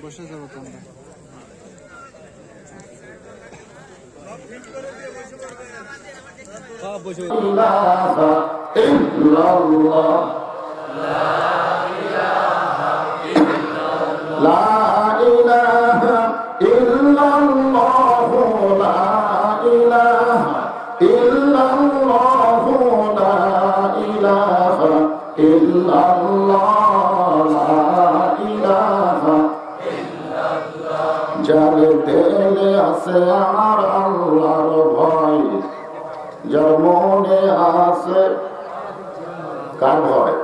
বসে যাবো তোমরা। যার দেলে আছে আমার আল্লাহর ভয়, যার মনে আছে কার ভয়?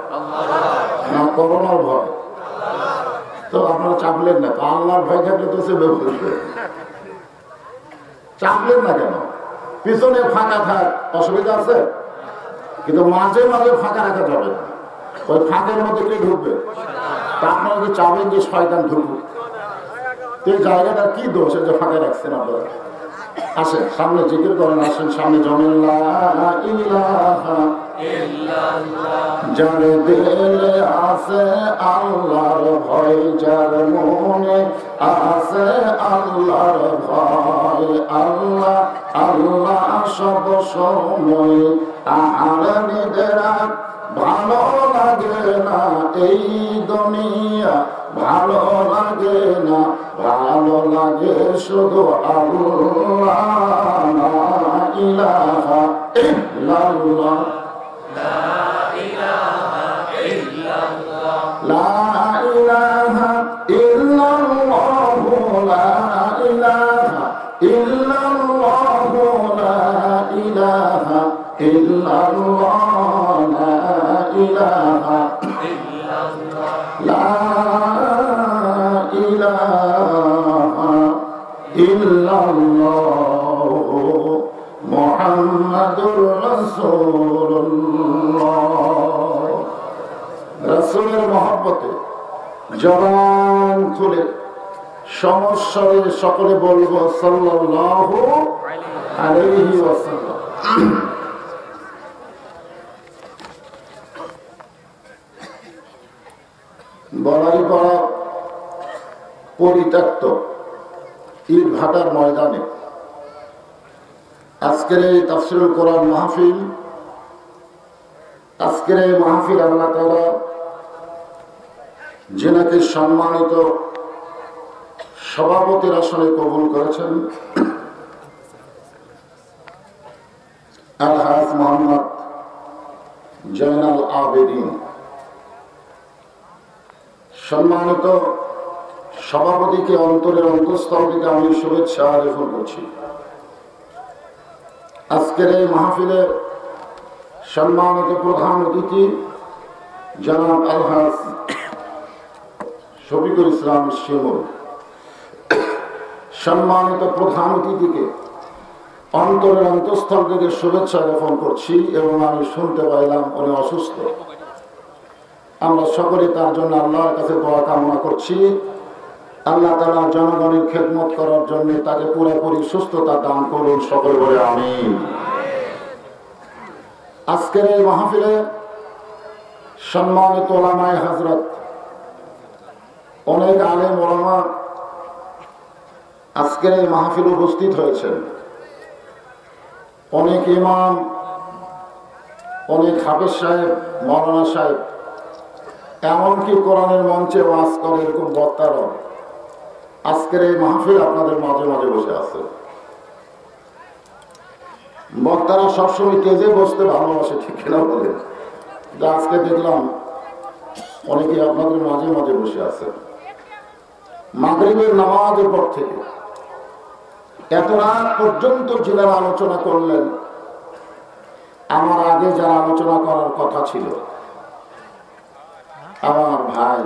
না করোনার ভয়। তো আপনারা চাপলেন না, আল্লাহর ভয় থাকলে তো সে বলবে চাপলেন না কেন? পিছনে ফাঁকা থাক, অসুবিধা আছে, কিন্তু মাঝে মাঝে ফাঁকা রাখা যাবে না। ওই ফাঁকের মধ্যে কে ঢুকবে? তা আপনারা যে চাবেন যে শয়তান ঢুকবে, এই জায়গাটা কি দোষ যে ফাঁকা রাখছেন আপনারা? আসেন সামনে জিকির করেন, আসেন সামনে জমেন। যার দিলে আছে আল্লাহর ভয়, যার মনে আছে আল্লাহর ভয়, আল্লাহ আল্লাহ সব সময় আহারের ভালো লাগে না এই দুনিয়া, ভালো লাগে না, ভালো লাগে শুধু আল্লাহ। লা ইলাহা ইল্লাল্লাহ, লা ইলাহা ইল্লাল্লাহ, লা ইলাহা ইল্লাল্লাহ, লা ইলাহা ইল্লাল্লাহ, লা ইলাহা ইল্লাল্লাহ, লা ইলাহা ইল্লাল্লাহ, লা ইলাহা ইল্লাল্লাহ, মুহাম্মাদুর রাসূলুল্লাহ। রাসূলের মহব্বতে জবান খুলে সমস্যারে সকলে বলবো সাল্লাল্লাহু আলাইহি ওয়াসাল্লাম। বড়াই পাড়া পরিত্যক্ত ইট ভাটার ময়দানে আজকের এই তাফসীরুল কোরআন মাহফিল, আজকের এই মাহফিল আল্লাহ তাআলা যিনাকে সম্মানিত সভাপতির আসনে কবুল করেছেন, আলহাজ মোহাম্মদ জয়নাল আবেদিন, সম্মানিত সভাপতিকে অন্তরের অন্তঃস্থল থেকে আমি শুভেচ্ছা জ্ঞাপন করছি। আজকের এই মাহফিলে সম্মানিত প্রধান অতিথি জনাব আলহাজ শফিকুল ইসলাম শিমুল, সম্মানিত প্রধান অতিথিকে অন্তরের অন্তঃস্থল থেকে শুভেচ্ছা জ্ঞাপন করছি এবং আমি শুনতে পাইলাম উনি অসুস্থ। আমরা সকলে তার জন্য আল্লাহর কাছে দোয়া কামনা করছি, আল্লাহ তাআলা জনগণের খেদমত করার জন্য তাকে পুরোপুরি সুস্থতা দান করুন, সকলে বলে আমিন। আজকের এই মাহফিলে সম্মানিত ওলামায়ে হযরত, অনেক আলেম ওলামা আজকের এই মাহফিলে উপস্থিত হয়েছেন, অনেক ইমাম, অনেক হাফেজ সাহেব, মাওলানা সাহেব, এমনকি কোরআনের মঞ্চে ওয়াজ করে এরকম বক্তারা আজকের এই মাহফিল আপনাদের মাঝে মাঝে বসে আছে। বক্তারা সবসময় তেজে বসতে ভালোবাসে, ঠিক কিনা বলে? আজকে দেখলাম অনেকে আপনাদের মাঝে মাঝে বসে আছে। মাগরিবের নামাজের পর থেকে এত রাত পর্যন্ত যারা আলোচনা করলেন, আমার আগে যারা আলোচনা করার কথা ছিল, আমার ভাই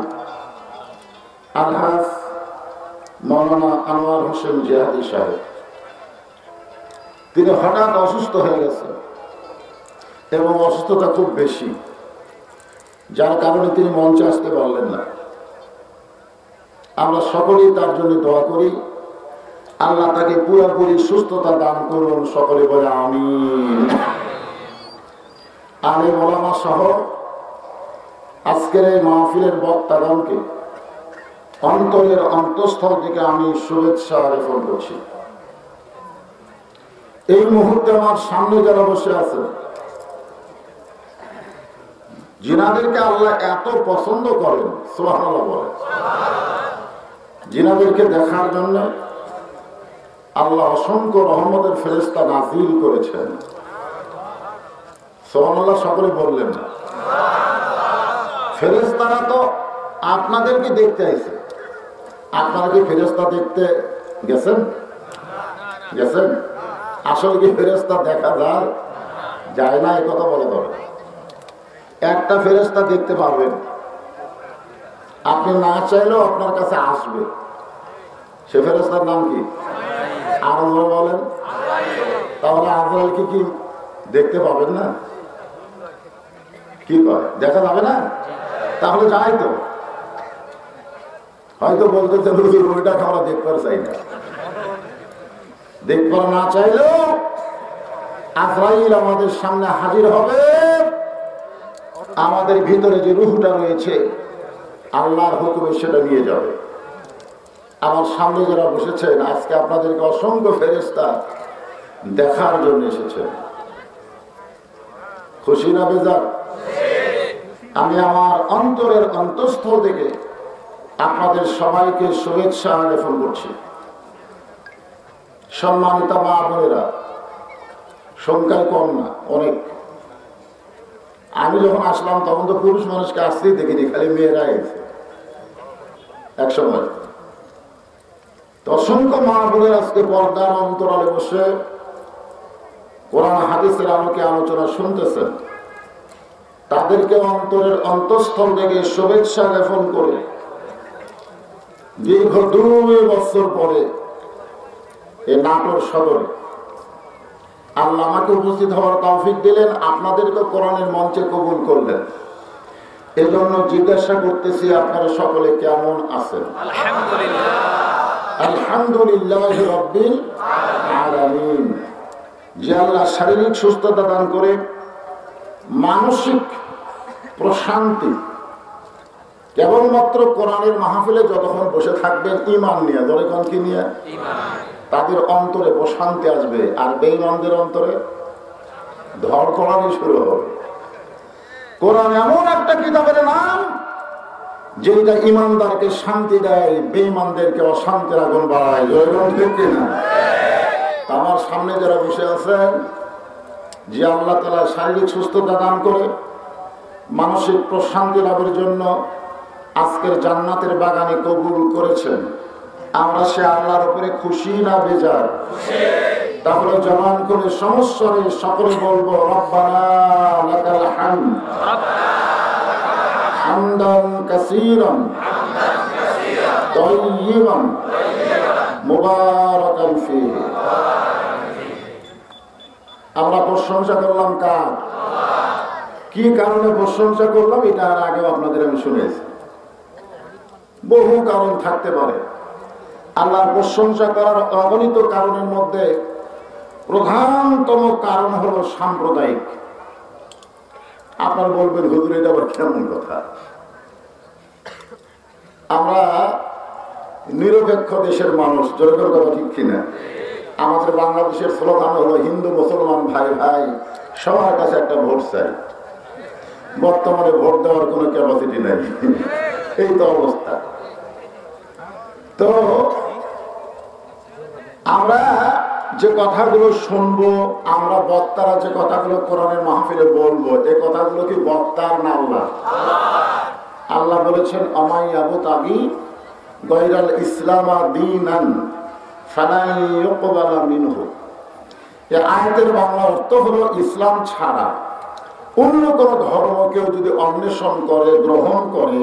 আলহাজ মাওলানা আনোয়ার হোসেন জিহাদি সাহেব, তিনি হঠাৎ অসুস্থ হয়ে গেছেন এবং অসুস্থতা খুব বেশি, যার কারণে তিনি মঞ্চে আসতে পারলেন না। আমরা সকলেই তার জন্য দোয়া করি, আল্লাহ তাকে পুরোপুরি সুস্থতা দান করুন, সকলে বলে আমিন। আলেম ওলামা সহ আজকের এই মাহফিলের বক্তাগণকে অন্তরের অন্তঃস্থল থেকে আমি শুভেচ্ছা জ্ঞাপন করছি। এই মুহূর্তে আমার সামনে যারা বসে আছেন, জিনাদেরকে আল্লাহ এত পছন্দ করেন, সুবহানাল্লাহ বলেন। জিনাদেরকে দেখার জন্য আল্লাহ অসংখ্য রহমতের ফেরেশতা নাযিল করেছেন, সুবহানাল্লাহ সকলে বললেন। ফেরেশতারা তো আপনাদেরকে দেখতে আইছে, আপনারা কি ফেরেশতা দেখতে গেছেন? গেছেন? আসলে কি ফেরেশতা দেখা যায় না? এই কথা বলে তবে একটা ফেরেশতা দেখতে পাবেন, আপনি না চাইলেও আপনার কাছে আসবে। সে ফেরেশতার নাম কি? আরো বলেন। তাহলে আজরাইলকে কি দেখতে পাবেন না? কি করে, দেখা যাবে না? তাহলে যাই তো, হয়তো বলতেছেন হুজুর ওইটাকে আমরা দেখবার চাই না। দেখবার না চাইলেও আজরাইল আমাদের সামনে হাজির হবে। আমাদের ভিতরে যে রূহটা রয়েছে আল্লাহর হুকুমে সেটা নিয়ে যাবে। আমার সামনে যারা বসেছেন, আজকে আপনাদেরকে অসংখ্য ফেরেশতা দেখার জন্য এসেছেন। খুশি না বেজার? আমি আমার অন্তরের অন্তঃস্থল থেকে আপনাদের সবাইকে শুভেচ্ছা জ্ঞাপন করছি। সম্মানিত মা বোনেরা, সংখ্যায় কম না, অনেক। আমি যখন আসলাম তখন তো পুরুষ মানুষকে আসতেই দেখিনি, খালি মেয়েরা এসে এক সময়। অসংখ্য মা বোনের আজকে পর্দার অন্তরালে বসে কোরআন হাদিসের আলোকে আলোচনা শুনতেছেন। তাদেরকে অন্তরের অন্তঃস্থল থেকে শুভেচ্ছা জ্ঞাপন করে দীর্ঘ 2 বছর পরে এই নাটোর সদরে আল্লাহ আমাকে উপস্থিত হওয়ার তৌফিক দিলেন, আপনাদেরকে কোরআনের মঞ্চে কবুল করলেন। এজন্য জিজ্ঞাসা করতেছি, আপনারা সকলে কেমন আছেন? আলহামদুলিল্লাহ রাব্বিল আলামিন। যে আল্লাহ শারীরিক সুস্থতা দান করে মানসিক প্রশান্তি, কেবলমাত্র কোরআনের মাহফিলে যতক্ষণ বসে থাকবেন ঈমান নিয়ে, ধরে কোন কি নিয়ে, তাদের অন্তরে প্রশান্তি আসবে, আর বেঈমানদের অন্তরে ধড়ফড়ানি শুরু হবে। কোরআন এমন একটা কিতাবের নাম যেটা ইমানদারকে শান্তি দেয়, বেঈমানদেরকে অশান্তির আগুন বাড়ায়। আমার সামনে যারা বসে আছেন, যে আল্লাহ তাআলা শারীরিক সুস্থতা দান করে মানসিক প্রশান্তি লাভের জন্য আজকের জান্নাতের বাগানে কবুল করেছেন, আমরা সে আল্লাহর উপরে খুশি না বেজার? তাহলে জবান করে সমস্যারে সকলে বলবো রব্বানা লাকাল হামদ হামদান কাসীরান তাইয়িবান মুবারাকান ফীহি। আমরা প্রশংসা করলাম কার? কি কারণে প্রশংসা করলাম এটা আর আগেও আপনাদের আমি শুনেছি। বহু কারণ থাকতে পারে। আল্লাহর প্রশংসা করার অগণিত কারণের মধ্যে প্রধানতম কারণ হলো সাম্প্রদায়িক। আপনারা বলবেন হুজুর এটা আবার কেমন কথা? আমরা নিরপেক্ষ দেশের মানুষ, যেরকম কথা ঠিক কিনা? আমাদের বাংলাদেশের স্লোগান হলো হিন্দু মুসলমান ভাই ভাই, সবার কাছে একটা ভোট চাই। বর্তমানে ভোট দেওয়ার কোনো ক্যাপাসিটি নাই, এই তো অবস্থা। তো আমরা যে কথাগুলো শুনবো, আমরা বক্তারা যে কথাগুলো কোরআনের মাহফিলে বলবো, এই কথাগুলো কি বক্তার না আল্লাহ? আল্লাহ বলেছেন আমাইয়াবুতাগি গায়রাল ইসলামা দীনান ফালাই ইউকবালা মিনহু। এই আয়াতের বাংলা অর্থ হলো ইসলাম ছাড়া অন্য কোন ধর্ম কেউ যদি অন্বেষণ করে, গ্রহণ করে,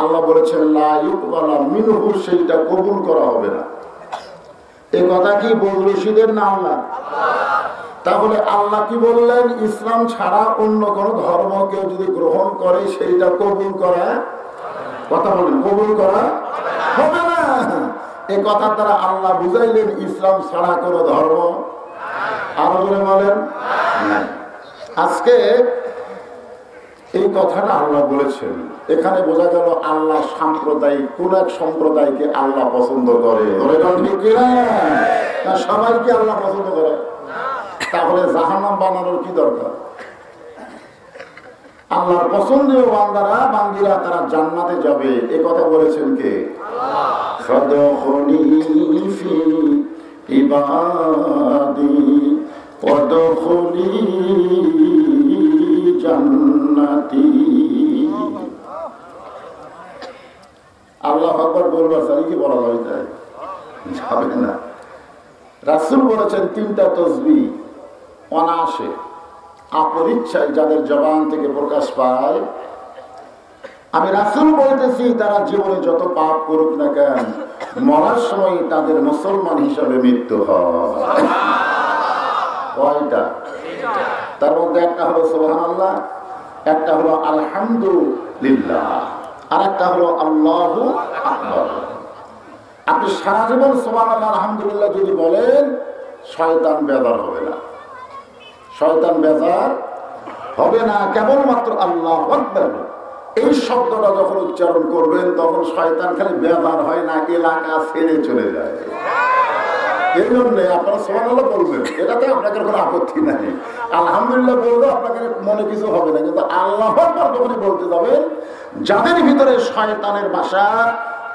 আল্লাহ বলেছেন লা ইউকবালা মিনহু, সেইটা কবুল করা হবে না। এই কথা কি বদরশিদের না আল্লাহ? তাহলে আল্লাহ কি বললেন? ইসলাম ছাড়া অন্য কোন ধর্ম কেউ যদি গ্রহণ করে সেইটা কবুল করা, কথা বলেন, কবুল করা হবে না। এই কথার দ্বারা আল্লাহ বুঝাইলেন ইসলাম ছাড়া কোনো ধর্ম আরো বলে বলেন। আজকে এই কথাটা আল্লাহ বলেছেন, এখানে বোঝা গেল আল্লাহ সাম্প্রদায়িক কোন এক সম্প্রদায়কে আল্লাহ পছন্দ করে, না সবাইকে আল্লাহ পছন্দ করে? তাহলে জাহান্নাম বানানোর কি দরকার? আল্লাহর পছন্দীয় বান্দারা বান্দিরা তারা জান্নাতে যাবে, এ কথা বলেছেন কে? ফাদখুলি ফি ইবাদি ওয়াদখুলি জান্নাতি। আল্লাহু আকবার বলবার সারি কি বলা যায়? যাবে না। রাসূল বলেছেন তিনটা তাসবিহ অনায়াসে আপরিচ্ছায় যাদের জবান থেকে প্রকাশ পায়, আমি রাসূল বলতেছি তারা জীবনে যত পাপ করুক না কেন মরার সময় তাদের মুসলমান হিসাবে মৃত্যু হয়। কয়টা? তার মধ্যে একটা হলো সুবহানাল্লাহ, একটা হলো আলহামদুলিল্লাহ, আর একটা হলো আল্লাহু আকবার। আপনি সারা জীবন সুবহানাল্লাহ আলহামদুলিল্লাহ যদি বলেন শয়তান বেজার হবে না, শয়তান বেজার হবে না। কেবলমাত্র আল্লাহু আকবার এই শব্দটা যখন উচ্চারণ করবেন তখন শয়তান খালি বেজার হয় না, এলাকা ছেড়ে চলে যায়। এই জন্য আপনারা সুবহানাল্লাহ বলবেন, এটাতে আপনাদের কোনো আপত্তি নাই। আলহামদুলিল্লাহ বললেও আপনাদের মনে কিছু হবে না, কিন্তু আল্লাহু আকবার যখনই বলতে যাবেন যাদের ভিতরে শয়তানের বাসা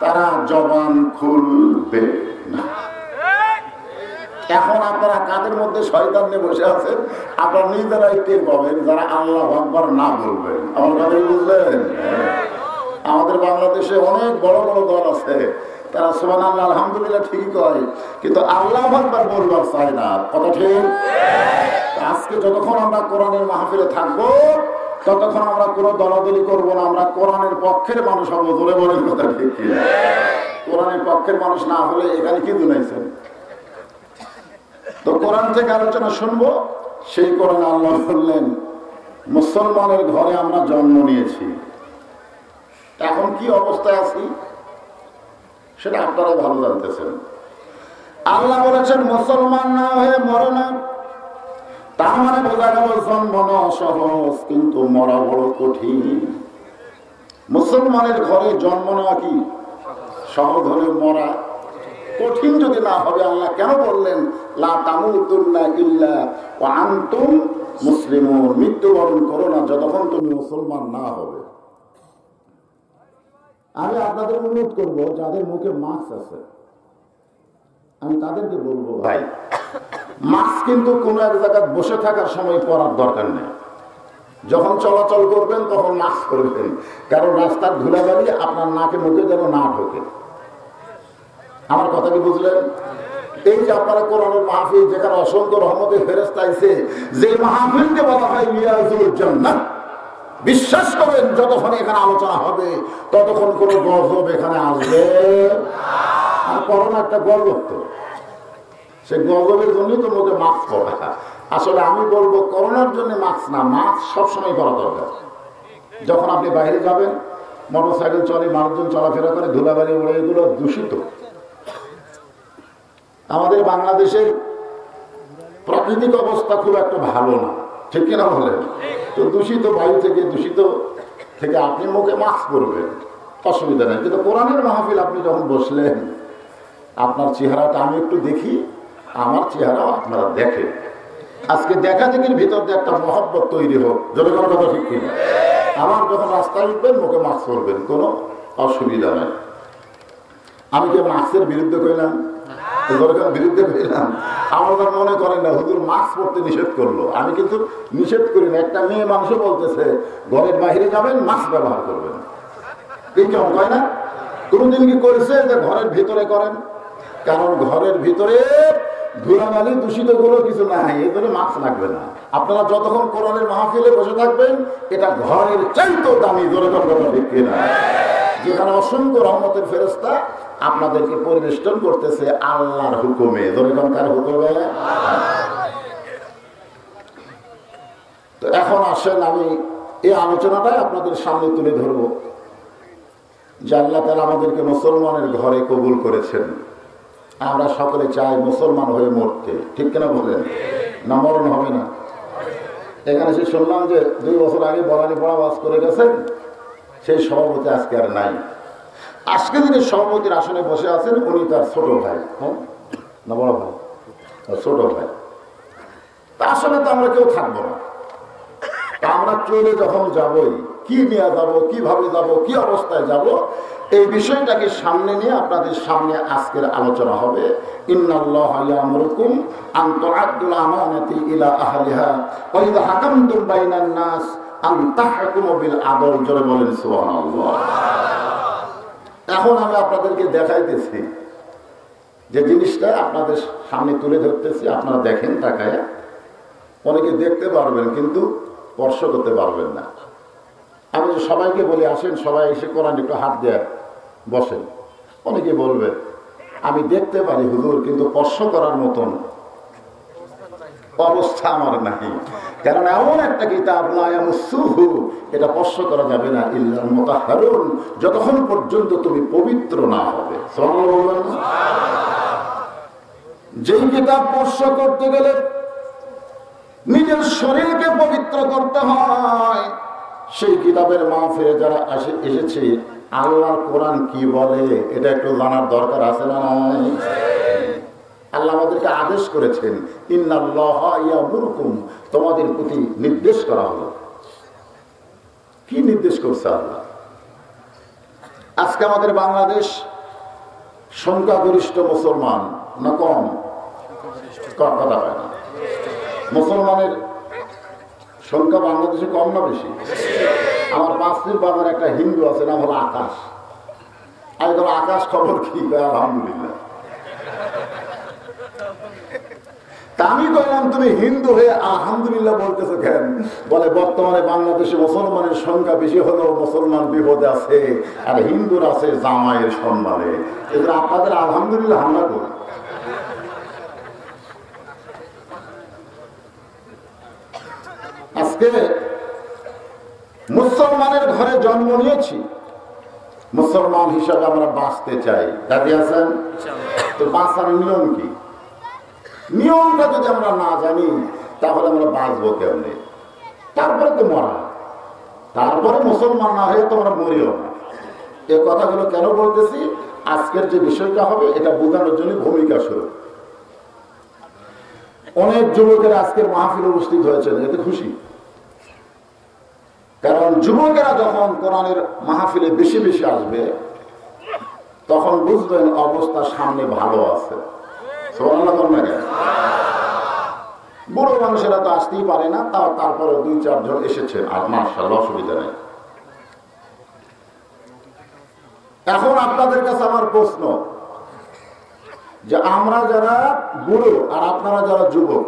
তারা জবান খুলবে না। এখন আপনারা কাদের মধ্যে শয়তান নিয়ে বসে আছেন আপনারা নিজেরাই টের পাবেন, যারা আল্লাহু আকবার না বলবেন। আমার কথা বুঝলেন? আমাদের বাংলাদেশে অনেক বড় বড় দল আছে, তারা সুবহানাল্লাহ আলহামদুলিল্লাহ ঠিকই কয়, কিন্তু আল্লাহু আকবার বলবার চায় না। কথা ঠিক? আজকে যতক্ষণ আমরা কোরআনের মাহফিলে থাকবো ততক্ষণ আমরা কোনো দলাদলি করবো না, আমরা কোরআনের পক্ষের মানুষ হবো। জোরে বলেন কথা ঠিক কি? কোরআনের পক্ষের মানুষ না হলে এখানে কি দুনাইছেন? তো কোরআন থেকে আলোচনা শুনবো। সেই কোরআনে আল্লাহ বললেন মুসলমানের ঘরে আমরা জন্ম নিয়েছি, এখন কি অবস্থায় আছি সেটা আপনারা ভালো জানতেছেন। আল্লাহ বলেছেন মুসলমান না হয়ে মরো না। তার মানে বোঝা গেল জন্ম নেওয়া সহজ কিন্তু মরা বড় কঠিন। মুসলমানের ঘরে জন্ম নেওয়া কি সহজ হলে মরা কঠিন যদি না হবে আল্লাহ কেন বললেন লা তামুতুন্না ইল্লা ওয়া আনতুম মুসলিমুন? মৃত্যুবরণ করো না যতক্ষণ তুমি মুসলমান না হবে। আমি আপনাদের অনুরোধ করবো যাদের মুখে মাস্ক আছে আমি তাদেরকে বলবো ভাই মাস্ক কিন্তু কোনো এক জায়গায় বসে থাকার সময় পরার দরকার নেই। যখন চলাচল করবেন তখন মাস্ক করবেন, কারণ রাস্তার ধুলাবালি আপনার নাকে মুখে যেন না ঢোকে। আমার কথা কি বুঝলেন? এই যে আপনারা কোরআনের মাহফিল যেখানে অসংখ্য রহমতের ফেরেশতা আইছে, যে মাহফিলকে বলা হয় রিয়াজুল জান্নাত, বিশ্বাস করেন যতক্ষণ এখানে আলোচনা হবে ততক্ষণ কোনো গজব এখানে আসবে। আর করোনা একটা গজব, তো সেই গজবের জন্যই তো মুখে মাস্ক পরা। আসলে আমি বলবো করোনার জন্য মাস্ক না, মাস্ক সবসময় পরা দরকার। যখন আপনি বাইরে যাবেন, মোটর সাইকেল চলে, মানুষজন চলাফেরা করে, ধুলাবালি ওড়ে, এগুলো দূষিত। আমাদের বাংলাদেশের প্রাকৃতিক অবস্থা খুব একটা ভালো না, ঠিক কিনা বলেন? তো দূষিত বায়ু থেকে, দূষিত থেকে আপনি মুখে মাস্ক পরবেন, অসুবিধা নেই। কিন্তু কোরআনের মাহফিল আপনি যখন বসলেন আপনার চেহারাটা আমি একটু দেখি, আমার চেহারাও আপনারা দেখেন। আজকে দেখা দেখির ভিতর দিয়ে একটা মহব্বত তৈরি হোক। যদি কোনো কথা ঠিক কিনা? আমার যখন রাস্তায় উঠবেন মুখে মাস্ক পরবেন, কোনো অসুবিধা নেই। আমি যে মাস্কের বিরুদ্ধে কইলাম, বিরুদ্ধে কইলাম, আমার মনে করেন না হুজুর মাস্ক পরতে নিষেধ করলো। আমি কিন্তু নিষেধ করি না। একটা মেয়ে মানুষও বলতেছে ঘরের বাইরে যাবেন মাস্ক ব্যবহার করবেন, ঠিক কেমন কয় না? কোনদিন কি করেছে যে ঘরের ভিতরে করেন? কারণ ঘরের ভিতরে ধুলাবালি দূষিত গুলো কিছু নাই, এই জন্য মাস্ক লাগবে না। আপনারা যতক্ষণ কোরআনের মাহফিলে বসে থাকবেন এটা ঘরের চাইতেও দামি। জোরে কথা ঠিক কিনা? যেখানে অসংখ্য রহমতের ফেরেশতা আপনাদেরকে পরিবেষ্টন করতেছে আল্লাহর হুকুমে। জোরে কথা কার হুকুমে? তো এখন আসেন আমি এই আলোচনাটাই আপনাদের সামনে তুলে ধরবো যে আল্লাহ তাআলা আমাদেরকে মুসলমানের ঘরে কবুল করেছেন। আমরা সকলে চাই মুসলমান হয়ে মরতে, ঠিক কিনা বলেন? না মরণ হবে না? এখানে সে শুনলাম যে 2 বছর আগে বরানি পড়া ওয়াজ করে গেছেন, সেই সভাপতি আজকে আর নাই। আজকে যিনি সভাপতির আসনে বসে আছেন উনি তার ছোট ভাই, হ্যাঁ না বড় ভাই? ছোট ভাই। তা আসলে তো আমরা কেউ থাকবো না। তা আমরা চলে যখন যাবই, কি নিয়ে যাব, কিভাবে যাব, কি অবস্থায় যাব, এই বিষয়টাকে সামনে নিয়ে আপনাদের সামনে আজকের আলোচনা হবে। ইন্নাল্লাহা ইয়ামুরুকুম আন তুআদ্দুল আমানাতি ইলা আহলিহা ওয়া ইযা হাকামতুম বাইনান নাস আন তাহকুমু বিল আদল। জোরে বলেন সুবহানাল্লাহ। এখন আমি আপনাদেরকে দেখাইতেছি যে জিনিসটা আপনাদের সামনে তুলে ধরতেছি, আপনারা দেখেন তাকায়া। অনেকে দেখতে পারবেন কিন্তু স্পর্শ করতে পারবেন না। আমি যে সবাইকে বলি আসেন সবাই এসে কোরআন একটু হাত দিয়ে বসেন, অনেকে বলবে আমি দেখতে পারি হুজুর কিন্তু স্পর্শ করার মতন অবস্থা আমার নাই, কারণ এমন একটা কিতাব লা ইয়ামাসসুহু, এটা স্পর্শ করা যাবে না ইল্লাল মুতাহহারুন, যতক্ষণ পর্যন্ত তুমি পবিত্র না হবে। সুবহানাল্লাহ। যেই কিতাব স্পর্শ করতে গেলে নিজের শরীরকে পবিত্র করতে হয়, সেই কিতাবের মাহফিলে যারা এসেছে আল্লাহর কোরআন কি বলে এটা একটু জানার দরকার আছে না নাই? আল্লাহ আমাদেরকে আদেশ করেছেন ইন্নাল্লাহা ইয়ামুরুকুম, তোমাদের প্রতি নির্দেশ করা হলো। কি নির্দেশ করছে আল্লাহ? আজকে আমাদের বাংলাদেশ সংখ্যাগরিষ্ঠ মুসলমান না কম? কথা হয় না। মুসলমানের সংখ্যা বাংলাদেশে কম না বেশি? আমার 5 মিনিট বাবার একটা হিন্দু আছে, নাম হলো আকাশ। আমি ধরো আকাশ খবর কি? আলহামদুলিল্লাহ। তা আমি কইলাম তুমি হিন্দু হয়ে আলহামদুলিল্লাহ বলতেছো কেন? বলে বর্তমানে বাংলাদেশে মুসলমানের সংখ্যা বেশি হলেও মুসলমান বিপদে আছে, আর হিন্দুর আছে জামাইয়ের সম্মানে। এদের আপনাদের আলহামদুলিল্লাহ হামলা করি। আজকে মুসলমানের ঘরে জন্ম নিয়েছি, মুসলমান হিসাবে আমরা বাঁচতে চাই। দাদি আছেন তো বাঁচার নিয়ম কি? নিয়মটা যদি আমরা না জানি তাহলে আমরা বাঁচবো কেমনে? তারপরে তো মরা, তারপরে মুসলমান না হয়ে তোমরা মরিও না। এই কথাগুলো কেন বলতেছি? আজকের যে বিষয়টা হবে এটা বোঝানোর জন্য ভূমিকা শুরু। অনেক যুবকেরা আজকের মাহফিলে উপস্থিত হয়েছেন, এতে খুশি। কারণ যুবকেরা যখন কোরআনের মাহফিলে বেশি বেশি আসবে তখন বুঝবেন অবস্থা সামনে ভালো আছে। বুড়ো মানুষেরা তো আসতেই পারে না, তারপরে 2-4 জন এসেছেন, আর মাশাআল্লাহ অসুবিধা নেই। এখন আপনাদের কাছে আমার প্রশ্ন যে আমরা যারা বুড়ো আর আপনারা যারা যুবক,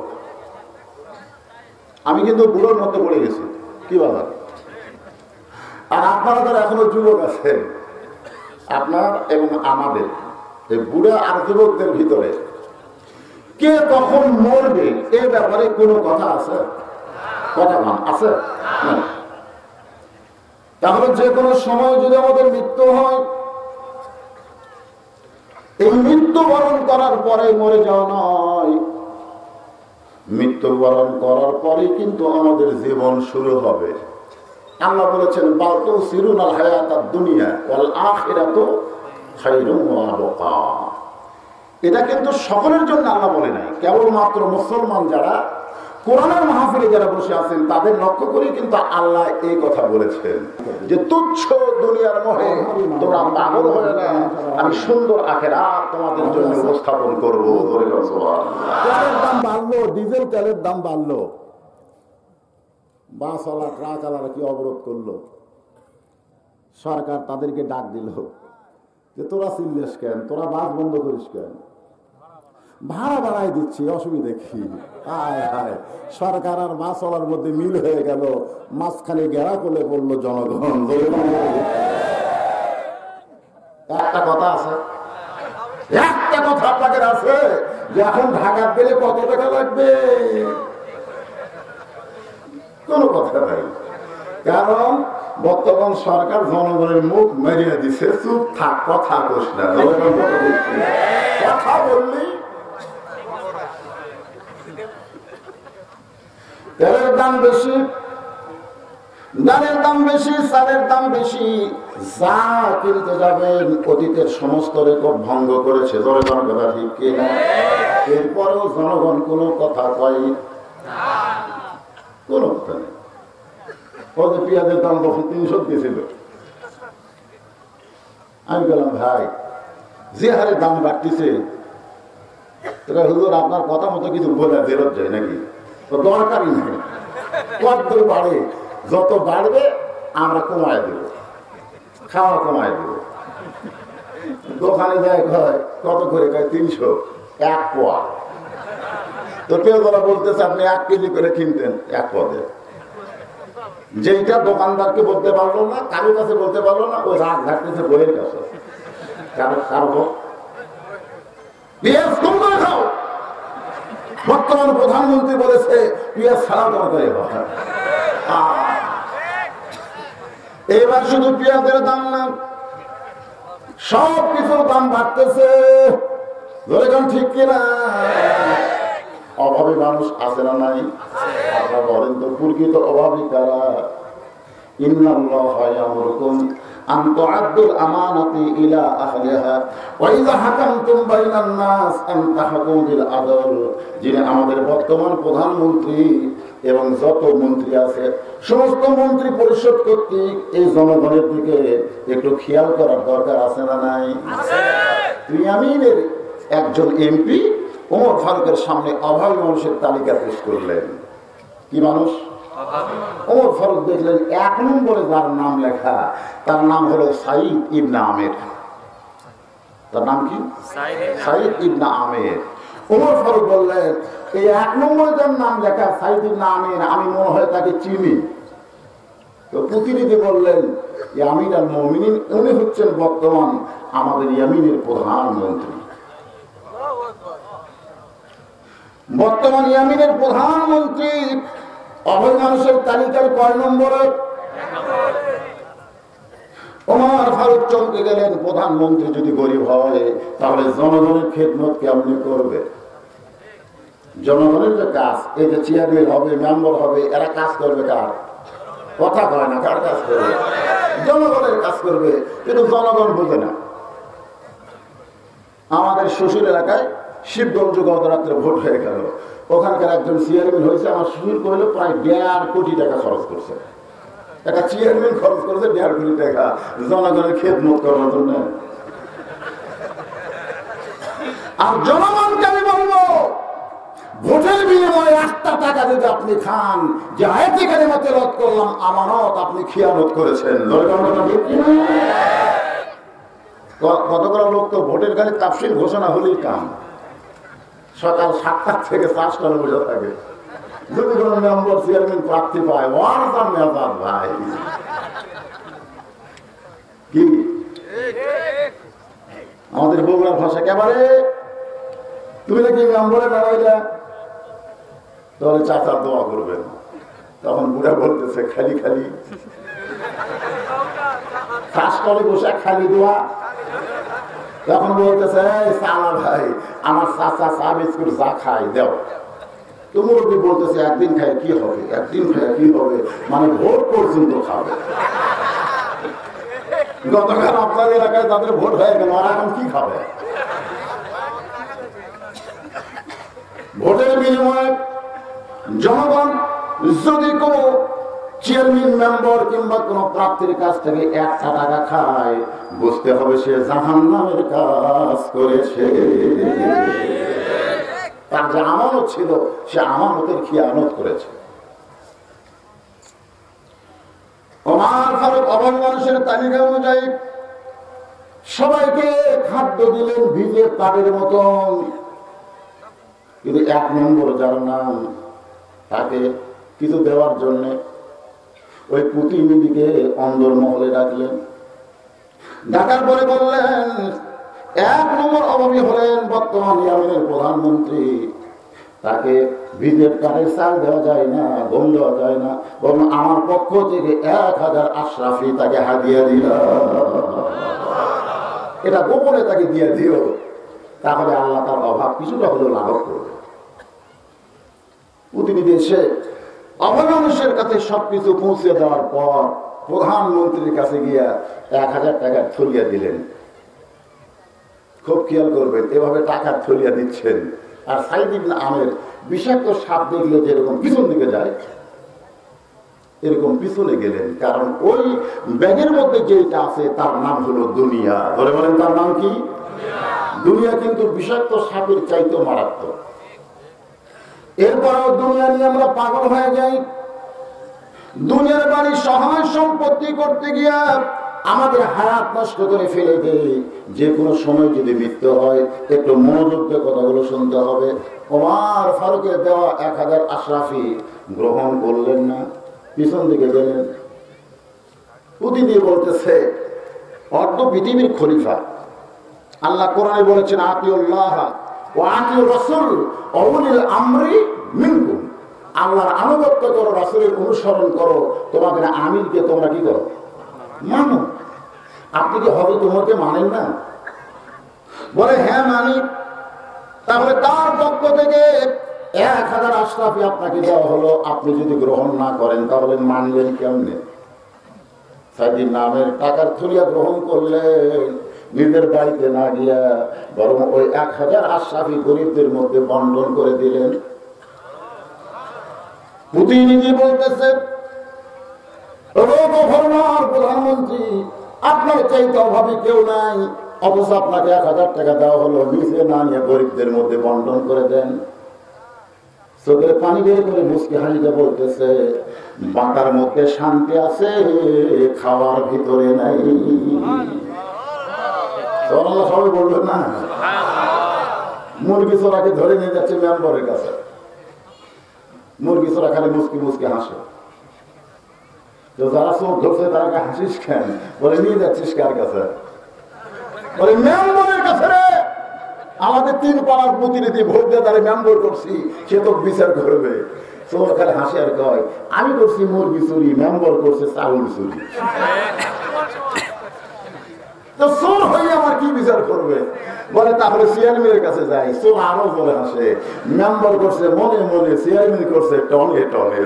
আমি কিন্তু বুড়োর মধ্যে পড়ে গেছি, কি বলেন? আর আপনারা যারা এখনো যুবক আছেন, আপনার এবং আমাদের এই বুড়া আর যুবকদের ভিতরে কে কখন মরবে এ ব্যাপারে কোনো কথা আছে? কথা আছে? তাহলে যে কোনো সময় যদি আমাদের মৃত্যু হয়, এই মৃত্যুবরণ করার পরে মরে যাওয়া নয়, মৃত্যুবরণ করার পরে কিন্তু আমাদের জীবন শুরু হবে। আল্লাহ বলেছেন বাল তুসিরুনাল হায়াতাদ দুনিয়া ওয়াল আখিরাতু খায়রুন ওয়া আবকা। এটা কিন্তু সকলের জন্য আল্লাহ বলে নাই, কেবলমাত্র মুসলমান যারা কোরআনের মাহফিলে যারা বসে আছেন তাদের লক্ষ্য করে কিন্তু আল্লাহ এই কথা বলেছেন যে তুচ্ছ দুনিয়ার মোহে তোমরা পাগল হয়ে না, আমি সুন্দর আখিরাত তোমাদের জন্য উপস্থাপন করব। তেলের দাম বাড়লো, ডিজেল তেলের দাম বাড়লো, বাসওয়ালা ট্রাকওয়ালারা কি অবরোধ করলো, সরকার তাদেরকে ডাক দিল যে তোরা চিল্লিস কেন, তোরা বাস বন্ধ করিস কেন? ভাড়া বাড়াই দিচ্ছি, অসুবিধা কি? হায় হায়, সরকার আর বাসওয়ালার মধ্যে মিল হয়ে গেল, মাঝখানে গেরা করলে পড়লো জনগণ। একটা কথা আছে, একটা কথা আপনাদের আছে যে এখন ঢাকা গেলে কত টাকা লাগবে? কোন কথা নাই, কারণ বর্তমান সরকার জনগণের মুখ মেরিয়ে দিছে, চুপ থাক, কথা কোস না, কথা বললি তেলের দাম বেশি, ডালের দাম বেশি, চালের দাম বেশি, যা কিনতে যাবেন অতীতের সমস্ত রেকর্ড ভঙ্গ করেছে। জনগণ কথা ঠিক কিনা? এরপরেও জনগণ কোনো কথা কয়, কোনো কথা নেই। ওদের পেঁয়াজের দাম তখন 300 দিয়েছিল। আমি বললাম ভাই, যে হারে দাম বাড়তেছে, হুজুর আপনার কথা মতো কিছু বলে ফেরত যায় নাকি? তো দরকারই নেই, কত বাড়ে, যত বাড়বে আমরা কমায় দেব, খাওয়া কমায় দেব। দোকানে যায় কত করে, 300, 1 পোয়া। তো কেউ যারা বলতেছে আপনি 1 কেজি করে কিনতেন 1 পদে, যেটা দোকানদারকে বলতে পারলো না, কারোর কাছে বলতে পারলো না, ওই রাগ ঘাটতেছে বইয়ের কাছে। পেঁয়াজ কম করে খাও, বর্তমান প্রধানমন্ত্রী বলেছে পেঁয়াজ ছাড়া তরকারি হয়। এবার শুধু পেঁয়াজের দাম না, সব কিছুর দাম বাড়তেছে। ঠিক কিনা? অভাবী মানুষ আছে না নাই? আপনারা বলেন তো, প্রকৃত অভাবী কারা? ইন্নাল্লাহা ইয়ামুরুকুম আন তুআদ্দুল আমানাতি ইলা আহলিহা ওয়া ইযা হাকামতুম বাইনান নাস আন তাহকুমু বিল আদল। যিনি আমাদের বর্তমান প্রধানমন্ত্রী এবং যত মন্ত্রী আছে, সমস্ত মন্ত্রী পরিষদ কর্তৃক এই জনগণের দিকে একটু খেয়াল করার দরকার আছে না নাই? ইয়ামিনের একজন এমপি ওমর ফারুকের সামনে অভাবী মানুষের তালিকা পেশ করলেন। কি মানুষ? ওমর ফারুক দেখলেন 1 নম্বরে যার নাম লেখা, তার নাম হলো সাইদ ইবনে আমের। তার নাম কি? সাইদ ইবনে আমের। ওমর ফারুক বললেন, এই 1 নম্বরে যার নাম লেখা সাইদ ইবনে আমের, আমি মনে হয় তাকে চিনি। তো প্রতিনিধি বললেন, আমির আল মুমিনিন, উনি হচ্ছেন বর্তমান আমাদের ইয়ামিনের প্রধানমন্ত্রী। বর্তমান ইয়ামিনের প্রধানমন্ত্রী অভাবী মানুষের তালিকার কয় নম্বরে? ওমর ফারুক চমকে গেলেন, প্রধানমন্ত্রী যদি গরিব হয় তাহলে জনগণের খেদমত কেমনি করবে? জনগণের যে কাজ, এই যে চেয়ারম্যান হবে, মেম্বার হবে, এরা কাজ করবে কার? কথা কয় না, কার কাজ করবে? জনগণের কাজ করবে, কিন্তু জনগণ বোঝে না। আমাদের শ্বশুর এলাকায় শিবগঞ্জ গত রাত্রে ভোট হয়ে গেল, ওখানকার একজন চেয়ারম্যান হয়েছে। আমার শ্বশুর কহিল প্রায় 1.5 কোটি টাকা খরচ করছে, একটা চেয়ারম্যান খরচ করেছে 1.5 কোটি টাকা জনগণের খেদমত করার জন্য। আর জনগণকে আমি বলবো, ভোটের বিনিময়ে 1টা টাকা যদি আপনি খান, যে আয়াতে কারিমাতে রদ করলাম আমানত, আপনি খিয়ানত করেছেন। কতগুলো লোক তো ভোটের খালি তাফসীর ঘোষণা হলেই কাম, সকাল 7টা থেকে 4টার মধ্যে থাকে। যদি কোনো মেম্বার চেয়ারম্যান প্রার্থী পায়, ওয়ার্ডার মেম্বার ভাই কি আমাদের বগুড়ার ভাষা একেবারে, তুমি নাকি মেম্বারে দাঁড়াইলা, তাহলে চাচা দোয়া করবেন। তখন বুড়া বলতেছে খালি খালি শ্বাস করে বসে খালি দোয়া। তখন বলতেছে, সালা ভাই, আমার চাচা চা বিস্কুট যা খাই দেও। তুমি বলতেছে একদিন খাই কি হবে, একদিন খাই কি হবে, মানে ভোট পর্যন্ত খাবে। গতকাল আপনার এলাকায় তাদের ভোট হয়ে গেল, আর এখন কি খাবে? ভোটের বিনিময়ে জনগণ যদি কোনো চেয়ারম্যান, মেম্বার কিংবা কোন প্রার্থীর কাছ থেকে 1টা টাকা খায়, বুঝতে হবে সে জাহান্নামের কাজ করেছে। তার যে আমানত ছিল, সে আমানতের খিয়ানত করেছে। ওমর ফারুক অভাবী মানুষের তালিকা অনুযায়ী সবাইকে খাদ্য দিলেন ভিজে পাটের মতন, কিন্তু 1 নম্বর যার নাম, তাকে কিছু দেওয়ার জন্য ওই প্রতিনিধিকে অন্দর মহলে ডাকলেন। ডাকার পরে বললেন, 1 নম্বর অভাবী হলেন বর্তমান ইয়ামেনের প্রধানমন্ত্রী, তাকে ভিজের কাঠের চাল দেওয়া যায় না, গম দেওয়া যায় না, বরং আমার পক্ষ থেকে 1000 আশরাফি তাকে হাদিয়া দিল। এটা গোপনে তাকে দিয়ে দিও, তাহলে আল্লাহ তার অভাব কিছুটা হলেও লাঘব করবে। প্রতিনিধি এসে অভাবী মানুষের কাছে সবকিছু পৌঁছে দেওয়ার পর প্রধানমন্ত্রীর কাছে গিয়া 1000 টাকার থলিয়া দিলেন। খুব খেয়াল করবেন, এভাবে টাকার থলিয়া দিচ্ছেন, আর সাইদ ইবনে আমের বিষাক্ত সাপ দেখলে যেরকম পিছন দিকে যায়, এরকম পিছনে গেলেন। কারণ ওই ব্যাগের মধ্যে যেটা আছে তার নাম হলো দুনিয়া। ধরে বলেন তার নাম কি? দুনিয়া। কিন্তু বিষাক্ত সাপের চাইতে মারাত্মক। এরপরেও দুনিয়া নিয়ে আমরা পাগল হয়ে যাই। দুনিয়ার বাড়ি সহায় সম্পত্তি করতে গিয়া আমাদের হায়াত নষ্ট করে ফেলে দেয়। যে কোনো সময় যদি মৃত্যু হয়, একটু মনোযোগ দিয়ে কথাগুলো শুনতে হবে। ওমর ফারুকের দেওয়া 1000 আশরাফি গ্রহণ করলেন না, পিছন দিকে গেলেন। প্রতিদিন বলতেছে অর্ধ পৃথিবীর খলিফা। আল্লাহ কোরআনে বলেছেন আতিউল্লাহ ওয়া আতিউর রাসূল ওয়া উলিল আমরি মিনকুম। আল্লাহর আনুগত্য করো, রাসূলের অনুসরণ করো, তোমাদের আমিরকে তোমরা কি করো? মানো। আপনি কি হবে তোমাকে মানেন না? বলে হ্যাঁ মানি। তাহলে তার পক্ষ থেকে 1000 আশরাফি আপনাকে দেওয়া হলো, আপনি যদি গ্রহণ না করেন তাহলে মানলেন কেমনে? সাইদির নামের টাকার থলিয়া গ্রহণ করলেন, নিজের বাড়িতে না গিয়া বরং ওই 1000 আশরাফি গরিবদের মধ্যে বন্টন করে দিলেন। প্রতিনিধি বলতেছে প্রধানমন্ত্রী, আপনার চাইতে অভাবী কেউ নাই, অথচ আপনাকে 1000 টাকা দেওয়া হলো, নিজে না নিয়ে গরিবদের মধ্যে বন্টন করে দেন। চোখের পানি বের করে মুচকি হাসিতে বলতেছে বাটার মধ্যে শান্তি আছে, খাওয়ার ভিতরে নাই। সবাই বলবেন না? মুরগি চোরাকে ধরে নিয়ে যাচ্ছে মেম্বরের কাছে, মুরগি চোরা খালি মুচকি মুচকি হাসে। তো যারা চোখ ধরছে তারা হাসিস কেন? বলে নিয়ে যাচ্ছিস কার কাছে? বলে মেম্বরের কাছে রে। আমাদের 3 পাড়ার প্রতিনিধি ভোট দিয়ে তারা মেম্বর করছি, সে তো বিচার করবে। চোর খালি হাসি আর কয় আমি করছি মুরগি চুরি, মেম্বর করছে চাউল চুরি। তো চোর হয়ে আমার কি বিচার করবে? বলে তাহলে চেয়ারম্যানের কাছে যাই। চোর আরো বলে হাসে, মেম্বর করছে মনে মনে, চেয়ারম্যান করছে টনে টনে।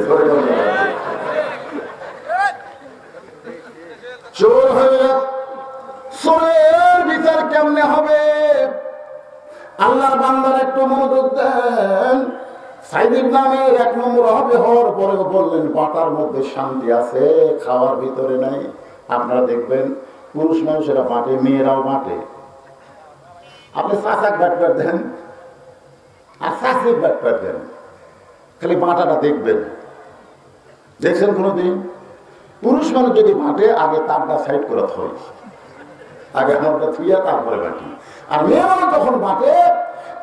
চোর হয়ে চোরের বিচার কেমনে হবে? আল্লাহর বান্দার একটু মনোযোগ দেন। সাইদির নামের 1 নম্বর হবে হওয়ার পরেও বললেন বাটার মধ্যে শান্তি আছে, খাওয়ার ভিতরে নাই। আপনারা দেখবেন পুরুষ মানুষেরা বাটে, মেয়েরাও বাটে। আপনি চাচাক ব্যাটপার দেন আর চাচিক ব্যাটপার দেন, খালি বাটাটা দেখবেন। দেখছেন কোনোদিন? পুরুষ মানুষ যদি বাটে আগে তারটা সাইড করে হয়, আগে আমারটা থুইয়া তারপরে বাটি। আর মেয়ে মানুষ যখন বাটে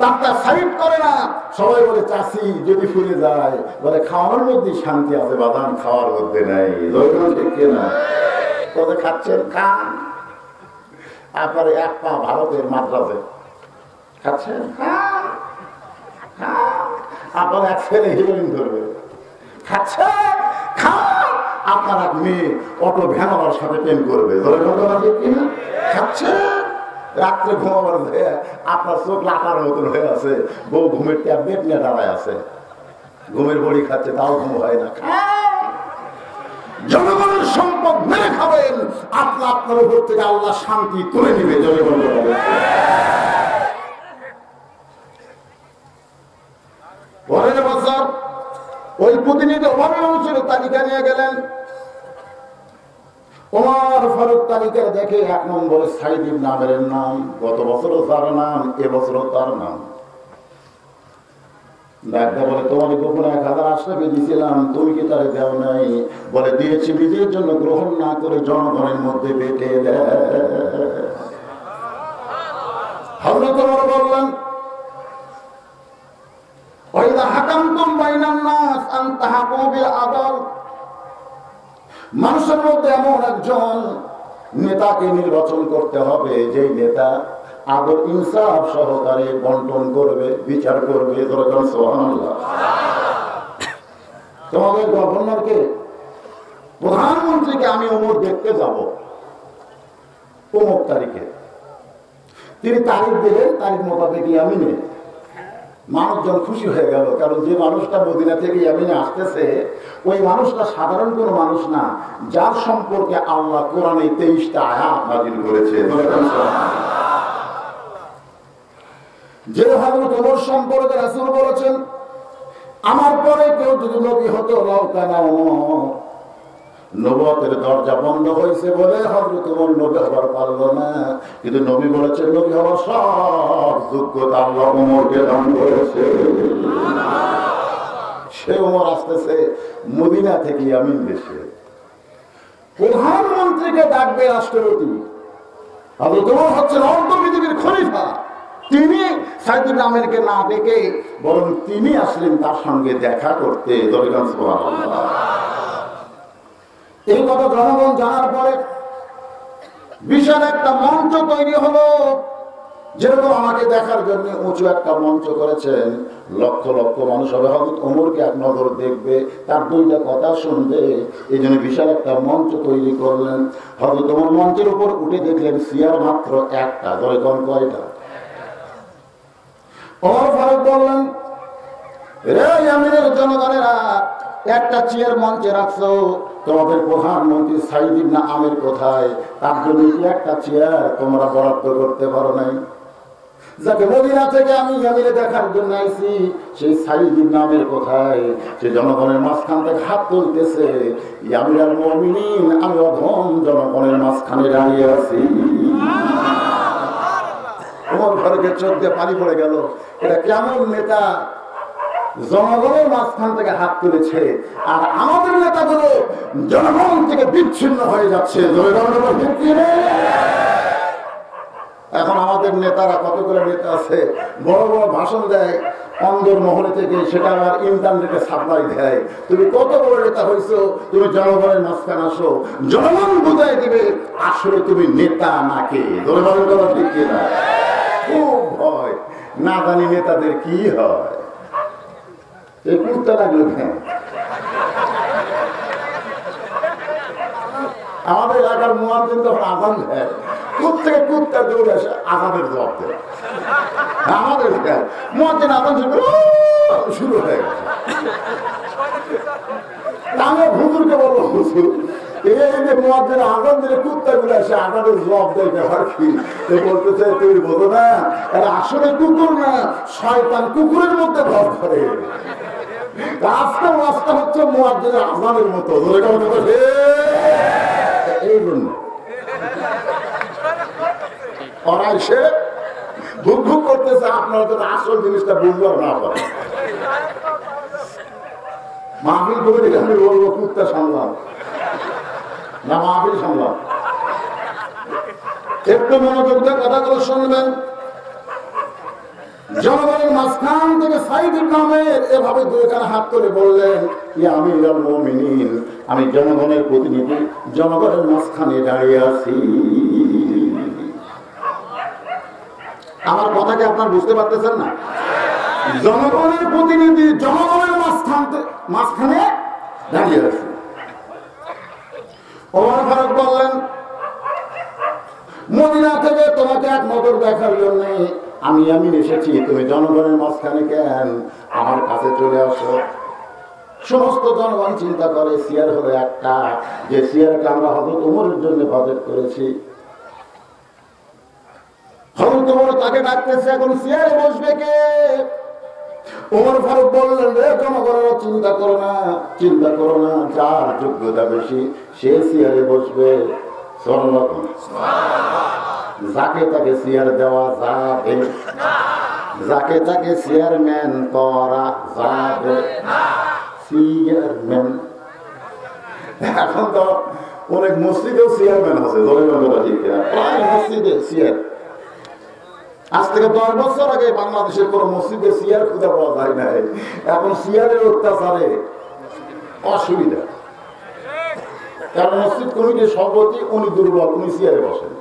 তারটা সাইড করে না, সবাই বলে চাষি যদি ফুলে যায়, বলে খাওয়ার মধ্যে শান্তি আছে, বাদাম খাওয়ার মধ্যে নাই। ঠিক না? কোথায় খাচ্ছেন? খান। আপনার 1 পা ভারতের মাদ্রাজে খাচ্ছেন, আপনার 1 ছেলে হিরোইন ধরবে, খাচ্ছেন, খান। আপনার 1 মেয়ে অটো ভ্যানওয়ালার সাথে প্রেম করবে, খাচ্ছেন। রাত্রে ঘুমাবার আপনার চোখ লাটার মতন হয়ে আছে, বউ ঘুমের ট্যাবলেট নিয়ে দাঁড়ায় আছে, ঘুমের বড়ি খাচ্ছে, তাও ঘুম হয় না। জনগণের সম্পদ মেরে খাবেন, আপনার উপর থেকে আল্লাহ শান্তি তুলে নিবে। জনগণ পরের বছর ওই প্রতিনিধি অভাবী মানুষের তালিকা নিয়ে গেলেন। ওমর ফারুক তালিকা দেখে 1 নম্বরে সাইদ ইবনে আমেরের নাম। গত বছরও তার নাম, এবছরও তার নাম। ডাক্তার বলে তোমার গোপনে 1000 আশরাফি দিয়েছিলাম, তুমি কি তারে দেও নাই? বলে দিয়েছি, নিজের জন্য গ্রহণ না করে জনগণের মধ্যে বেটে হযরত ওমর বললেন ওয়াইদা হাকামতুম বাইনান নাস আন তাহকু বিল আদল। মানুষের মধ্যে এমন একজন নেতাকে নির্বাচন করতে হবে, যে নেতা আদর ইনসাফ সহকারে বন্টন করবে, বিচার করবে। সুবহানাল্লাহ। তোমাদের গভর্নরকে, প্রধানমন্ত্রীকে আমি অমর দেখতে যাব অমুক তারিখে, তিনি তারিখ দিলেন, তারিখ মোতাবেক ইয়ামিনে। মানুষজন খুশি হয়ে গেল, কারণ যে মানুষটা মদিনা থেকে ইয়ামিনে আসতেছে ওই মানুষটা সাধারণ কোনো মানুষ না, যার সম্পর্কে আল্লাহ কোরআনে 23টা আয়াত নাযিল করেছে। যে হযরত ওমর সম্পর্কে রাসূল বলেছেন, আমার পরে কেউ যদি নবী হতো লাউকানা ওমর। নবুয়তের দরজা বন্ধ হয়েছে বলে হযরত ওমর নবী হবার পারল না, কিন্তু নবী বলেছেন নবী হওয়ার সব যোগ্যতা আল্লাহ ওমরকে দান করেছে। সে ওমর আসতেছে মদিনা থেকে ইয়ামিন দেশে, প্রধানমন্ত্রীকে ডাকবে রাষ্ট্রপতি। হযরত ওমর হচ্ছেন অর্ধ পৃথিবীর খলিফা। তিনি সাইদ ইবনে আমিরকে না ডেকে বরং তিনি আসলেন তার সঙ্গে দেখা করতে। সুবহানাল্লাহ। এই কথা জনগণ জানার পরে বিশাল একটা মঞ্চ তৈরি হলো। যেরকম আমাকে দেখার জন্য উঁচু একটা মঞ্চ করেছেন, লক্ষ লক্ষ মানুষ হবে হযরত ওমরকে এক নজর দেখবে, তার দুইটা কথা শুনবে, এই জন্য বিশাল একটা মঞ্চ তৈরি করলেন। হযরত ওমর মঞ্চের উপর উঠে দেখলেন চেয়ার মাত্র একটা। দরকার কয়টা? ওমর ফারুক বললেন, রে ইয়ামিনের জনগণেরা, একটা চেয়ার মঞ্চে রাখছো, তোমাদের প্রধানমন্ত্রী সাইদ ইবনে আমির কোথায়? তার জন্য একটা চেয়ার তোমরা বরাদ্দ করতে পারো নাই? যাকে মদিনা থেকে আমি ইয়ামিনে দেখার জন্য আইছি, সেই সাইদ ইবনে আমির কোথায়? সে জনগণের মাঝখান থেকে হাত তুলতেছে, ইয়ামিনুল মুমিনিন, আমি অধম জনগণের মাঝখানে দাঁড়িয়ে আছি। ওমর ফারুকের চোখ দিয়ে পানি পড়ে গেল। এটা কেমন নেতা, জনগণের মাঝখান থেকে হাত তুলেছে, আর আমাদের নেতাগুলো জনগণ থেকে বিচ্ছিন্ন হয়ে যাচ্ছে। এখন আমাদের নেতারা, কতগুলো নেতা আছে, বড় বড় ভাষণ দেয় অন্দর মহলে থেকে, সেটা আবার ইন্টারনেটে সাপ্লাই দেয়। তুমি কত বড় নেতা হয়েছো, তুমি জনগণের মাঝখানে আসো, জনগণ বুঝাই দিবে আসলে তুমি নেতা নাকি। ঠিক না? খুব ভয়, না জানি নেতাদের কি হয়। এই কুত্তা লাগলো কেন? আমাদের এলাকার মুয়াজ্জিন যখন আযান দেয়, প্রত্যেকে কুত্তা দৌড়ে আসে আযানের জবাব দেয়। আমাদের মুয়াজ্জিন আযান শুরু হয়ে গেছে। আমি হুজুরকে বলবো, হুজুর এই যে মুয়াজ্জিন আযান দিলে কুত্তা গুলো আসে আযানের জবাব দেয়, ব্যাপার কি? বলতেছে তুমি বোঝো না, এরা আসলে কুকুর না, শয়তান কুকুরের মধ্যে ভর করে। আজকে রাস্তা হচ্ছে মুয়াজ্জিনের আযানের মতো। এই জন্য ওরা এসে ভুক ভুক করতেছে, আপনারা তো আসল জিনিসটা বুঝবার না পারে। মাহফিল করে আমি বলবো কুত্তা সামলাম না, মাহফিল সামলাম। একটু মনোযোগ দিয়ে কথাগুলো শুনবেন। জনগণের মাঝখান থেকে সাইদ ইবনে আমির এভাবে দুইখানে হাত করে বললেন, ইয়া আমিরুল মুমিনিন, আমি জনগণের প্রতিনিধি, জনগণের মাঝখানে দাঁড়িয়ে আছি। আমার কথাকে আপনার বুঝতে পারতেছেন না? জনগণের প্রতিনিধি, জনগণের মাঝখানে দাঁড়িয়ে আছি। ওমর ফারুক বললেন, মদিনা থেকে তোমাকে এক নজর দেখার জন্য আমি এসেছি, তুমি জনগণের মাঝখানে কেন? আমার কাছে চলে আসো। সমস্ত জনগণ চিন্তা করে চেয়ার হলো একটা, যে চেয়ারটা আমরা হযরত ওমরের জন্য বাজেট করেছি। হযরত ওমর তাকে ডাকতেছে, এখন চেয়ারে বসবে কে? ওমর ফারুক বললেন, রে জনগণের চিন্তা করো না, চিন্তা করো না, যার যোগ্যতা বেশি সে চেয়ারে বসবে। যাকে তাকে চেয়ার দেওয়া যাবে, যাকে তাকে চেয়ারম্যান করা যাবে। চেয়ারম্যান এখন তো অনেক মসজিদেও চেয়ারম্যান আছে, প্রায় মসজিদে চেয়ার। আজ থেকে 10 বছর আগে বাংলাদেশের কোন মসজিদে চেয়ার খুঁজে পাওয়া যায় না। এখন চেয়ারের অত্যাচারে অসুবিধা, কারণ মসজিদ কমিটির সভাপতি উনি দুর্বল, উনি চেয়ারে বসেন।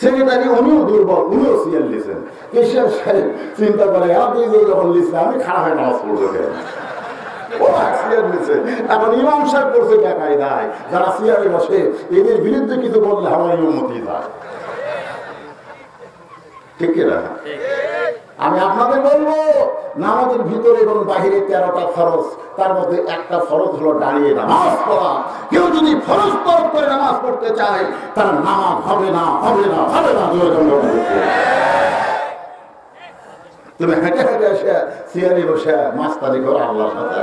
সেক্রেটারি উনিও দুর্বল, উনিও সিএল লিখেন। কেশিয়ার সাহেব চিন্তা করে আপনি যখন লিখছেন আমি খারাপ হয়ে নামাজ পড়বো কেন, এখন ইমাম সাহেব করছে বেকায়দায়, যারা সিয়ারে বসে এদের বিরুদ্ধে কিছু বললে আমার অনুমতি যায়, ঠিক না? আমি আপনাদের বলবো নামাজের ভিতরে এবং বাহিরে 13টা ফরজ, তার মধ্যে একটা ফরজ হলো দাঁড়িয়ে নামাজ পড়া। কেউ যদি ফরজ তরফ করে নামাজ পড়তে চায় তার নামাজ হবে না, হবে না, হবে না। তুমি হেঁটে হেঁটে এসে সিয়ারে বসে মাস্তানি করো আল্লাহর সাথে।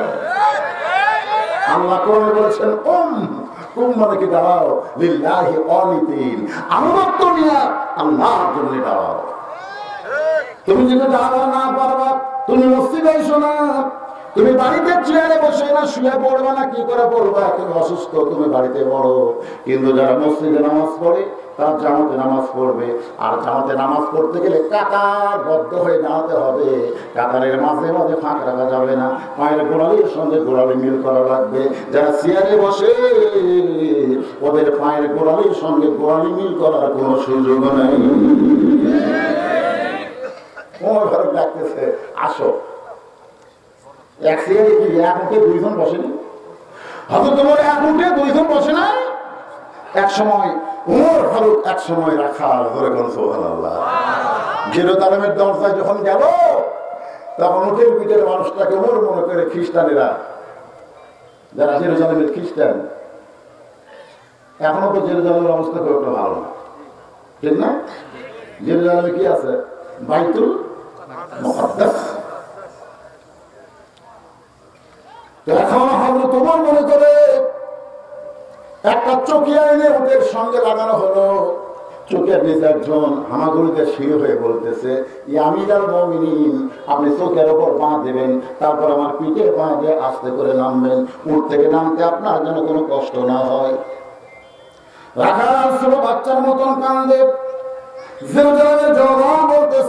আল্লাহ কোরআনে বলেছেন কুম মানে কি দাঁড়াও লিল্লাহি অনিতিন, আনুগত্য নিয়ে আল্লাহর জন্য দাঁড়াও। তুমি যদি দাঁড়াতে না পারবা তুমি মসজিদে এসো না, তুমি বাড়িতে চেয়ারে বসে না শুয়ে পড়বা না, কি করে পড়বা? তুমি অসুস্থ, তুমি বাড়িতে পড়ো। কিন্তু যারা মসজিদে নামাজ পড়ে তার জামাতে নামাজ পড়বে, আর জামাতে নামাজ পড়তে গেলে কাতারবদ্ধ হয়ে দাঁড়াতে হবে। কাতারের মাঝে মাঝে ফাঁক রাখা যাবে না, পায়ের গোড়ালির সঙ্গে গোড়ালি মিল করা লাগবে। যারা চেয়ারে বসে ওদের পায়ের গোড়ালির সঙ্গে গোড়ালি মিল করার কোনো সুযোগ নেই। ডাকতেছে আসো, এক চেয়ারে কি এক উঠে দুইজন বসেনি? হয়তো তোমার এক উঠে দুইজন বসে না। এক সময় উমর ফারুক এক সময় রাখার ধরে কোন সুবহানাল্লাহ জেরুজালেমের দরজায় যখন গেল তখন উঠের পিঠের মানুষটাকে উমর মনে করে খ্রিস্টানেরা, যারা জেরুজালেমের খ্রিস্টান, এখনো তো জেরুজালেমের অবস্থা খুব একটা ভালো না, ঠিক না? জেরুজালেমে কি আছে? বাইতুল মুকাদ্দাস। এখন হলো তোমার মনে করে একটা চকিয়া এনে উটের সঙ্গে লাগানো হলো। চোখের নিচে একজন হামাগুড়িতে শুয়ে হয়ে বলতেছে, আমিরাল মুমিনিন, আপনি চোখের ওপর পা দেবেন, তারপর আমার পিঠের পা দিয়ে আস্তে করে নামবেন, উট থেকে নামতে আপনার জন্য কোনো কষ্ট না হয়। রাখাল ছোট বাচ্চার মতন কান্দে।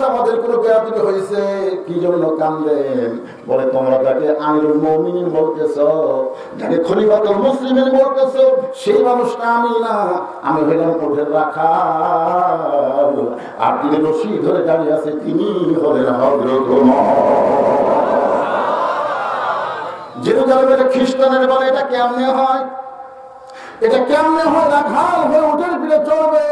আমাদের কোনো বেয়াদবি হয়েছে, কি জন্য কান্দেন? বলে তোমরা যাকে আমিরুল মুমিনিন বলতেছ, যাকে খলিফাতুল মুসলিমিন বলতেছ, সেই মানুষটা আমি না, আমি হইলাম ওঠের রাখাল। আর তিনি রশি ধরে দাঁড়িয়ে আছে, তিনি হলেন হযরত ওমর। জেরুজালেমের খ্রিস্টানের বলে এটা কেমনে হয়? এটা কেমনে হয়? রাখাল হয়ে উঠের পিঠে চলবে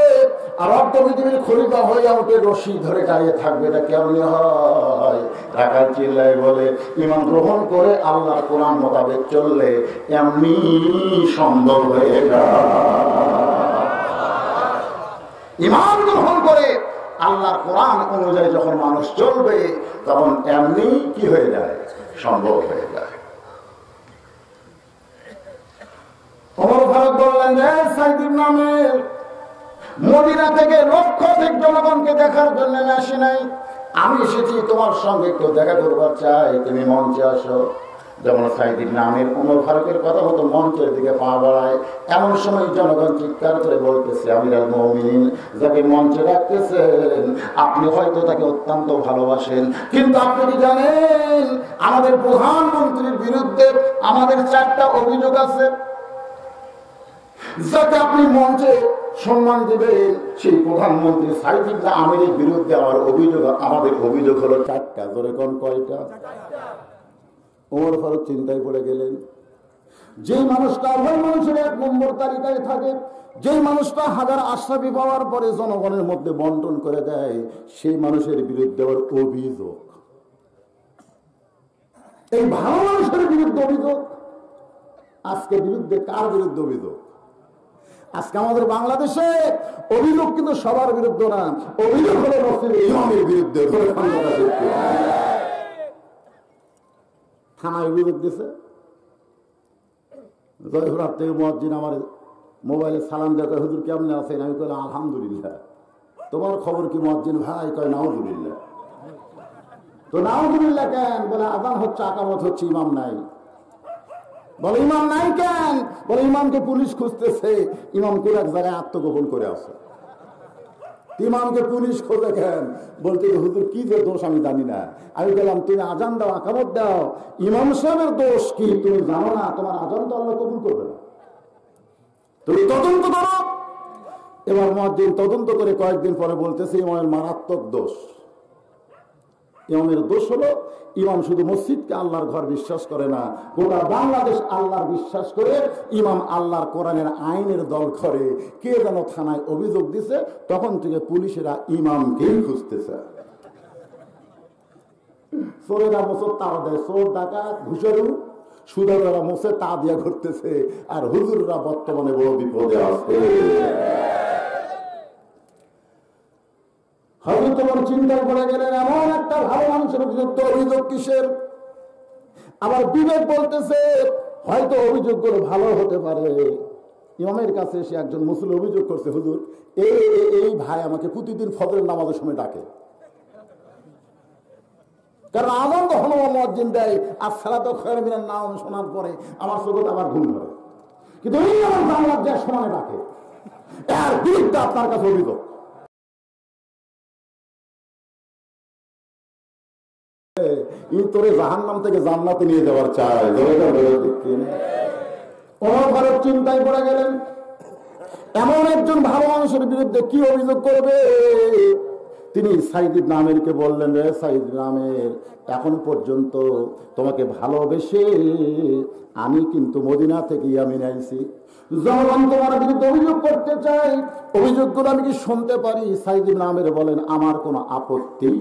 আর অর্ধ পৃথিবীর খলিফা হয়ে উঠে রশি ধরে দাঁড়িয়ে থাকবে, এটা কেমনে হয়? রাখাল চিল্লায় বলে, ঈমান গ্রহণ করে আল্লাহর কোরআন মোতাবেক চললে এমনি সম্ভব হয়ে যায়। ঈমান গ্রহণ করে আল্লাহর কোরআন অনুযায়ী যখন মানুষ চলবে তখন এমনি কি হয়ে যায়? সম্ভব হয়ে যায়। ওমর ফারুক বললেন, সাইদ ইবনে আমির, মদিনা থেকে লক্ষাধিক জনগণকে দেখার জন্য আসি নাই, আমি এসেছি তোমার সঙ্গে একটু দেখা করবার চাই, তুমি মঞ্চে আসো। যেমন সাইদ ইবনে আমির ওমর ফারুকের কথা মতো মঞ্চের দিকে পা বাড়ায়, এমন সময় জনগণ চিৎকার করে বলতেছে, আমিরাল মুমিনিন, যাকে মঞ্চে রাখতেছেন আপনি হয়তো তাকে অত্যন্ত ভালোবাসেন, কিন্তু আপনি কি জানেন আমাদের প্রধানমন্ত্রীর বিরুদ্ধে আমাদের 4টা অভিযোগ আছে, যাকে আপনি মঞ্চে সম্মান দেবেন সেই প্রধানমন্ত্রী সাইদ ইবনে আমিরের বিরুদ্ধে আমাদের অভিযোগ হলো 4টা। ধরে কোন কয়টা? ওমর ফারুক চিন্তায় পড়ে গেলেন। যে মানুষটা ওই মানুষের 1 নম্বর তালিকায় থাকে, যে মানুষটা হাজার আশরাফি পাওয়ার পরে জনগণের মধ্যে বন্টন করে দেয়, সেই মানুষের বিরুদ্ধে ওর অভিযোগ। এই ভালো মানুষের বিরুদ্ধে অভিযোগ। আজকে বিরুদ্ধে কার বিরুদ্ধে অভিযোগ? আজকে আমাদের বাংলাদেশে অভিযোগ কিন্তু সবার বিরুদ্ধে না, অভিযোগ হলো মসজিদের ইমামের বিরুদ্ধে। থানায় অভিযোগ দিছে, জয়পুরহাট থেকে মুয়াজ্জিন আমার মোবাইলে সালাম দেয়, হুজুর কেমন আছেন? আমি কইলাম আলহামদুলিল্লাহ। তোমার খবর কি মুয়াজ্জিন ভাই? কয় নাউজুবিল্লাহ। তো নাউজুবিল্লাহ কেন? বলে আযান হচ্ছে, আকামত হচ্ছে, ইমাম নাই। বলে ইমাম নাই কেন? বলে ইমামকে পুলিশ খুঁজতেছে, ইমাম কোন এক জায়গায় আত্মগোপন করে আছে। ইমামকে পুলিশ খোঁজে কেন? বলতে হুজুর কি যে দোষ আমি জানি না। আমি বললাম তুমি আজান দাও, আকামত দাও, ইমাম সাহেবের দোষ কি তুমি জানো না? তোমার আজান তো আল্লাহ কবুল করবে না, তুমি তদন্ত করো। এবার মুয়াজ্জিন তদন্ত করে কয়েকদিন পরে বলতেছে ইমামের মারাত্মক দোষ। ইমামের দোষ হলো ইমাম শুধু মসজিদকে আল্লাহর ঘর বিশ্বাস করে না, গোটা বাংলাদেশ আল্লাহর বিশ্বাস করে। ইমাম আল্লাহর কোরআনের আইনের দল করে। কে যেন থানায় অভিযোগ দিছে, তখন থেকে পুলিশেরা ইমামকেই খুঁজতেছে। চোরেরা মোচর তারা দেয়, চোর ডাকাত ঘুষেরু সুদারা মোচে তা দিয়া ঘুরতেছে, আর হুজুররা বর্তমানে বড় বিপদে আছে। হয়তো তোমার চিন্তা করে গেলেন এমন একটা ভালো মানুষের বিরুদ্ধে অভিযোগ কিসের? আবার বিবেক বলতেছে হয়তো অভিযোগগুলো ভালো হতে পারে। ইমামের কাছে এসে একজন মুসলিম অভিযোগ করছে, হুজুর এই ভাই আমাকে প্রতিদিন ফজরের নামাজের সময় ডাকে, কারণ আজান কখনো মুয়াজ্জিন দেয় আর সালাতু খায়রুম মিনান নাওম শোনার পরে আমার চোখে আবার ঘুম ধরে, কিন্তু এই আমার জানালার যে সমানে ডাকে, এর বিরুদ্ধে আপনার কাছে অভিযোগ। তোরে জাহান্নাম থেকে জান্নাতে নিয়ে যাওয়ার চায়। ওমর ফারুক চিন্তায় পড়ে গেলেন, এমন একজন ভালো মানুষের বিরুদ্ধে কি অভিযোগ করবে? তিনি সাইদ ইবনে আমিরকে বললেন, রে সাইদ ইবনে আমির, এখন পর্যন্ত তোমাকে ভালোবেসে আমি কিন্তু মদিনা থেকে ইয়ামিন আইছি, যখন তোমার বিরুদ্ধে অভিযোগ করতে চাই, অভিযোগগুলো আমি কি শুনতে পারি? সাইদ ইবনে আমির বলেন, আমার কোনো আপত্তি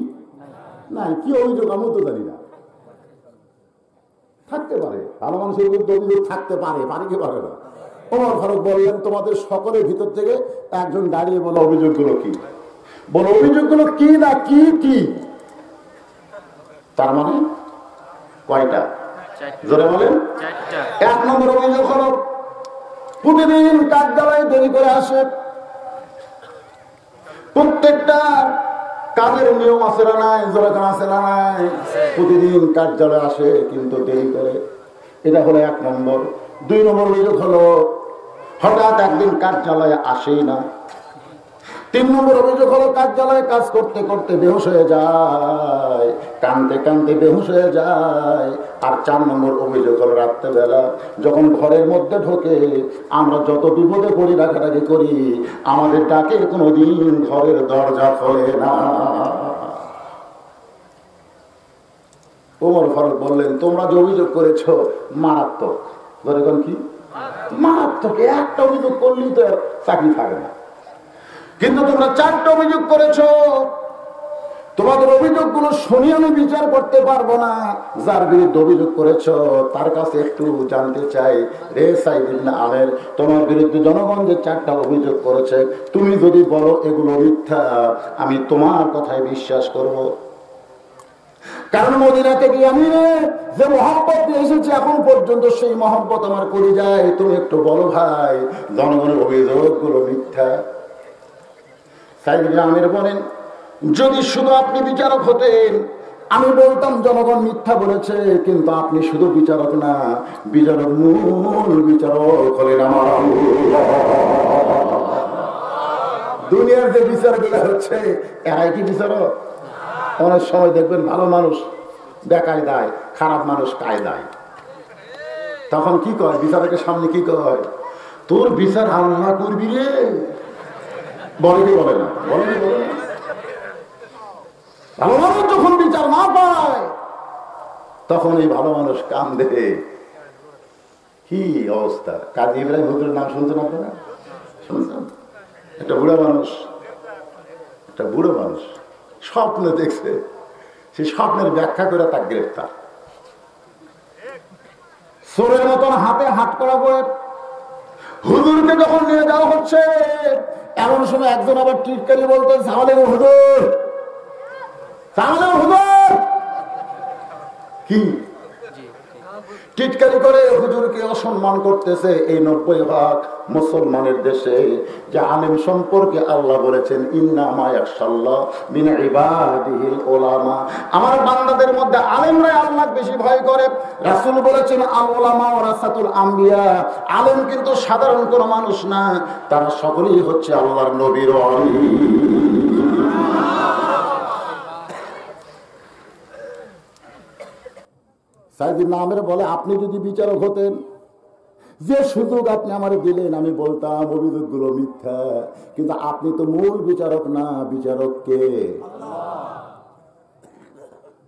নাই। কি অভিযোগ আমি তো জানি না, থাকতে পারে ভালো মানুষের বিরুদ্ধে অভিযোগ থাকতে পারে, পারে কি পারে না? ওমর ফারুক বললেন, তোমাদের সকলের ভিতর থেকে একজন দাঁড়িয়ে বলো অভিযোগগুলো কি, বলো অভিযোগগুলো কি না কি কি। তার মানে কয়টা? জোরে বলেন। এক নম্বর অভিযোগ হলো প্রতিদিন কার্যালয়ে দেরি করে আসে। প্রত্যেকটা কাজের নিয়ম আছে না নাই? জোরে কান আছে না নাই? প্রতিদিন কার্যালয়ে আসে কিন্তু দেরি করে, এটা হলো এক নম্বর। দুই নম্বর অভিযোগ হলো হঠাৎ একদিন কার্যালয়ে আসেই না। তিন নম্বর অভিযোগ হলো কার্যালয়ে কাজ করতে করতে বেহুশ হয়ে যায়, কানতে কানতে বেহুশ হয়ে যায়। আর চার নম্বর অভিযোগ হলো রাত্রেবেলা যখন ঘরের মধ্যে ঢোকে, আমরা যত বিপদে পড়ি ডাকাডাকি করি, আমাদের ডাকে কোনোদিন ঘরের দরজা খোলে না। ওমর ফারুক বললেন, তোমরা যে অভিযোগ করেছো মারাত্মক। ধরে কোন কি মারাত্মক? একটা অভিযোগ করলেই তো চাকরি থাকে না, কিন্তু তোমরা চারটা অভিযোগ করেছো। তোমাদের অভিযোগগুলো শুনে আমি বিচার করতে পারবো না। যার বিরুদ্ধে অভিযোগ করেছো তার কাছে একটু জানতে চাই, রে সাইদ ইবনে আমির, তোমার বিরুদ্ধে জনগণ যে চারটা অভিযোগ করেছে, তুমি যদি বলো এগুলো মিথ্যা, আমি তোমার কথায় বিশ্বাস করব। কারণ মদিনা থেকে আমি যে মহব্বত নিয়ে এসেছি এখন পর্যন্ত, সেই মহব্বত আমার করে যায়। তুমি একটু বলো ভাই, জনগণের অভিযোগগুলো মিথ্যা। সাইদ ইবনে আমির বলেন, যদি শুধু আপনি বিচারক হতেন আমি বলতাম জনগণ মিথ্যা বলেছে, কিন্তু আপনি শুধু বিচারক না, বিচারক মূল বিচারক হলেন আমার আল্লাহ। দুনিয়ার যে বিচারগুলো হচ্ছে এরাই কি বিচারক? অনেক সময় দেখবেন ভালো মানুষ বেকায়দায়, খারাপ মানুষ কায়দায়। তখন কি কয় বিচারকের সামনে? কি কয়, তোর বিচার আল্লাহ করবি রে, বলে কি বলে না? বলে কি বলে না? ভালো মানুষ যখন বিচার না পায় তখন এই ভালো মানুষ কান্দে। কি অবস্থা! কাজী ইব্রাহিম হুজুরের নাম শুনছেন আপনারা? শুনছেন? একটা বুড়া মানুষ, একটা বুড়ো মানুষ স্বপ্নে দেখছে, সেই স্বপ্নের ব্যাখ্যা করে তার গ্রেফতার। চোরের মতন হাতে হাত করা বয়ে হুজুরকে যখন নিয়ে যাওয়া হচ্ছে, এমন সময় একজন আবার টিটকারি বলতেন, সালাম হুজুর, সালাম হুজুর। কি টিটকারি করে হুজুরকে অসম্মান করতেছে। এই 90% মুসলমানের দেশে যে আলেম সম্পর্কে আল্লাহ বলেছেন, ইন্নামা ইয়াখশাল্লাহ মিন ইবাদিহিল উলামা, আমার বান্দাদের মধ্যে আলেমরাই আল্লাহকে বেশি ভয় করে। রাসূল বলেছেন, আল উলামা ওয়ারাসাতুল আম্বিয়া, আলেম কিন্তু সাধারণ কোনো মানুষ না, তারা সকলেই হচ্ছে আল্লাহর নবীর ওয়ালি। সাইদ ইবনে আমির বলে, আপনি যদি বিচারক হতেন যে সুযোগ আপনি আমার দিলেন আমি বলতাম অভিযোগগুলো মিথ্যা, কিন্তু আপনি তো মূল বিচারক না, বিচারক কে?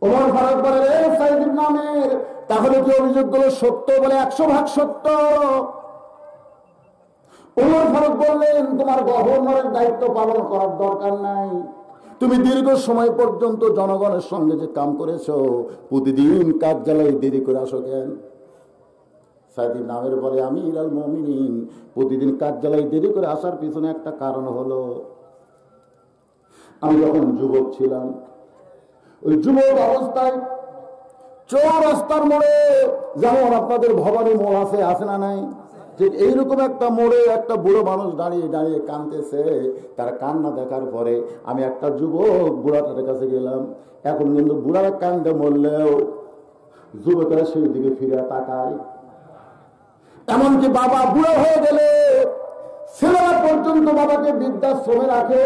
ওমর ফারুক বলে সাইদ ইবনে আমের, তাহলে কি অভিযোগগুলো সত্য? বলে 100% সত্য। ওমর ফারুক বললেন তোমার গভর্নরের দায়িত্ব পালন করার দরকার নাই, তুমি দীর্ঘ সময় পর্যন্ত জনগণের সঙ্গে যে কাম করেছো, প্রতিদিন কার্যালয়ে দেরি করে আসো কেন? সাইদ ইবনে আমের বলে আমিরুল মুমিনিন, প্রতিদিন কার্যালয়ে দেরি করে আসার পিছনে একটা কারণ হলো, আমি যখন যুবক ছিলাম, ওই যুবক অবস্থায় চৌরাস্তার মোড়ে যেমন আপনাদের ভবানী মোড় আছে না নাই, ঠিক এইরকম একটা মোড়ে একটা বুড়ো মানুষ দাঁড়িয়ে দাঁড়িয়ে কাঁদতেছে। তার কান্না দেখার পরে আমি একটা যুবক বুড়াটার কাছে গেলাম। এখন কিন্তু বুড়ারা কান্দে মরলেও যুবকেরা সেই দিকে ফিরে তাকায়। এমনকি বাবা বুড়ো হয়ে গেলে ছেলেরা পর্যন্ত বাবাকে বৃদ্ধাশ্রমে রাখে।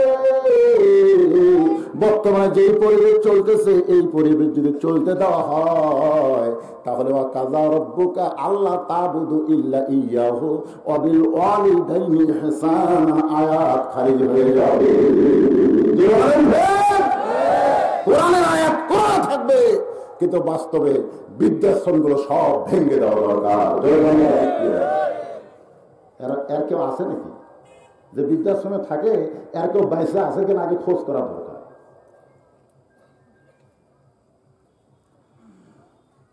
বর্তমানে যে পরিবেশ চলতেছে, এই পরিবেশ যদি চলতে দেওয়া হয় তাহলে কাযা রাব্বুকা আল্লা তা'বুদু ইল্লা ইয়াহু ওয়া বিল ওয়ালিদাইনি ইহসানা আয়াত খারিজ হয়ে যাবে। কোরআনের আয়াত কোরআন থাকবে, কিন্তু বাস্তবে বৃদ্ধাশ্রমগুলো সব ভেঙে দেওয়া দরকার। এর কেউ আছে নাকি যে বৃদ্ধাশ্রমে থাকে? এর কেউ বাইসে আছে কিনা আগে খোঁজ করা দরকার।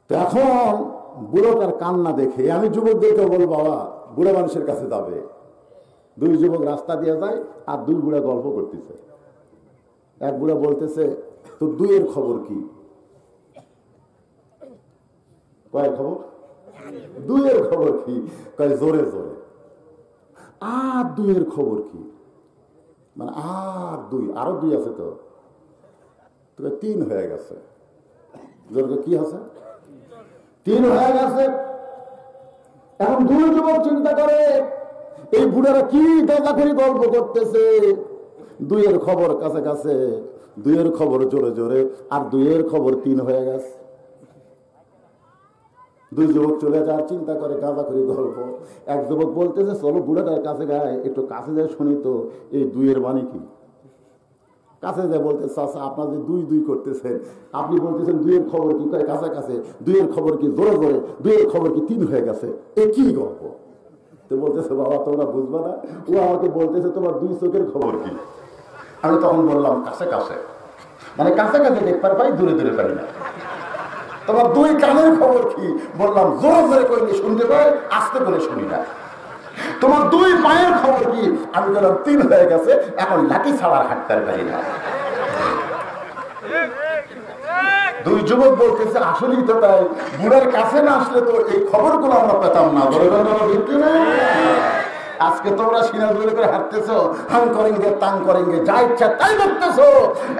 এখন বুড়োটার কান্না দেখে আমি যুবকদেরকে বলবো বাবা বুড়ো মানুষের কাছে যাবে। দুই যুবক রাস্তা দিয়ে যায় আর দুই বুড়া গল্প করতেছে। এক বুড়া বলতেছে তো দুইয়ের খবর কি? কয়ের খবর? দুইয়ের খবর কি? কয় জোরে জোরে। আর দুইয়ের খবর কি? মানে আর দুই, আরো দুই আছে তো, তবে তিন হয়ে গেছে। জোরে কি আছে? তিন হয়ে গেছে। এখন দুই যুবক চিন্তা করে এই বুড়ারা কি গাঁজাখড়ি গল্প করতেছে। দুইয়ের খবর কাছে কাছে, দুইয়ের খবর জোরে জোরে, আর দুইয়ের খবর তিন হয়ে গেছে। দুই যুবক চলে যায়, চিন্তা করে গাঁজাখড়ি গল্প। এক যুবক বলতেছে চলো বুড়াটার কাছে গায়ে একটু কাছে যায় শুনি তো এই দুইয়ের মানে কি। কাছে যায় বলতে চাচা আপনার যে দুই দুই করতেছেন, আপনি বলতেছেন দুইয়ের খবর কি? কাছে কাছে দুইয়ের খবর কি? জোরে জোরে দুইয়ের খবর কি? তিন হয়ে গেছে। এ কি গল্প? তো বলতেছে বাবা তোমরা বুঝবা না, ও আমাকে বলতেছে তোমার দুই চোখের খবর কি। আমি তখন বললাম কাছে কাছে, মানে কাছে কাছে দেখবার পাই, দূরে দূরে পাই না। তোমার দুই কানের খবর কি? বললাম জোরে জোরে করলে শুনতে পাই, আস্তে করে শুনি না। তোমার দুই পায়ের খবর কি? আমি বললাম তিন হয়ে গেছে, এখন লাঠি ছাড়া হাঁটতে পারি না। দুই যুবক বলতেছে আসলেই তো তাই, বুড়ার কাছে না আসলে তো এই খবরগুলো আমরা পেতাম না। আজকে তোমরা সিনাজুলি করে হাঁটতেছো, হাং করেঙ্গে তাং করেঙ্গে, যা ইচ্ছা তাই করতেছো,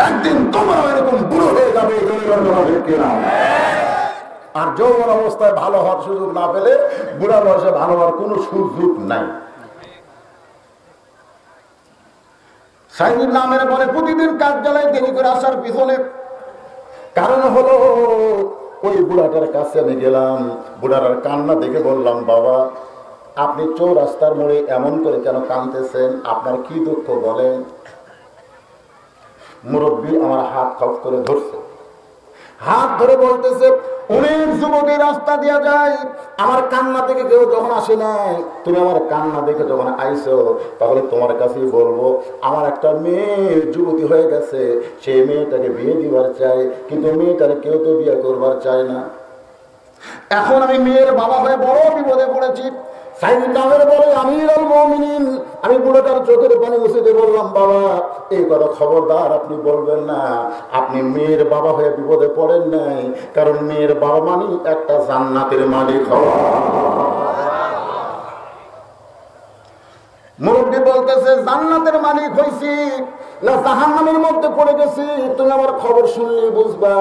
একদিন তোমরা এরকম বুড়ো হয়ে যাবে। আর যৌবন অবস্থায় ভালো হওয়ার সুযোগ না পেলে বুড়া বয়সে ভালো হওয়ার কোন সুযোগ নাই। সাইদুল নামের বলে প্রতিদিন কার্যালয়ে দেরি করে আসার পিছনে কারণ হলো ওই বুড়াটার কাছে আমি গেলাম। বুড়াটার কান্না দেখে বললাম বাবা আপনি চৌরাস্তার মোড়ে এমন করে কেন কাঁদতেছেন? আপনার কি দুঃখ বলেন? মুরব্বী আমার হাত খপ করে ধরছে, হাত ধরে বলতেছে অনেক যুবকের রাস্তা দেওয়া যায়, আমার কান্না দেখে কেউ যখন আসে নাই, তুমি আমার কান্না দেখে যখন আইসো তাহলে তোমার কাছেই বলবো আমার একটা মেয়ে যুবতী হয়ে গেছে, সেই মেয়েটাকে বিয়ে দিবার চাই, কিন্তু মেয়েটাকে কেউ তো বিয়ে করবার চায় না। এখন আমি মেয়ের বাবা হয়ে বড় বিপদে পড়েছি। সাইদুল নামের বলে আমিরুল মুমিনিন, আমি বুড়োটার চোখের পানি মুছে দিয়ে বললাম বাবা এই কথা খবরদার আপনি বলবেন না, আপনি মেয়ের বাবা হয়ে বিপদে পড়েন নাই, কারণ মেয়ের বাবা মানে একটা জান্নাতের মালিক হওয়া। মুরব্বী বলতেছে জান্নাতের মালিক হইছি না জাহান্নামের মধ্যে পড়ে গেছি, তুমি আমার খবর শুনলেই বুঝবা।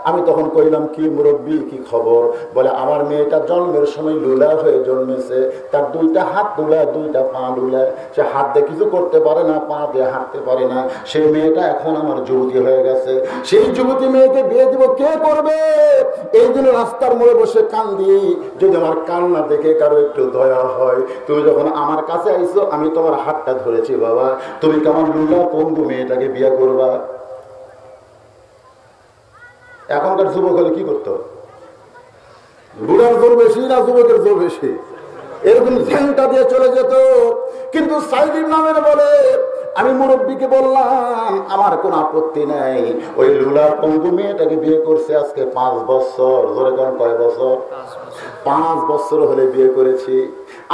আমি তখন কইলাম, কি মুরব্বী, কি খবর? বলে, আমার মেয়েটা জন্মের সময় লুলা হয়ে জন্মেছে, তার 2টা হাত লুলা, 2টা পা লুলা, সে হাত দিয়ে কিছু করতে পারে না, পা দিয়ে হাঁটতে পারে না। সেই মেয়েটা এখন আমার যুবতী হয়ে গেছে, সেই যুবতী মেয়েকে বিয়ে দিব কে করবে? এই জন্য রাস্তার মোড়ে বসে কান্দি, যদি আমার কান্না দেখে কারো একটু দয়া হয়। তুমি যখন আমার কাছে আইছো, আমি তোমার হাতটা ধরেছি, বাবা তুমি কি আমার লুলা পঙ্গু মেয়েটাকে বিয়ে করবা? এখনকার যুবক হলে কি করতো? বুড়ার জোর বেশি না যুবকের জোর বেশি? এরকম ঝ্যাংটা দিয়ে চলে যেত। কিন্তু সাইদির নামের বলে আমি মুরব্বীকে বললাম, আমার কোন আপত্তি নাই, ওই লুলা পঙ্গু মেয়েটাকে বিয়ে করছে আজকে 5 বছর। ধরে কোন কয় বছর? 5 বছর হলে বিয়ে করেছি।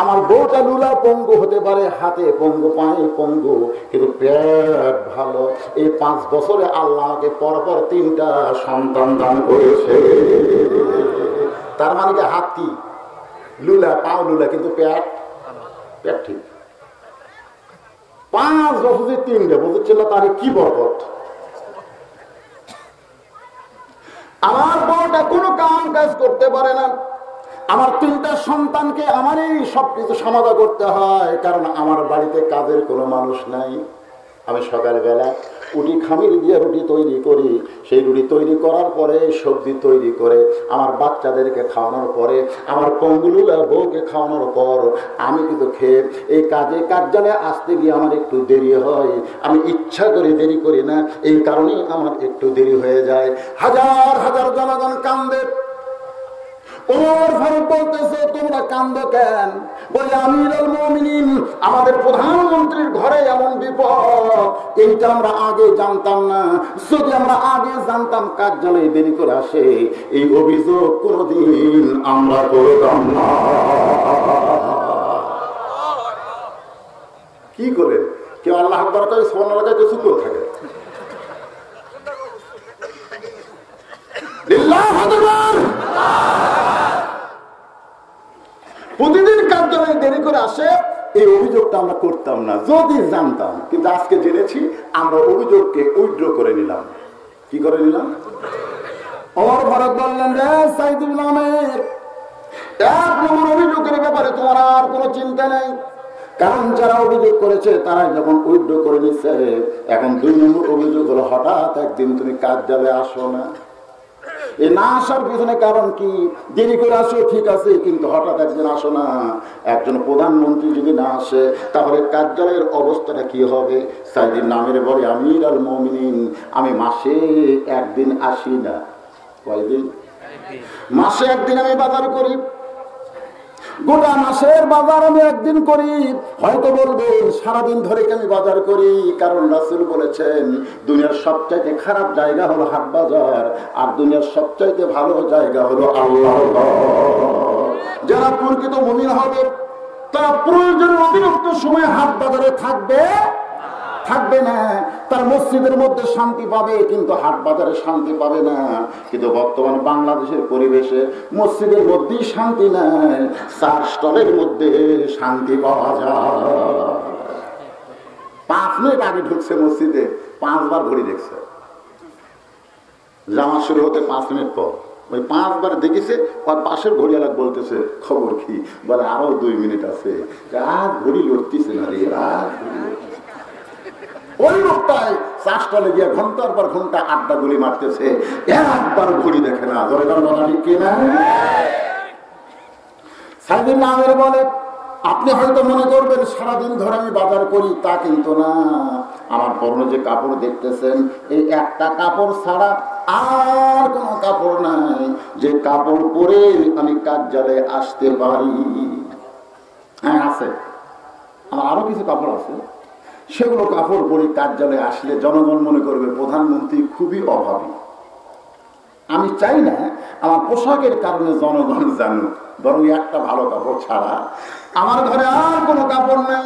আমার বউটা লুলা পঙ্গু হতে পারে, হাতে পঙ্গু, পায়ে পঙ্গু, কিন্তু পেট ভালো। এই 5 বছরে আল্লাহকে পরপর 3টা সন্তান দান করেছে। তার মানে কি হাত কি লুলা, পাও লুলা, কিন্তু পেট ঠিক। 5 বছরে 3টা বুঝছিল, তার কি বরকত। আমার বউটা কোনো কাম কাজ করতে পারে না, আমার 3টা সন্তানকে আমারই সবকিছু সমাধা করতে হয়, কারণ আমার বাড়িতে কাজের কোনো মানুষ নাই। আমি সকালবেলা উঠি, খামির দিয়ে রুটি তৈরি করি, সেই রুটি তৈরি করার পরে সবজি তৈরি করে আমার বাচ্চাদেরকে খাওয়ানোর পরে, আমার পঙ্গুলুলা বউকে খাওয়ানোর পর আমি কিন্তু খেয়ে এই কার্যালয়ে আসতে গিয়ে আমার একটু দেরি হয়। আমি ইচ্ছা করে দেরি করি না, এই কারণেই আমার একটু দেরি হয়ে যায়। হাজার হাজার জনগণ কান্দে। ওমর ফারুক বলতেছে, তোমরা কান্দো কেন? বলে, আমিরুল মুমিনিন, আমাদের প্রধানমন্ত্রীর ঘরে এমন বিপদ, এইটা আমরা আগে জানতাম না। যদি আমরা আগে জানতাম কার্যালয়ে দেরি করে আসে, এই অভিযোগ কোনদিন আমরা করতাম না। কি করে কেউ আল্লাহ আকবার করে, সুবহানাল্লাহ করে চুপ করে থাকে? লিল্লাহু আকবার। প্রতিদিন কার্যালয়ে দেরি করে আসে, এই অভিযোগটা আমরা করতাম না যদি জানতাম। কিন্তু আজকে জেনেছি, আমরা অভিযোগকে উইথড্র করে নিলাম। কি করে নিলাম? ওমর ফারুক বললেন, রে সাইদুল নামের 1 নম্বর অভিযোগের ব্যাপারে তোমার আর কোনো চিন্তা নেই, কারণ যারা অভিযোগ করেছে তারা যখন উইথড্র করে নিচ্ছে। এখন 2 নম্বর অভিযোগ হলো, হঠাৎ একদিন তুমি কার্যালয়ে আসো না। এই না আসার পিছনে কারণ কি? দেরি করে আসো ঠিক আছে, কিন্তু হঠাৎ একদিন আসো না। একজন প্রধানমন্ত্রী যদি না আসে, তাহলে কার্যালয়ের অবস্থাটা কি হবে? সাইদির নামের বলে, আমিরুল মুমিনিন, আমি মাসে 1 দিন আসি না। কয়দিন? মাসে 1 দিন আমি বাজার করি। গোটা মাসের বাজার আমি 1 দিন করি। হয়তো বলবেন, সারাদিন ধরে কি আমি বাজার করি? কারণ রাসূল বলেছেন, দুনিয়ার সবচাইতে খারাপ জায়গা হলো হাট বাজার, আর দুনিয়ার সবচাইতে ভালো জায়গা হলো আল্লাহর ঘর। যারা প্রকৃত মুমিন হবে, তারা প্রয়োজনের অতিরিক্ত সময় হাট বাজারে থাকবে না। তার মসজিদের মধ্যে শান্তি পাবে, কিন্তু হাট বাজারে শান্তি পাবে না। কিন্তু বর্তমানে বাংলাদেশের পরিবেশে মসজিদের মধ্যেই শান্তি নাই, চার স্টলের মধ্যে শান্তি পাওয়া যায়। 5 মিনিট আগে ঢুকছে মসজিদে, 5 বার ঘড়ি দেখছে। জামাত শুরু হতে 5 মিনিট পর ওই 5 বার দেখেছে। ওর পাশের ঘড়িওয়ালা বলতেছে, খবর কি? বলে, আরো 2 মিনিট আছে। রাত ঘড়ি লড়তেছে না রে, রাত ঘড়ি। ওই লোকটাই চাষটলে গিয়ে ঘন্টার পর ঘন্টা আড্ডা গুলি মারতেছে, একবার ঘড়ি দেখে না। ধরে কিনা সাইদিন নামের বলে, আপনি হয়তো মনে করবেন সারাদিন ধরে আমি বাজার করি, তা কিন্তু না। আমার পরনে যে কাপড় দেখতেছেন, এই একটা কাপড় ছাড়া আর কোনো কাপড় নাই, যে কাপড় পরে আমি কার্যালয়ে আসতে পারি। হ্যাঁ আছে, আমার আরো কিছু কাপড় আছে, সেগুলো কাপড় পরে কার্যালয়ে আসলে জনগণ মনে করবে প্রধানমন্ত্রী খুবই অভাবী। আমি চাই না আমার পোশাকের কারণে জনগণ জানুক, বরং একটা ভালো কাপড় ছাড়া আমার ঘরে আর কোনো কাপড় নাই।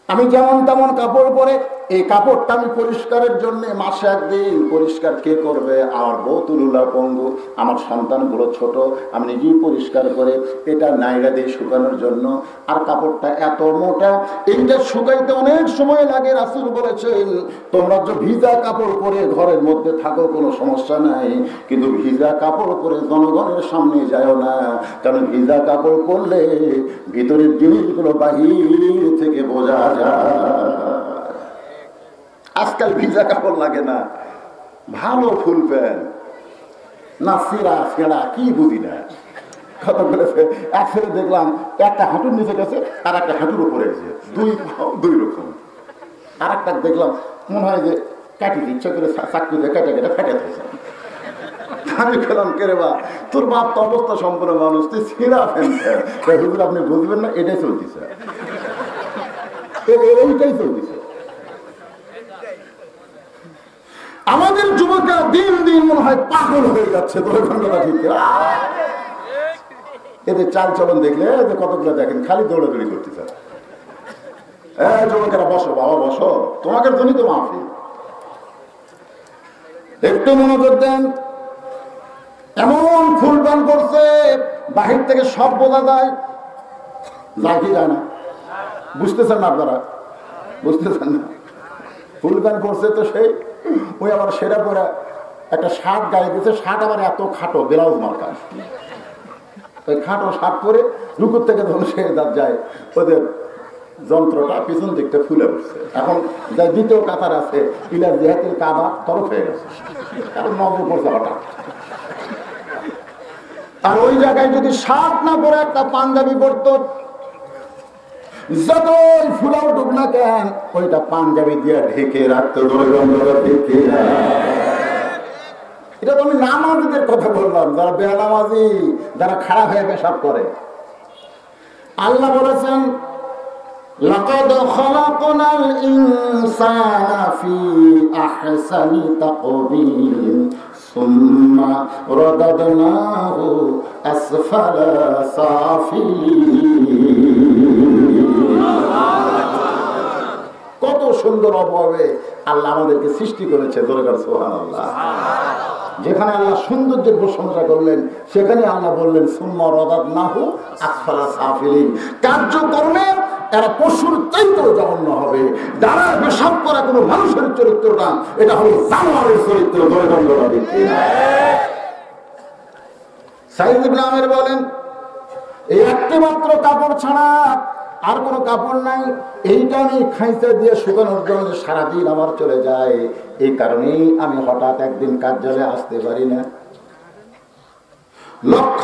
আমি যেমন তেমন কাপড় পরে এই কাপড়টা আমি পরিষ্কারের জন্য মাসে একদিন পরিষ্কার কে করবে? আমার বউ তুলুলা পঙ্গু, আমার সন্তানগুলো ছোট, আমি নিজেই পরিষ্কার করে এটা নাইরা দিয়ে শুকানোর জন্য। আর কাপড়টা এত মোটা, এইটা শুকাইতে অনেক সময় লাগে। রাসূল বলেছেন তোমরা যে ভিজা কাপড় পরে ঘরের মধ্যে থাকো কোনো সমস্যা নাই, কিন্তু ভিজা কাপড় পরে জনগণের সামনে যাও না, কারণ ভিজা কাপড় পরলে ভিতরের জিনিসগুলো বাহির থেকে বোঝা যায়। আজকাল ভিজা কাপড় লাগে না, ভালো ফুল প্যান্ট না সিরা সেরা কি বুঝি না কত বলেছে। এক ছেলে দেখলাম একটা হাঁটুর নিচে গেছে আর একটা হাঁটুর উপরে গেছে, দুই রকম। আর একটা দেখলাম মনে হয় যে কাটি ইচ্ছা করে চাকরি দিয়ে কেটে কেটে ফেটে দিয়েছে। আমি খেলাম কে রে বা, তোর বাপ তো অবস্থা সম্পন্ন মানুষ, তুই সিরা ফ্যান হুজুর আপনি বুঝবেন না, এটাই চলতেছে, এইটাই চলতেছে। আমাদের যুবকরা দিন দিন মনে হয় পাগল হয়ে যাচ্ছে। এদের চাল চলন দেখলে কতগুলো দেখেন খালি দৌড়াদৌড়ি করতেছে। যুবকেরা বসো বাবা বসো, তোমাকে জন্যই তো মাহফিল, একটু মনোযোগ দেন। এমন ফুল পান করছে বাহির থেকে সব বোঝা যায়, যায় কি যায় না বুঝতেছেন না আপনারা? বুঝতেছেন না? ফুল প্যান্ট করছে তো সেই ওই আবার সেরা পরে একটা শার্ট গায়ে দিচ্ছে, শার্ট আবার এত খাটো ব্লাউজ মার্কা, ওই খাটো শার্ট পরে রুকুর থেকে যখন সে যায় ওদের যন্ত্রটা পিছন দিকটা ফুলে উঠছে। এখন যাই দ্বিতীয় কাতার আছে পিলার যেহেতু কাদা তরফ হয়ে গেছে, কারণ নজর পড়ছে হঠাৎ। আর ওই জায়গায় যদি শার্ট না পরে একটা পাঞ্জাবি পরতো, যতই ফুলাও ডুব না কেন ওইটা পাঞ্জাবি দিয়ে ঢেকে রাখতো। এটা তো আমি নামাজীদের কথা বললাম, যারা বেনামাজি, যারা খারাপ হয়ে পেশাব করে। আল্লাহ বলেছেন লাকাদ খালাকনাল ইনসানা ফি আহসানি তাকওয়িম সুম্মা রাদাদনাহু আসফালা সাফিলিন। কত সুন্দর অভাবে আল্লাহ আমাদেরকে সৃষ্টি করেছে, দরকার সুবহানাল্লাহ। যেখানে আল্লাহ সৌন্দর্যের প্রশংসা করলেন সেখানে আল্লাহ বললেন সুম্মা রাদাদনাহু আসফালা সাফিলিন। কার্যকর্মে এরা পশুর চাইতেও জঘন্য হবে। যারা পেশাব করা কোনো মানুষের চরিত্র না, এটা হলো জানোয়ারের চরিত্র। সাইদ ইবনে আমের বলেন এই একটি মাত্র কাপড় ছাড়া আর কোনো কাপড় নাই, এইটা আমি খাইতে দিয়ে শুকানোর জন্য সারাদিন আমার চলে যায়। এই কারণেই আমি হঠাৎ একদিন কার্যালয়ে আসতে পারি না। লক্ষ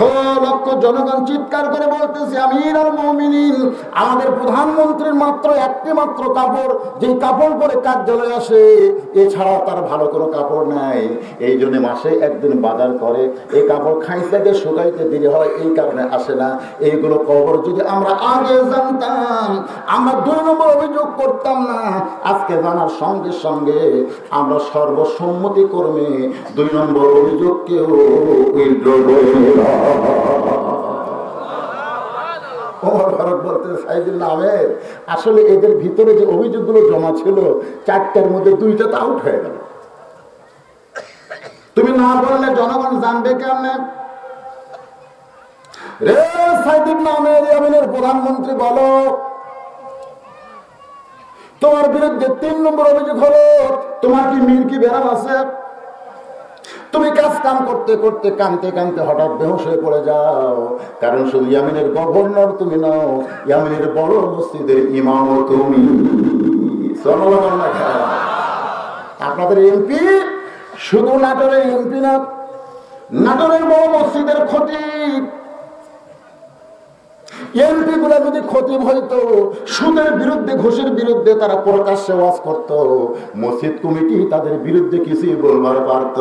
লক্ষ জনগণ চিৎকার করে বলতেছে আমিরুল মুমিনিন, আমাদের প্রধানমন্ত্রীর মাত্র একটি মাত্র কাপড়, যে কাপড় পরে কার্যালয়ে আসে, এছাড়া তার ভালো কোনো কাপড় নাই। এই জন্য মাসে একদিন বাজার করে, এই কাপড় খাইতে দিয়ে শুকাইতে দেরি হয়, এই কারণে আসে না। এইগুলো খবর যদি আমরা আগে জানতাম আমরা 2 নম্বর অভিযোগ করতাম না। আজকে জানার সঙ্গে সঙ্গে আমরা সর্বসম্মতি কর্মে 2 নম্বর অভিযোগকেও উইথড্র করে আসলে এদের ভিতরে যে অভিযোগগুলো জমা ছিল 4টার মধ্যে 2টা তো আউট হয়ে গেল। তুমি না বললে জনগণ জানবে কেমনে? রে সাইদ ইবনে আমের ইয়ামেনের প্রধানমন্ত্রী বলো, তোমার বিরুদ্ধে 3 নম্বর অভিযোগ হলো তোমার কি মিল্কি ব্যারাম আছে? তুমি কাজ কাম করতে করতে কানতে কানতে হঠাৎ বেহুশ হয়ে পড়ে যাও, কারণ শুধু ইয়ামেনের গভর্নর তুমি নাও, ইয়ামেনের বড় মসজিদের ইমামও তুমি। আপনাদের এমপি শুধু নাটোরের এমপি না, নাটোরের বড় মসজিদের খতিব। এমপি গুলা যদি খতিব হইতো, সুদের বিরুদ্ধে ঘুষের বিরুদ্ধে তারা প্রকাশ্যে ওয়াজ করত, মসজিদ কমিটি তাদের বিরুদ্ধে কিছুই বলবার পারত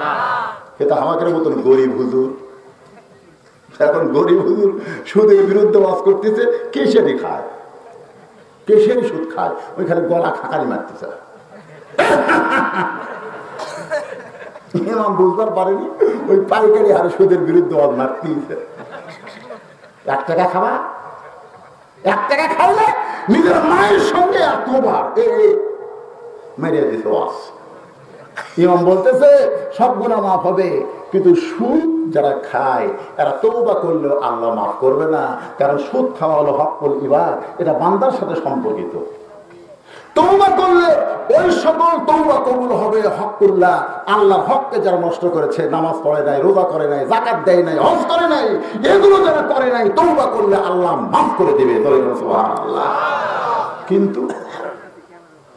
না। এটা আমাদের মতন গরিব হুজুর, এখন গরিব হুজুর সুদের বিরুদ্ধে ওয়াজ করতেছে, কেশারি খায়, কেশারি সুদ খায়, ওইখানে গলা খাকারি মারতেছে। ইমাম বুঝবার পারেনি ওই পাইকারি হারে সুদের বিরুদ্ধে ওয়াজ মারতেছে। 1 টাকা খাবা, 1 টাকা খাইলে নিজের মায়ের সঙ্গে এতবার মেরিয়ে দিতে ওয়াজ। ইমাম বলতেছে সব গুনাহ মাফ হবে, কিন্তু সুদ যারা খায় এরা তওবা করলেও আল্লাহ মাফ করবে না, কারণ সুদ খাওয়া হলো হকুল ইবাদ, এটা বান্দার সাথে সম্পর্কিত। তওবা করলে ওই সকল তওবা কবুল হবে হকুল্লাহ, আল্লাহর হককে যারা নষ্ট করেছে, নামাজ পড়ে নাই, রোজা করে নাই, যাকাত দেয় নাই, হজ করে নাই, এগুলো যারা করে নাই, তওবা করলে আল্লাহ মাফ করে দিবে। সুবহানাল্লাহ।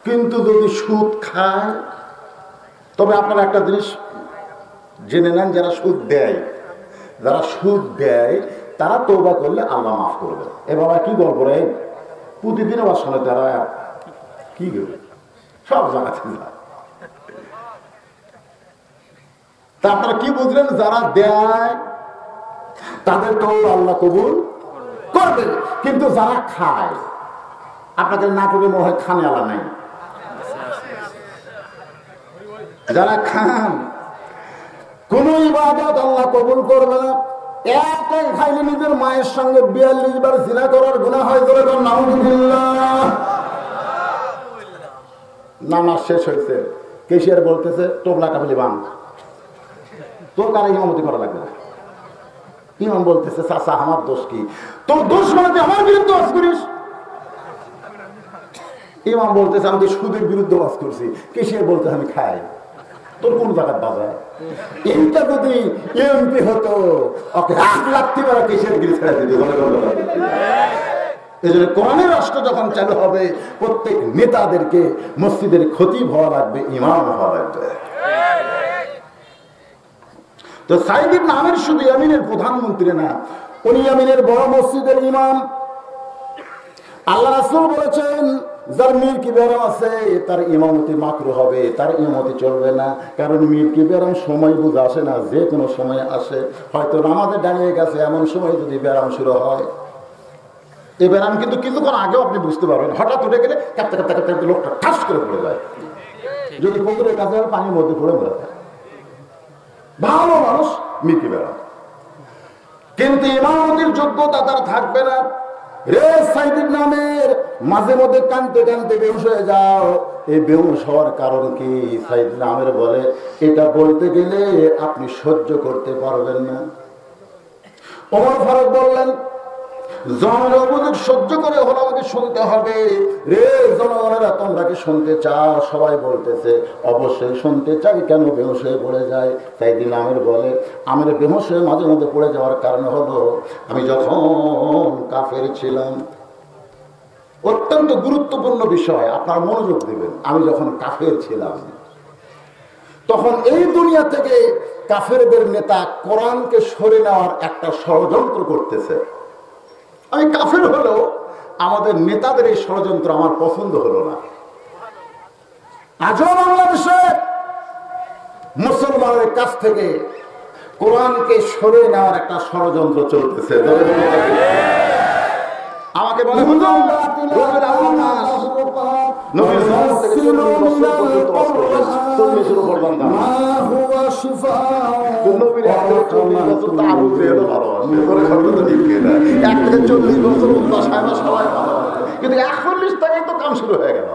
কিন্তু যদি সুদ খায়, তবে আপনারা একটা জিনিস জেনে নেন, যারা সুদ দেয় তারা তওবা করলে আল্লাহ মাফ করবে। এবার কি গল্প রে, প্রতিদিন আবার শোনে তারা কি করবে, সব জায়গা থেকে। তা আপনারা কি বুঝলেন, যারা দেয় তাদের তওবা আল্লাহ কবুল করবে, কিন্তু যারা খায়, আপনাদের নাটকে মনে হয় খানে আলা নাই, যারা খান কোন ইবাদত আল্লাহ কবুল করবে না। একটাই খাইলে নিজের মায়ের সঙ্গে 42 বার জিনা করার গুনাহ হয়। নাউযুবিল্লাহ। নামাজ শেষ হয়েছে, কেশিয়ার বলতেছে টোবলাটা বলি বান, তোর কারা ইমামতি করা লাগবে না। ইমাম বলতেছে চাচা আমার দোষ কি? তোর দোষ মানে আমার বিরুদ্ধে ওয়াজ করিস। ইমাম বলতেছে আমি তো সুদের বিরুদ্ধে ওয়াজ করছি। কেশিয়ার বলতে আমি খাই, তোর কোন জায়গায় বাজায়? এইটা যদি এমপি হতো, ওকে 1 লাখ টাকা কেশিয়ার গিরি ছেড়ে দিত। এই জন্য কোরআনের রাষ্ট্র যখন চালু হবে, প্রত্যেক নেতাদেরকে মসজিদের খতিব হওয়া লাগবে, ইমাম হওয়া লাগবে। তো সাইদ ইবনে আমির শুধু ইয়ামিনের প্রধানমন্ত্রী না, উনি ইয়ামিনের বড় মসজিদের ইমাম। আল্লাহ রাসূল বলেছেন যার মিল্কি বেরাম আছে তার ইমামতি মাকরুহ হবে, তার ইমামতি চলবে না। কারণ মিল্কি বেরাম সময় বুঝে আসে না, যে কোনো সময় আসে। হয়তো নামাজে দাঁড়িয়ে গেছে, এমন সময় যদি বেরাম শুরু হয়, এই বেরাম কিন্তু কিছুক্ষণ আগেও আপনি বুঝতে পারবেন। হঠাৎ উঠে গেলে কাঁপতে কাঁপতে কাঁপতে লোকটা ঠাস করে পড়ে যায়। যদি পুকুরের কাছে পানির মধ্যে পড়ে মরে যায়, ভালো মানুষ মিল্কি বেরাম, কিন্তু ইমামতির যোগ্যতা তার থাকবে না। রে সাইদ ইবনে আমির, মাঝে মধ্যে কাঁদতে কাঁদতে বেহুশ হয়ে যাও। এই বেহুশ হওয়ার কারণ কি? সাইদ ইবনে আমির বলে এটা বলতে গেলে আপনি সহ্য করতে পারবেন না। ওমর ফারুক বললেন জনগণের অভিযোগ সহ্য করে হলো আমাকে শুনতে হবে। রে জনগণেরা, তোমরা কি শুনতে চাও? সবাই বলতেছে অবশ্যই শুনতে চাই। কেন বেহুশ হয়ে পড়ে যায়? সাইদ ইবনে আমির বলে আমির বেহুশ হয়ে মাঝে মধ্যে পড়ে যাওয়ার কারণ হলো আমি যখন কাফের ছিলাম, অত্যন্ত গুরুত্বপূর্ণ বিষয়, আপনার মনোযোগ দিবেন। আমি যখন কাফের ছিলাম, তখন এই দুনিয়া থেকে কাফেরদের নেতা কোরআনকে সরে নেওয়ার একটা ষড়যন্ত্র করতেছে। আমি কাফের হলেও আমাদের নেতাদের এই ষড়যন্ত্র আমার পছন্দ হলো না। আজও বাংলাদেশে মুসলমানের কাছ থেকে কোরআনকে সরে নেওয়ার একটা ষড়যন্ত্র চলতেছে। আমাকে বলে কিন্তু 41 তারিখ তো কাম শুরু হয়ে গেল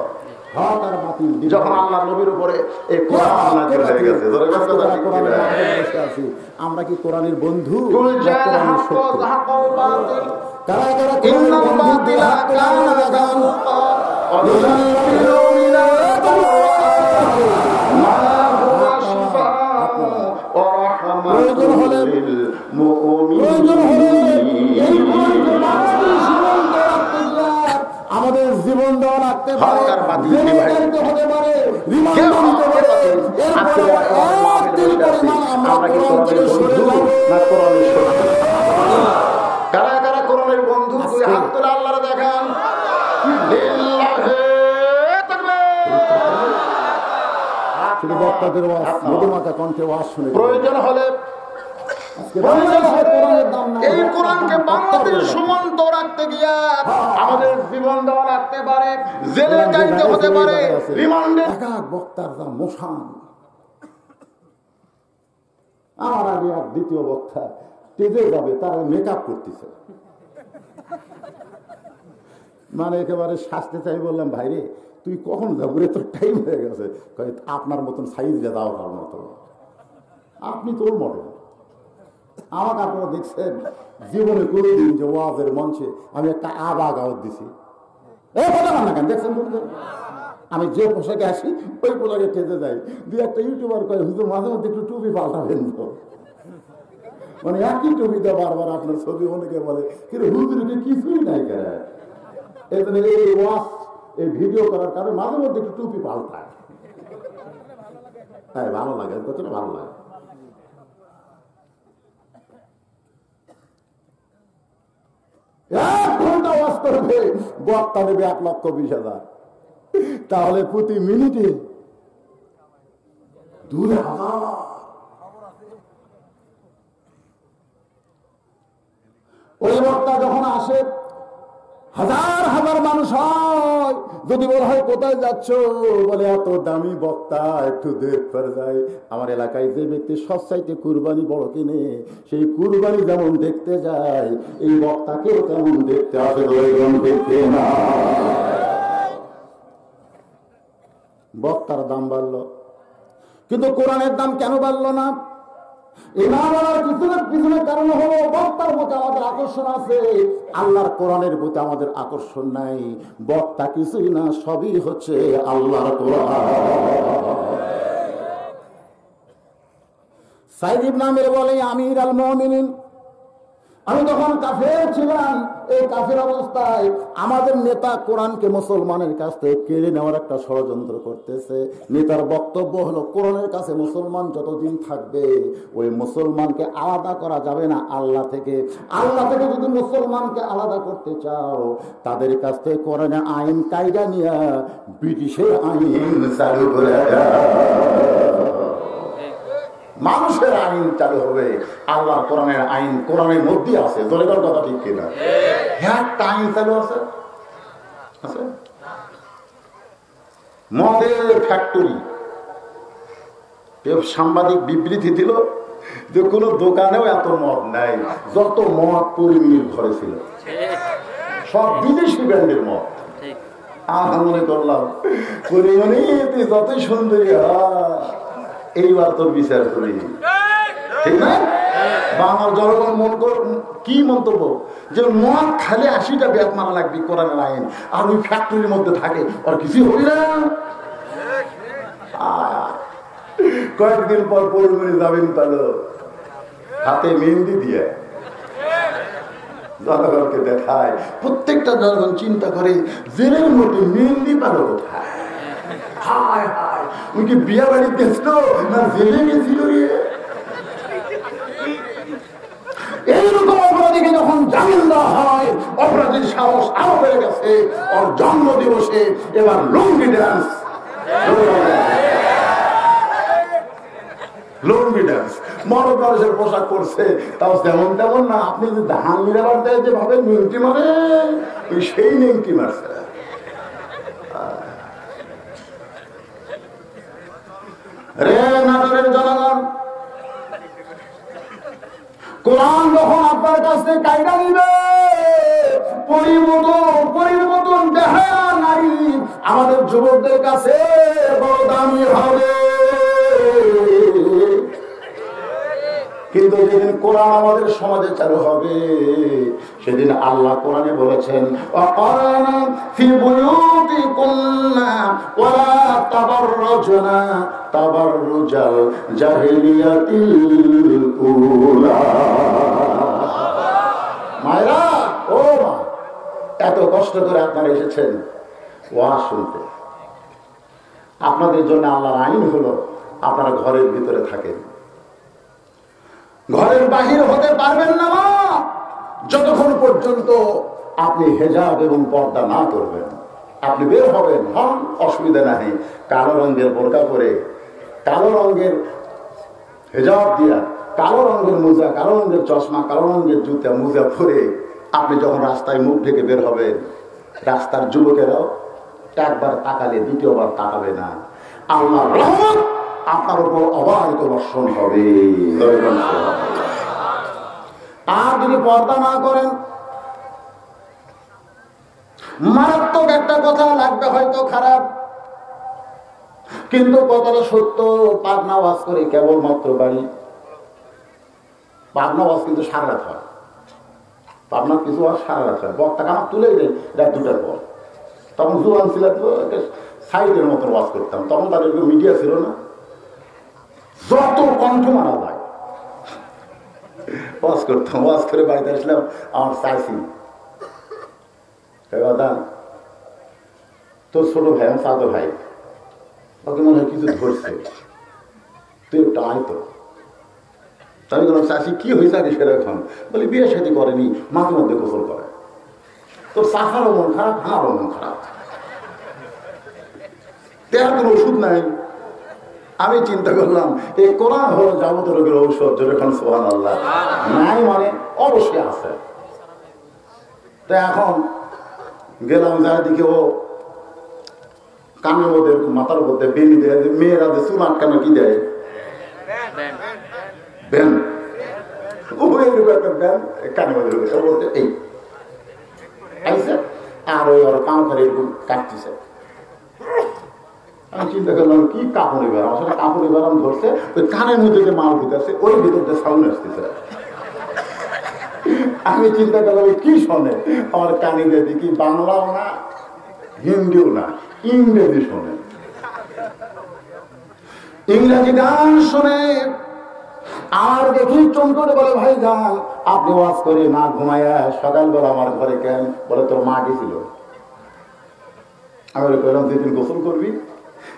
যখন আল্লাহ নবীর উপরে এই কোরআন নাযিল হয়ে গেছে। আমরা কি কোরআনের বন্ধু? আমাদের জীবন দেওয়া লাগতে পারে, কারা কারা কোরআনের বন্ধু? হাত তুলে আল্লাহর দেখান। প্রয়োজন হলে এই কোরআনকে বাংলাদেশ সীমান্ত রাখতে গিয়া আমাদের জীবন দেওয়া রাখতে পারে, জেলে যাইতে হতে পারে, রিমান্ডে। বক্তার যা মোশান, আমার আগে আর দ্বিতীয় বক্তা তেজে যাবে, তারা মেকআপ করতেছে, মানে একেবারে শাস্তে চাই। বললাম ভাইরে তুই কখন যাবো রে, তোর টাইম হয়ে গেছে। আপনার মতন সাইজ দাও তার মতো, আপনি তোর মডেল। আমাকে আপনারা দেখছেন জীবনে কোনোদিন যে ওয়াজের মঞ্চে আমি একটা আবা গাওয়াত দিছি? কথা না কেন দেখছেন? আমি যে পোশাকে আসি ওই পোশাকে টেতে যাই। দুই একটা ইউটিউবার কয় হুজুর মাঝে মধ্যে একটু টুপি পাল্টাবেন তো, মানে একই টুপিতে বারবার আপনার ছবি। অনেকে বলে কিন্তু হুজুরকে কিছুই নাই কেন, এই জন্য এই ওয়াজ এই ভিডিও করার কারণে মাঝে মধ্যে একটু টুপি পাল্টায়। হ্যাঁ ভালো লাগে, কতটা ভালো লাগে। এক ঘন্টা ওয়াজ করবে, বক্তা নেবে 1,20,000, তাহলে প্রতি মিনিটে 2,000। ওই বক্তা যখন আসে হাজার হাজার মানুষ হয়। যদি বলা হয় কোথায় যাচ্ছ, বলে এত দামি বক্তা একটু দেখতে যায়। আমার এলাকায় যে ব্যক্তি সবচাইতে কুরবানি বড় কিনে, সেই কুরবানি যেমন দেখতে যায়, এই বক্তাকেও তেমন দেখতে আসে, দেখতে না। বক্তার দাম বাড়লো, কিন্তু কোরআনের দাম কেন বাড়লো না? এই না বলার পিছনে কারণ হলো বক্তার প্রতি আমাদের আকর্ষণ আছে, আল্লাহর কোরআনের প্রতি আমাদের আকর্ষণ নাই। বক্তা কিছুই না, সবই হচ্ছে আল্লাহর কোরআন। সাইদ ইবনে আমির বলে আমির আল মুমিনিন, আমি তখন কাফের ছিলাম। এই কাফের অবস্থায় আমাদের নেতা কোরআনকে মুসলমানের কাছ থেকে কেড়ে নেওয়ার একটা ষড়যন্ত্র করতেছে। নেতার বক্তব্য হলো কোরআনের কাছে মুসলমান যতদিন থাকবে ওই মুসলমানকে আলাদা করা যাবে না আল্লাহ থেকে। আল্লাহ থেকে যদি মুসলমানকে আলাদা করতে চাও, তাদের কাছ থেকে কোরআনের আইন কায়দা নিয়ে ব্রিটিশের আইন চালু করে মানুষের আইন চালু হবে। আল্লাহর কোরআনের আইন কোরআনের মধ্যে আছে, দলের কথা ঠিক কিনা? একটা আইন চালু আছে। মদের ফ্যাক্টরি, সাংবাদিক বিবৃতি দিল যে কোন দোকানেও এত মদ নাই যত মদ পরিমির ঘরে ছিল, সব বিদেশি ব্র্যান্ডের মদ। আমি মনে করলাম পরিমাণে তুই যতই সুন্দরী এইবার তোর বিচার করি, ঠিক না? বাংলার জনগণ মন কি মন্তব্য যে মদ খালে 80টা ব্যাট মারা লাগবে কোরআনের আইন, আর ওই ফ্যাক্টরির মধ্যে থাকে আর কিছু হবি না। কয়েকদিন পর পরিমাণে যাবেন পেলো হাতে মেহেন্দি দিয়ে, জনগণকে দেখায়। প্রত্যেকটা জনগণ চিন্তা করে জেলের মধ্যে মেহেন্দি পেলো কোথায়? হায় হায়, ওই কি বিয়া বাড়ি গেছিল না জেলে গেছিল রে? এইরকম অপরাধীকে যখন জামিন দেওয়া হয়, অপরাধীর সাহস আরো বেড়ে গেছে। ওর জন্ম দিবসে এবার লুঙ্গি ডান্স, লুঙ্গি ডান্স মরদ মানুষের পোশাক করছে, তাও তেমন তেমন না। আপনি যদি ধান মিলাবার দেয় যে ভাবে নিমটি মারে, ওই সেই নিমটি মারছে। রে নাটোরের জনগণ, কোরআন যখন আপনার কাছ থেকে কায়দা নিবে, পরিবর্তন দেখা নারী আমাদের যুবকদের কাছে বড় দামি হবে। কিন্তু যেদিন কোরআন আমাদের সমাজে চালু হবে, সেদিন আল্লাহ কোরআনে বলেছেন মায়েরা, ও মা, এত কষ্ট করে আপনারা এসেছেন ওয়াজ শুনতে। আপনাদের জন্য আল্লাহর আইন হলো আপনারা ঘরের ভিতরে থাকেন, ঘরের বাহির হতে পারবেন না মা, যতক্ষণ পর্যন্ত আপনি হেজাব এবং পর্দা না করবেন। আপনি বের হবেন, হন, অসুবিধা নাই। কালো রঙের বোরকা পরে, কালো রঙের হেজাব দিয়া, কালো রঙের মোজা, কালো রঙের চশমা, কালো রঙের জুতা মোজা পরে আপনি যখন রাস্তায় মুখ ঢেকে বের হবেন, রাস্তার যুবকেরাও একবার তাকালে দ্বিতীয়বার তাকাবে না। আল্লাহর রহমত আপনার উপর অবারিত বর্ষণ হবে। আর যদি পর্দা না করেন, মারাত্মক একটা কথা লাগবে হয়তো খারাপ, কিন্তু কথাটা সত্য, পাবনা ওয়াজ করে কেবলমাত্র বাড়ি। পাবনা ওয়াজ কিন্তু সারা রাত হয়, পাবনার কিছু ওয়াজ সারা রাত হয়। বক্তাকে আমার তুলে দেয় রাত 2টার পর। তখন জোয়ান ছিলাম, সাইডের মতো ওয়াজ করতাম, তখন তাদের মিডিয়া ছিল না, যত কণ্ঠ মারা যায় ওয়াজ করতাম। ওয়াজ করে বাড়িতে আসলাম, আমার চাইছি তোর ছোট ভাই, আমার চাঁদ ভাই, ওকে মনে হয় কিছু ধরছে, তুই একটা আয় তো। আমি বললাম চাষি কি হয়েছে আগে সেরকম? বলি বিয়ে শাদী করেনি, মাঝে মধ্যে গোসল করে। তোর চাষারও মন খারাপ, আমারও মন খারাপ, তার কোনো ওষুধ নাই। আমি চিন্তা করলাম এই কোরআন হলো যাবতীয় রোগের ঔষধ, যেরকম সুবহানাল্লাহ। নাই মানে অবশ্যই আছে। তো এখন গেলাম, যার দিকে ও কানের মধ্যে মাথার মধ্যে বেনি দেয়, মেয়েরা যে চুল আটকানো কি দেয়, ব্যান, কানের মধ্যে বলতে এই আইসে, আর ওই ওর কাম করে এরকম কাটতেছে। আমি চিন্তা করলাম কি কাপড়ি বেড়াম, আসলে কাপড়ি বেড়াম ধরছে, ওই কানের মধ্যে যে মাল ঢুকাচ্ছে ওই ভিতর দিয়ে সাউন্ড আসতেছে। আমি চিন্তা করলাম কি শোনে, আমার কানে দেখি কি বাংলাও না, হিন্দিও না, ইংরেজি শোনে, ইংরেজি গান শোনে। আর দেখি চমকে বলে ভাই যান আপনি ওয়াজ করে না ঘুমাইয়া সকালবেলা আমার ঘরে কেন? বলে তোর মা গেছিল। আমি বললাম যেদিন গোসল করবি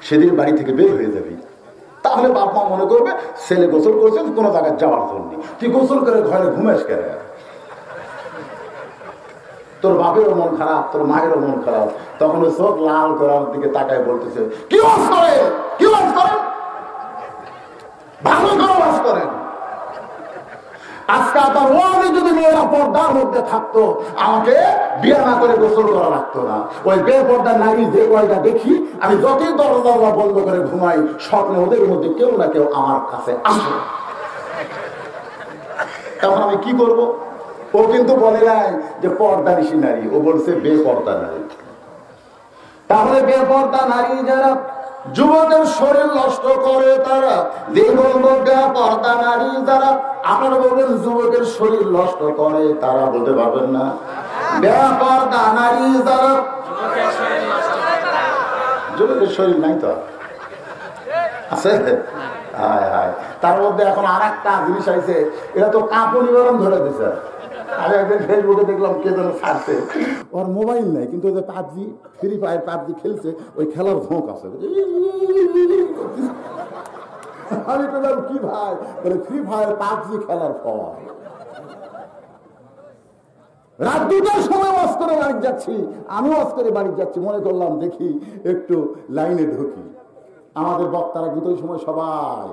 সেদিন বাড়ি থেকে বের হয়ে যাবি, তাহলে বাপ মা মনে করবে ছেলে গোসল করছে কোনো জায়গায় যাওয়ার জন্য, তুই গোসল করে ঘরে ঘুমাস কেন? তোর বাপেরও মন খারাপ, তোর মায়েরও মন খারাপ। তখন ওই চোখ লাল করে আমার দিকে তাকায় বলতেছে কি ওয়াজ করে, কি ওয়াজ করেন, ভালো করে ওয়াজ করেন। আজকে আপনার ওয়াজে যদি মেয়েরা পর্দার মধ্যে থাকতো, আমাকে বিয়ে না করে গোসল করা লাগতো না। ওই বেপর্দা নারী যে কয়টা দেখি, আমি যতই দরজা বন্ধ করে ঘুমাই, স্বপ্নে ওদের মধ্যে কেউ না কেউ আমার কাছে আসে। তখন আমি কি করব? ও কিন্তু বলে নাই যে পর্দানিশী নারী, ও বলছে বেপর্দা নারী। তাহলে বেপর্দা নারী যারা যুবকের শরীর নষ্ট করে তারা, পর্দা নারী যারা, আপনারা বলবেন যুবকের শরীর নষ্ট করে তারা, বলতে পারবেন না। বেপর্দা নারী যারা, যুবকের শরীর নাই তো আছে। হায় হায়, তার মধ্যে এখন আর একটা জিনিস আইছে, এটা তো কাপড় নিবারণ ধরে দিছে। আমি একদিন ফেসবুকে দেখলাম কে যেন ছাড়ছে, ওর মোবাইল নাই কিন্তু ওই যে পাবজি, ফ্রি ফায়ার পাবজি খেলছে, ওই খেলার ঝোঁক আছে। আমি বললাম কি ভাই? বলে ফ্রি ফায়ার পাবজি খেলার ফল। রাত 2টার সময় ওয়াজ করে বাড়ি যাচ্ছি, আমি ওয়াজ করে বাড়ি যাচ্ছি, মনে করলাম দেখি একটু লাইনে ঢুকি। আমাদের বক্তারা কিন্তু ওই সময় সবাই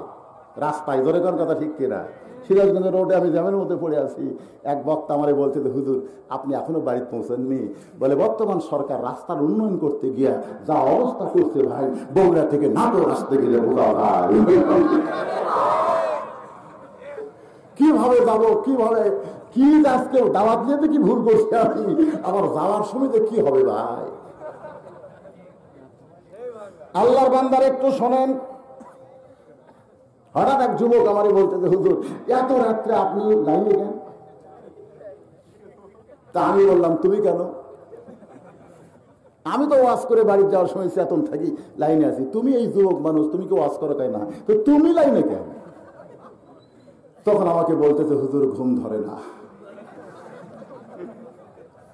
রাস্তায়, ধরে কোন কথা ঠিক কিনা, সিরাজগঞ্জ রোডে আমি জ্যামের মধ্যে পড়ে আছি। এক বক্তা আমারে বলছে যে হুজুর আপনি এখনো বাড়িতে পৌঁছাননি। বলে বর্তমান সরকার রাস্তার উন্নয়ন করতে গিয়া যা অবস্থা করছে ভাই, বগুড়া থেকে নাটোর আসতে গেলে কিভাবে যাব, কিভাবে কি আজকে দাওয়াত নিয়ে কি ভুল করছি আমি, আবার যাওয়ার সময় যে কি হবে ভাই। আল্লাহর বান্দার একটু শোনেন। হঠাৎ এক যুবক আমারে বলতেছে হুজুর এত রাত্রে আপনি লাইনে কেন? তা আমি বললাম তুমি কেন? আমি তো ওয়াজ করে বাড়ি যাওয়ার সময় চেতন থাকি, লাইনে আছি। তুমি এই যুবক মানুষ, তুমি কি ওয়াজ করো তাই না, তো তুমি লাইনে কেন? তখন আমাকে বলতেছে হুজুর ঘুম ধরে না।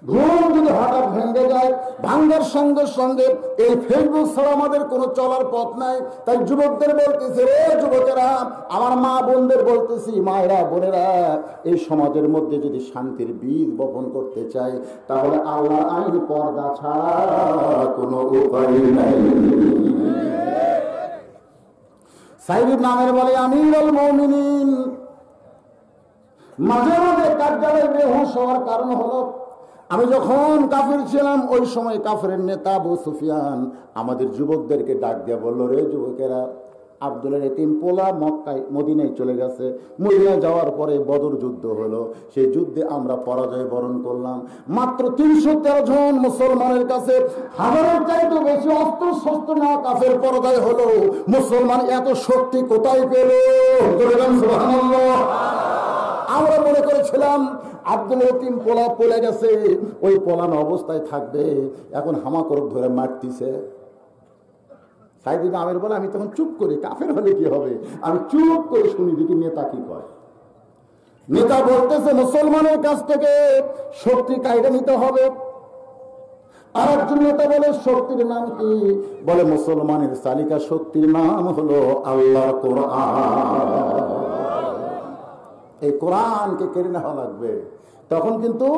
ঘুম যদি হঠাৎ ভেঙে যায়, ভাঙ্গার সঙ্গে সঙ্গে এই ফেসবুক ছাড়া আমাদের কোনো চলার পথ নাই। তাই যুবকদের বলতেছে, রে যুবকেরা, আমার মা বোনদের বলতেছি, মায়েরা বোনেরা, এই সমাজের মধ্যে যদি শান্তির বীজ বপন করতে চাই, তাহলে আল্লাহর আইন পর্দা ছাড়া কোনো উপায় নাই। সাইদ নামের বলে আমিরুল মুমিনিন মাঝে মাঝে কার্যালয়ে বেহুশ হওয়ার কারণ হলো, আমি যখন কাফের ছিলাম ওই সময় কাফেরের নেতা আবু সুফিয়ান আমাদের যুবকদেরকে ডাক দিয়ে বললো, রে যুবকেরা, আব্দুলের এতিম পোলা মক্কায় মদিনায় চলে গেছে। মদিনায় যাওয়ার পরে বদর যুদ্ধ হলো, সেই যুদ্ধে আমরা পরাজয় বরণ করলাম। মাত্র 313 জন মুসলমানের কাছে হাজারের চাইতে বেশি অস্ত্র শস্ত্র নেওয়া কাফের পরাজয় হলো। মুসলমান এত শক্তি কোথায় পেল? সুবহানাল্লাহ। আমরা মনে করেছিলাম আব্দুল এতিম পোলা পলে গেছে, ওই পোলানো অবস্থায় থাকবে, এখন হামাকরক ধরে মারতিছে। সাইদিন আমের বলে আমি তখন চুপ করি, কাফের হলে কি হবে, আমি চুপ করে শুনি দেখি নেতা কি কয়। নেতা বলতেছে মুসলমানের কাছ থেকে শক্তি কায়দা নিতে হবে। আর একজন নেতা বলে শক্তির নাম কি? বলে মুসলমানের চালিকা শক্তির নাম হলো আল্লাহর কোরআন। এই কোরআনকে কেড়ে নেওয়া লাগবে। তখন কিন্তু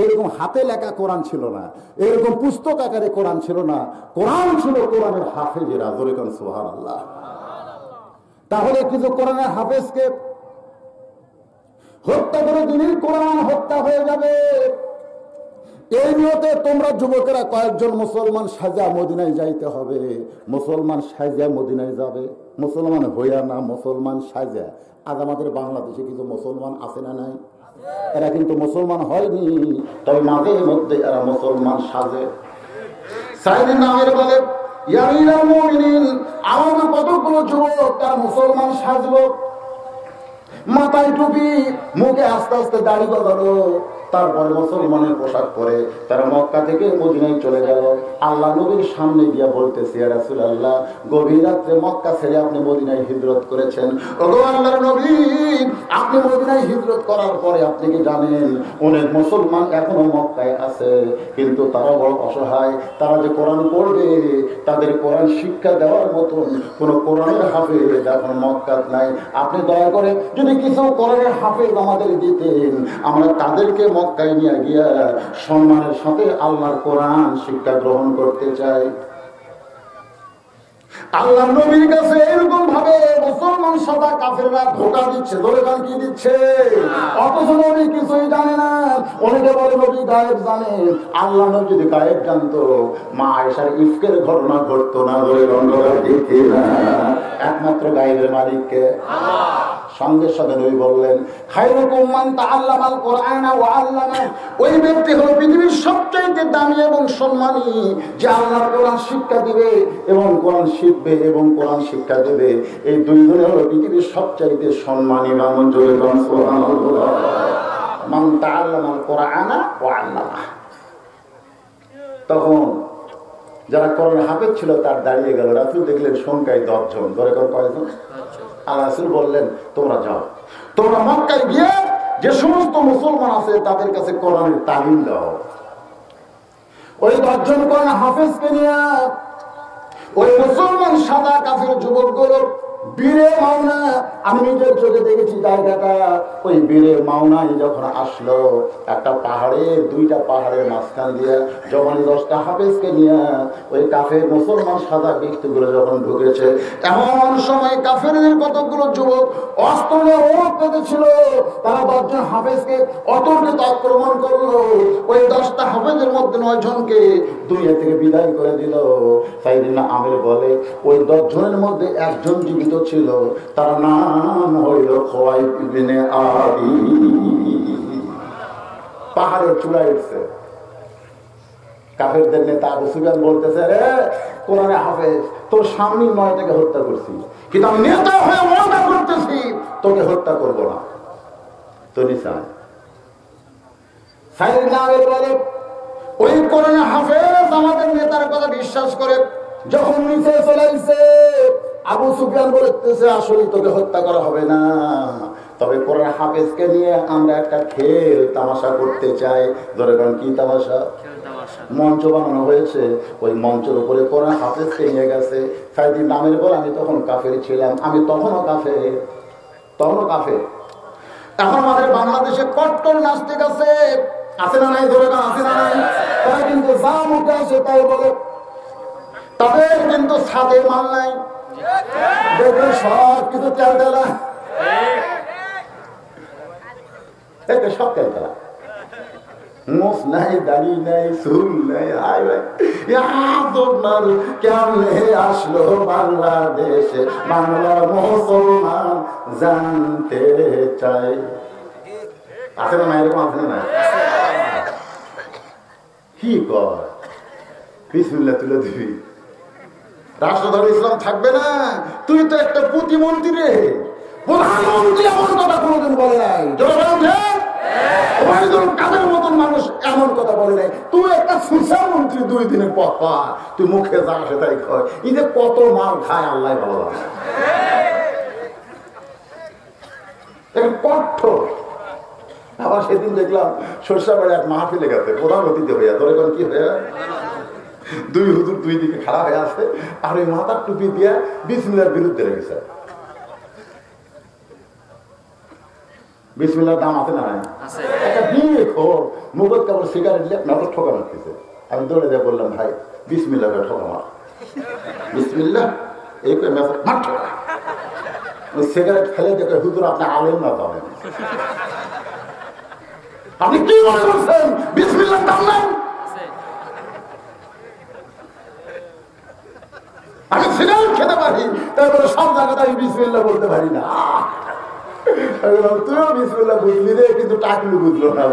এরকম হাতে লেখা কোরআন ছিল না, এরকম পুস্তক আকারে কোরআন ছিল না, কোরআন ছিল কোরআনের হাফেজেরা। জোরে কোন সুবহানাল্লাহ। তাহলে কিছু কোরআনের হাফেজকে হত্যা করে দিলেই কোরআন হত্যা হয়ে যাবে। এই নিয়তে তোমরা যুবকেরা কয়েকজন মুসলমান সাজা মদিনায় যাইতে হবে। মুসলমান সাজা মদিনায় যাবে, মুসলমান হইয়া না, মুসলমান সাজা। আজ আমাদের বাংলাদেশে কিছু মুসলমান আছে না নাই? এরা কিন্তু মুসলমান হয়নি, তবে মাঝে মধ্যে এরা মুসলমান সাজে। সাইদিন নামের বলে ইয়ামিনুল মুমিনিন, আমাদের কতগুলো যুবক তারা মুসলমান সাজলো, মাথায় টুপি, মুখে আস্তে আস্তে দাড়ি গজালো, তারপরে মুসলমানের পোশাক পরে তারা মক্কা থেকে মদিনায় চলে গেল। আল্লাহ নবীর সামনে গিয়া বলতেছে, ইয়া রাসূলুল্লাহ, গভীর রাত্রে মক্কা ছেড়ে আপনি মদিনায় হিজরত করেছেন। ওগো আল্লাহর নবী, আপনি মদিনায় হিজরত করার পরে আপনি কি জানেন অনেক মুসলমান এখনো মক্কায় আছে, কিন্তু তারা বড় অসহায়। তারা যে কোরআন পড়বে, তাদের কোরআন শিক্ষা দেওয়ার মতন কোন কোরআনের হাফেজ এখন মক্কাত নাই। আপনি দয়া করে যদি কিছু কোরআনের হাফেজ আমাদের দিতেন, আমরা তাদেরকে মক্কায় নিয়ে গিয়া সম্মানের সাথে আল্লাহর কোরআন শিক্ষা গ্রহণ করতে চাই। আল্লাহর নবীর কাছে এরকম ভাবে মুসলমান সাদা কাফেররা ধোঁকা দিচ্ছে। ধরে গান কি দিচ্ছে? অথচ নবী কিছুই জানে না। অনেকে বলে নবী গায়েব জানে। আল্লাহ নবী যদি গায়েব জানতো, মা আয়েশার ইফকের ঘটনা ঘটতো না। ধরে রঙ্গরা দেখে না, একমাত্র গায়েবের মালিককে আল্লাহ। সঙ্গে সঙ্গে নবী বললেন, খায়রুকুম মান তাআল্লামাল কোরআনা ওয়া আল্লামা। ওই ব্যক্তি হলো পৃথিবীর সবচেয়ে দামি এবং সম্মানী, যে আল্লাহর কোরআন শিক্ষা দিবে এবং কোরআন শিখবে এবং কোরআন শিক্ষা দেবে। এই দুইজনে হলো পৃথিবীর সবচেয়ে সম্মানী মানুষ। জোরে বলুন সুবহানাল্লাহ। মান তাআল্লামাল কোরআনা ওয়া আল্লামা। তখন যারা কোরআন হাফেজ ছিল তার দাঁড়িয়ে গেল। রাসূল দেখলেন সংখ্যায় 10 জন। ধরে কয়জন? আল্লাহ রাসূল বললেন, তোমরা যাও, তোমরা মক্কায় গিয়ে যে সমস্ত মুসলমান আছে তাদের কাছে কোরআনের তালিম দাও। ওই 10 জন কোরআন হাফেজকে নিয়ে ওই মুসলমান সাদা কাফের যুবকগুলো বীরে মাওনা, আমি নিজের চোখে দেখেছি জায়গাটা। ওই বীরে মাওনায় যখন আসলো, একটা পাহাড়ে, দুইটা পাহাড়ের মাঝখান দিয়ে যখন 10টা হাফেজকে নিয়ে ওই কাফের মুসলমান সাদা ব্যক্তিগুলো যখন ঢুকেছে, এমন সময় কাফেরদের কতগুলো যুবক অস্ত্র নিয়ে ছিল, তারা 10 জন হাফেজকে অতর্কিত আক্রমণ করলো। ওই 10টা হাফেজের মধ্যে 9 জনকে দুনিয়া থেকে বিদায় করে দিল। সাইদিনা আমির বলে, ওই 10 জনের মধ্যে একজন জীবিত ছিল, তার নাম হইল খোয়াইব ইবনে আদি। পাহাড়ের চূড়ায় উঠছে। কাফেরদের নেতা আবু সুফিয়ান বলতেছে, রে কোরআনে হাফেজ, তোর সামনে 9টাকে হত্যা করছি, কিন্তু আমি নেতা হয়ে ওয়াদা করতেছি তোকে হত্যা করব না। তো নিশান সাইদিনা আমির বলে, ওই কোরআনে হাফেজ আমাদের নেতার কথা বিশ্বাস করে যখন নিচে চলে আসছে, আবু সুফিয়ান বলতেছে, আসলে তোকে হত্যা করা হবে না, তবে কোরআন হাফেজকে নিয়ে আমরা একটা খেল তামাশা করতে চাই। ধরে কারণ কি তামাশা? মঞ্চ বানানো হয়েছে, ওই মঞ্চের উপরে কোরআন হাফেজকে নিয়ে গেছে। সাইদিন নামের পর আমি তখন কাফের ছিলাম, আমি তখনও কাফের। এখন আমাদের বাংলাদেশে কট্টর নাস্তিক আছে না নাই? ধরে কারণ আছে না নাই? তারা কিন্তু যা মুখে আসে তাই বলে, তাদের কিন্তু ছাদে মাল নাই, দেখবেন সব কিছু তেলতেলা, সব তেলতেলা। মুখ নাই, দাড়ি নাই, চুল নাই, হাই ভাই তোমার কেমনে আসলো বাংলাদেশে, বাংলার মুসলমান জানতে চাই। আছে না এরকম? আছে না? কি কর বিসমিল্লাহ তুলে দিবি, রাষ্ট্রধর ইসলাম থাকবে না? তুই তো একটা প্রতিমন্ত্রী রে, প্রধানমন্ত্রী এমন কথা কোনোদিন বলে নাই। কাদের মতন মানুষ এমন কথা বলে নাই। তুই একটা সুশামন্ত্রী, 2 দিনের পর পর তুই মুখে যা আসে তাই খায়। এই যে কত মাল খায় আল্লাহ ভালো লাগে। কঠোর। আবার সেদিন দেখলাম সরষাবাড়ি এক মাহফিলে গেছে, প্রধান অতিথি হইয়া, তোর এখন কি হইয়া 2 হুজুর 2 দিকে খাড়া হয়ে আছে, আর ওই মাথার টুপি দিয়ে বিসমিল্লাহর বিরুদ্ধে লেগেছে। বিসমিল্লাহর দাম আছে না? একটা বিয়ে খোর মুখত কেবল সিগারেট মেথর ঠোকা মারতেছে। আমি দৌড়ে দিয়ে বললাম, ভাই বিসমিল্লাহ ঠোকা মার, বিসমিল্লাহ এই করে মেথর মার ঠোকা। ওই সিগারেট ফেলে দেখে হুজুর আপনি আলেন না পাবেন, আপনি কি মনে করছেন বিসমিল্লাহর দাম নাই? আমি সিগারেট খেতে পারি, তারপরে সব জায়গাতে আমি বিসমিল্লাহ বলতে পারি না। তুইও বিসমিল্লাহ বুঝলি রে, কিন্তু টাকলু বুঝলো না।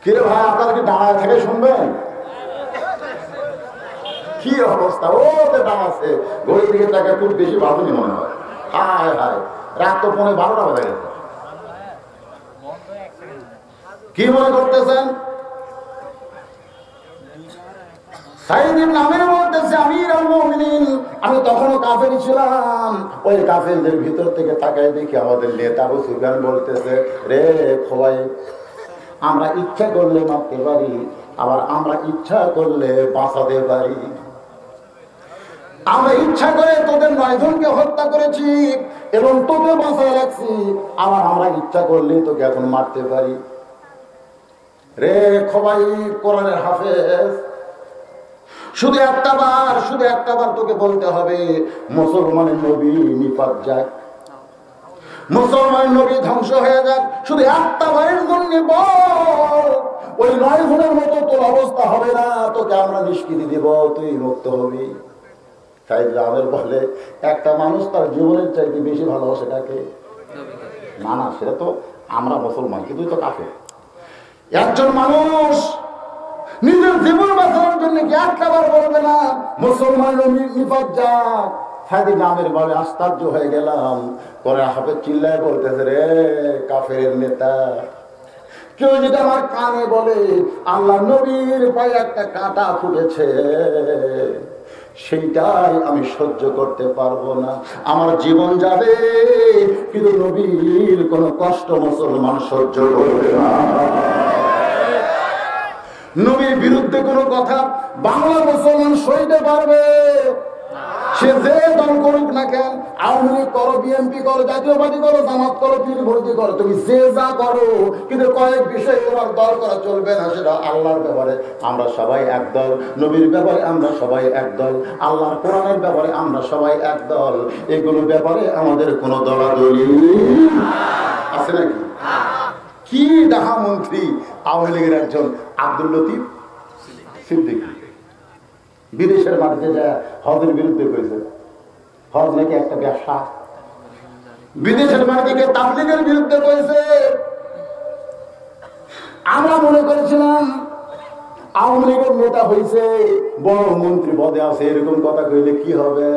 কিরে ভাই, আপনারা কি দাঁড়ায় থেকে শুনবেন? কি অবস্থা? ও দাঁড়াচ্ছে, ঘড়ির দিকে তাকে খুব বেশি ভাবনি মনে হয়। হায় হায়, রাত তো 12টা বাজে গেছে। কি মনে করতেছেন? আমি তখনও কাফের ছিলাম। ওই কাফেরদের ভিতর থেকে তাকায় দেখি আমাদের নেতা আবু সুফিয়ান বলতেছে, রে খোয়াই, আমরা ইচ্ছা করলে মারতে পারি, আবার আমরা ইচ্ছা করলে বাঁচাতে পারি। আমরা ইচ্ছা করে তোদের 9 জনকে হত্যা করেছি এবং তোকে বাঁচায় রাখছি, আবার আমরা ইচ্ছা করলে তোকে এখন মারতে পারি। রে খোয়াই কোরআনের হাফেজ, শুধু একটা বার তোকে বলতে হবে, মুসলমানের নবী নিপাত যাক, মুসলমানের নবী ধ্বংস হয়ে যাক, শুধু একটা বারের জন্য বল। ওই 9 জনের মতো তোর অবস্থা হবে না, তোকে আমরা নিষ্কৃতি দেব, তুই মুক্ত হবি। তাই আমাদের বলে, একটা মানুষ তার জীবনের চাইতে বেশি ভালোবাসে তাকে না, না সেটা তো আমরা মুসলমান, কিন্তু তো কাফের। একজন মানুষ নিজের জীবন বাঁচানোর জন্য কি একটাবার বলবে না মুসলমান নিপাত যাক? সাইদি গ্রামের বাড়ি আশ্চর্য হয়ে গেলাম, পরে হাফেজ চিল্লায় বলতেছে, রে কাফের নেতা, কেউ যদি আমার কানে বলে আল্লাহ নবীর পায়ে একটা কাঁটা ফুটেছে, সেইটাই আমি সহ্য করতে পারবো না। আমার জীবন যাবে, কিন্তু নবীর কোনো কষ্ট মুসলমান সহ্য করবে না। নবীর বিরুদ্ধে কোনো কথা বাংলা মুসলমান সইতে পারবে? সে যে দল করুক না কেন, আওয়ামী লীগ করো, বিএনপি করো, জাতীয়বাদী করো, জামাত করো, পীরবর্তী করো, তুমি যে যা করো, কিন্তু কয়েক বিষয়ে তোমার দল করা চলবে না। সেটা আল্লাহর ব্যাপারে আমরা সবাই এক দল, নবীর ব্যাপারে আমরা সবাই এক দল, আল্লাহর কোরআনের ব্যাপারে আমরা সবাই এক দল। এগুলো ব্যাপারে আমাদের কোনো দলাদলি আছে নাকি? কি ডাহা মন্ত্রী আওয়ামী লীগের একজন আব্দুল লতিফ সিদ্দিকী বিদেশের মাটিতে যায় হজের বিরুদ্ধে করেছে, হজ নাকি একটা ব্যবসা। বিদেশের মাটিকে তাবলীগের বিরুদ্ধে করেছে। আমরা মনে করেছিলাম আওয়ামী লীগের নেতা হয়েছে, বড় মন্ত্রী পদে আছে, এরকম কথা কইলে কি হবে?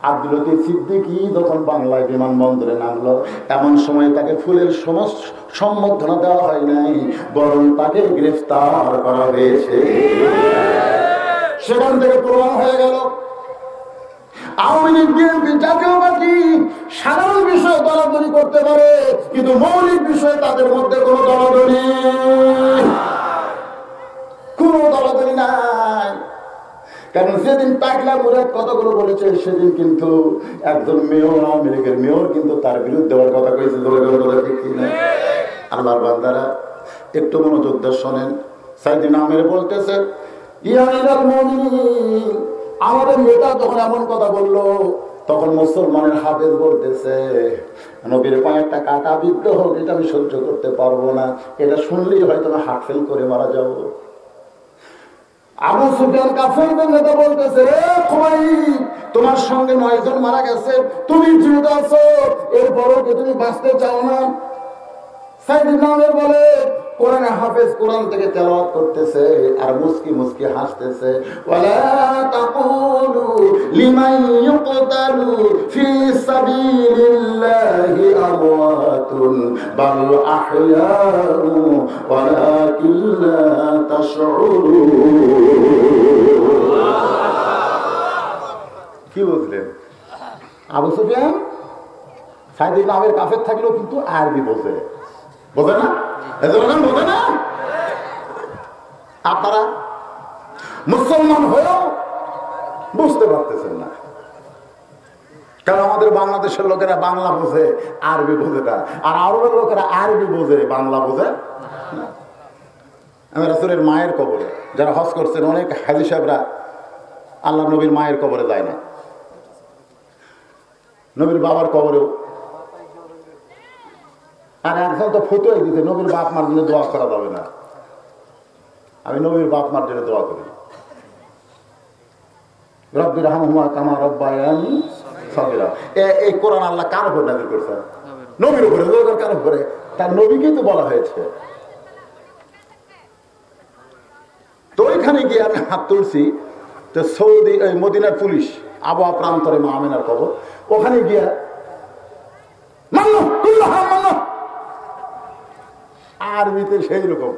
আব্দুল লতিফ সিদ্দিকী যখন বাংলায় বিমানবন্দরে নামলো, এমন সময় তাকে ফুলের সম্বর্ধনা দেওয়া হয় নাই, বরং তাকে গ্রেফতার করা হয়েছে। সেখান থেকে প্রমাণ হয়ে গেল আওয়ামী লীগ, বিএনপি, জাতীয়বাদী সাধারণ বিষয়ে দলাদলি করতে পারে, কিন্তু মৌলিক বিষয়ে তাদের মধ্যে কোনো দলাদলি নাই। কারণ সেদিন টাকলা মুরাদ কতগুলো বলেছে, সেদিন কিন্তু একজন মেয়র, আওয়ামী লীগের মেয়র কিন্তু তার বিরুদ্ধে কথা কয়েছে। আল্লাহর বান্দারা একটু মনোযোগ দিয়ে শোনেন। সাইদিন আমের বলতেছে, আমাদের নেতা যখন এমন কথা বললো, তখন মুসলমানের হাফেজ বলতেছে, নবীর পায়ে একটা কাটা বিদ্ধ হোক, এটা আমি সহ্য করতে পারবো না, এটা শুনলেই হয়তো আমি হার্ট ফেল করে মারা যাবো। আবু সুফিয়ান কাফেরদের নেতা বলতেছে, রে খুবাইব, তোমার সঙ্গে 9 জন মারা গেছে, তুমি জীবিত আছো, এরপরও কি তুমি বাঁচতে চাও না? সাইদ ইবনে আমের বলে, কোরআনে হাফেজ কোরআন থেকে তেলাওয়াত করতেছে আর মুস্কি মুস্কি হাসতেছে, ওয়ালা তাকুলু লিমান ইউকতালু ফি সাবিলিল্লাহি আমওয়াতুন বাল আহইয়াউ ওয়ালাকিন লা তাশউরুন। কি বুঝলেন? আবু সুফিয়ান সাইদ ইবনে আমের কাফের থাকলেও কিন্তু আরবি বোঝে, বোঝে না? বোঝে না? আপনারা মুসলমান হয়েও বুঝতে পারতেছেন না, কারণ আমাদের বাংলাদেশের লোকেরা বাংলা বোঝে, আরবি বোঝে না, আর আরবের লোকেরা আরবি বোঝে, বাংলা বোঝে না। আমি রাসূলের মায়ের কবরে, যারা হজ করছেন, অনেক হাজী সাহেবরা আল্লাহ নবীর মায়ের কবরে যায় না, নবীর বাবার কবরেও। আর একজন তো ফতুয়া দিতে নবীর বাপ মার জন্য দোয়া করা যাবে না। আমি নবীর বাপ মার জন্য দোয়া করি, রব্বি রাহমহুমা কামা রব্বায়ানি সগীরা। এই কোরআন আল্লাহ কার উপর নাযিল করেছেন? নবীর উপরে। কার উপরে? তার নবীকেই তো বলা হয়েছে। তো ওইখানে গিয়ে আমি হাত তুলছি, তো সৌদি মদিনার পুলিশ আবহাওয়া প্রান্তরে মা আমেনার কবর, ওখানে গিয়া মানো মানো আরবিতে সেই রকম,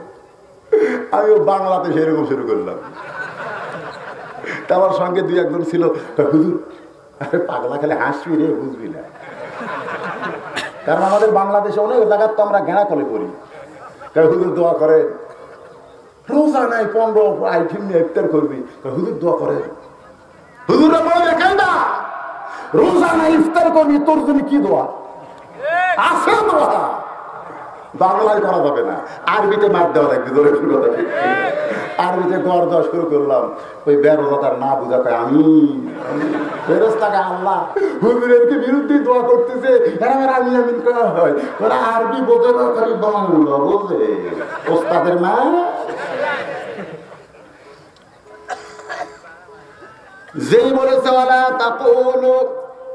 আমিও বাংলাতে সেই রকম শুরু করলাম। আমার সঙ্গে 2-1 জন ছিল, হুজুর আরে পাগলা খেলে হাসবি রে, বুঝবি না। কারণ আমাদের বাংলাদেশে অনেক জায়গার তো আমরা ঘেরা করে করি, হুজুর দোয়া করে, রোজা নাই 15 আইটেম নিয়ে ইফতার করবি, হুজুর দোয়া করে। হুজুররা বলে কেনটা রোজা নাই ইফতার করবি, তোর জন্য কি দোয়া আছে? দোয়া বাংলায় করা যাবে না, আরবিতে মার দেওয়া লাগবে। ধরে কথা ঠিক, আরবিতে দোয়ার দোয়া শুরু করলাম। ওই বেরোজাদার না বুঝাতে আমি ফেরেশতাকে আল্লাহ হুজুরের বিরুদ্ধে দোয়া করতেছে, আমার আমি আমিন করা হয়। ওরা আরবি বোঝে না, খালি বাংলা বোঝে। ওস্তাদের মা যেই বলেছে, ওয়ালা তাকুলু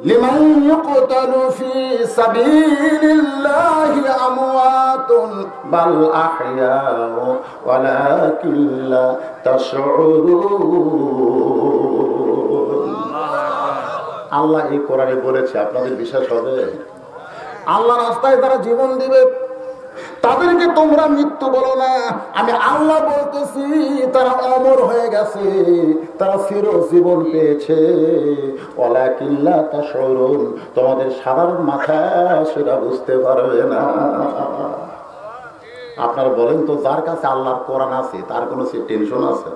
লিমান ইউকতালু ফি সাবিলিল্লাহি আমওয়াতুন বাল আহইয়াউ ওয়ালাকিন লা তাশউরুন। আল্লাহ এই কোরআনে বলেছে, আপনাদের বিশ্বাস হবে? আল্লাহ রাস্তায় তারা জীবন দিবে, তাদেরকে তোমরা মৃত্যু বলো না। আমি আল্লাহ বলতেছি, তারা অমর হয়ে গেছে, তারা চিরজীবন পেয়েছে। ওয়ালাকিন লা তাশউরুন, তোমাদের সাধারণ মাথা সেটা বুঝতে পারবে না। আপনারা বলেন তো, যার কাছে আল্লাহর কোরআন আছে তার কোনো টেনশন আছে?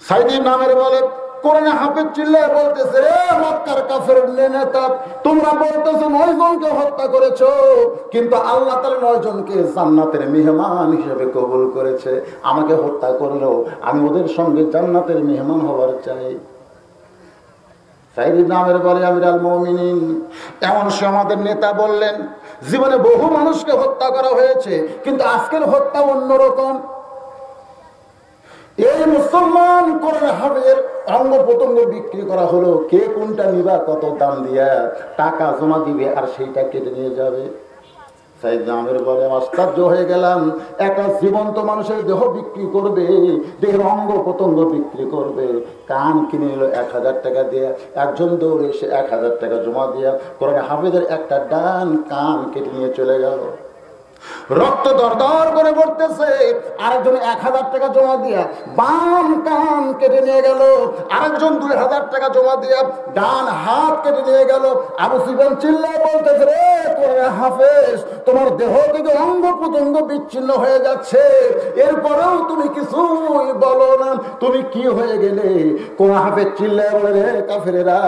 সাইদ ইবনে আমের বলে, কোরআনে হাফেজ চিল্লায় বলতেছে, রে মক্কার কাফের নেতা, তোমরা বলতেছো 9 জনকে হত্যা করেছো, কিন্তু আল্লাহ তাআলা 9 জনকে জান্নাতের মেহমান হিসেবে কবুল করেছে। আমাকে হত্যা করলেও আমি ওদের সঙ্গে জান্নাতের মেহমান হওয়ার চাই। সাইদ ইবনে আমের বলে, আমিরুল মুমিনিন, এমন সময় আমাদের নেতা বললেন, জীবনে বহু মানুষকে হত্যা করা হয়েছে, কিন্তু আজকের হত্যা অন্যরকম। এই মুসলমান কোরআন হাফেজের অঙ্গ প্রত্যঙ্গ বিক্রি করা হলো, কে কোনটা নিবা, কত দাম দিয়া, টাকা জমা দিবে আর সেইটা কেটে নিয়ে যাবে। সাইদ আমের বলে, আশ্চর্য হয়ে গেলাম, একটা জীবন্ত মানুষের দেহ বিক্রি করবে, দেহের অঙ্গ প্রত্যঙ্গ বিক্রি করবে। কান কিনে নিল 1000 টাকা দিয়ে, একজন দৌড়ে এসে 1000 টাকা জমা দিয়া কোরআন হাফেজের একটা ডান কান কেটে নিয়ে চলে গেল। রক্ত দরদর করে পড়তেছে, আরেকজন 1000 টাকা জমা দিয়া বাম কান কেটে নিয়ে গেল, আরেকজন 2000 টাকা জমা দিয়া ডান হাত কেটে নিয়ে গেল। আবু সুফিয়ান চিল্লায় বলতেছে, রে হাফেজ, তোমার দেহ থেকে অঙ্গ প্রত্যঙ্গ বিচ্ছিন্ন হয়ে যাচ্ছে, এরপরেও তুমি কিছুই বলো না, তুমি কি হয়ে গেলে? কোন হাফেজ চিল্লায় বলে, রে কাফেরেরা,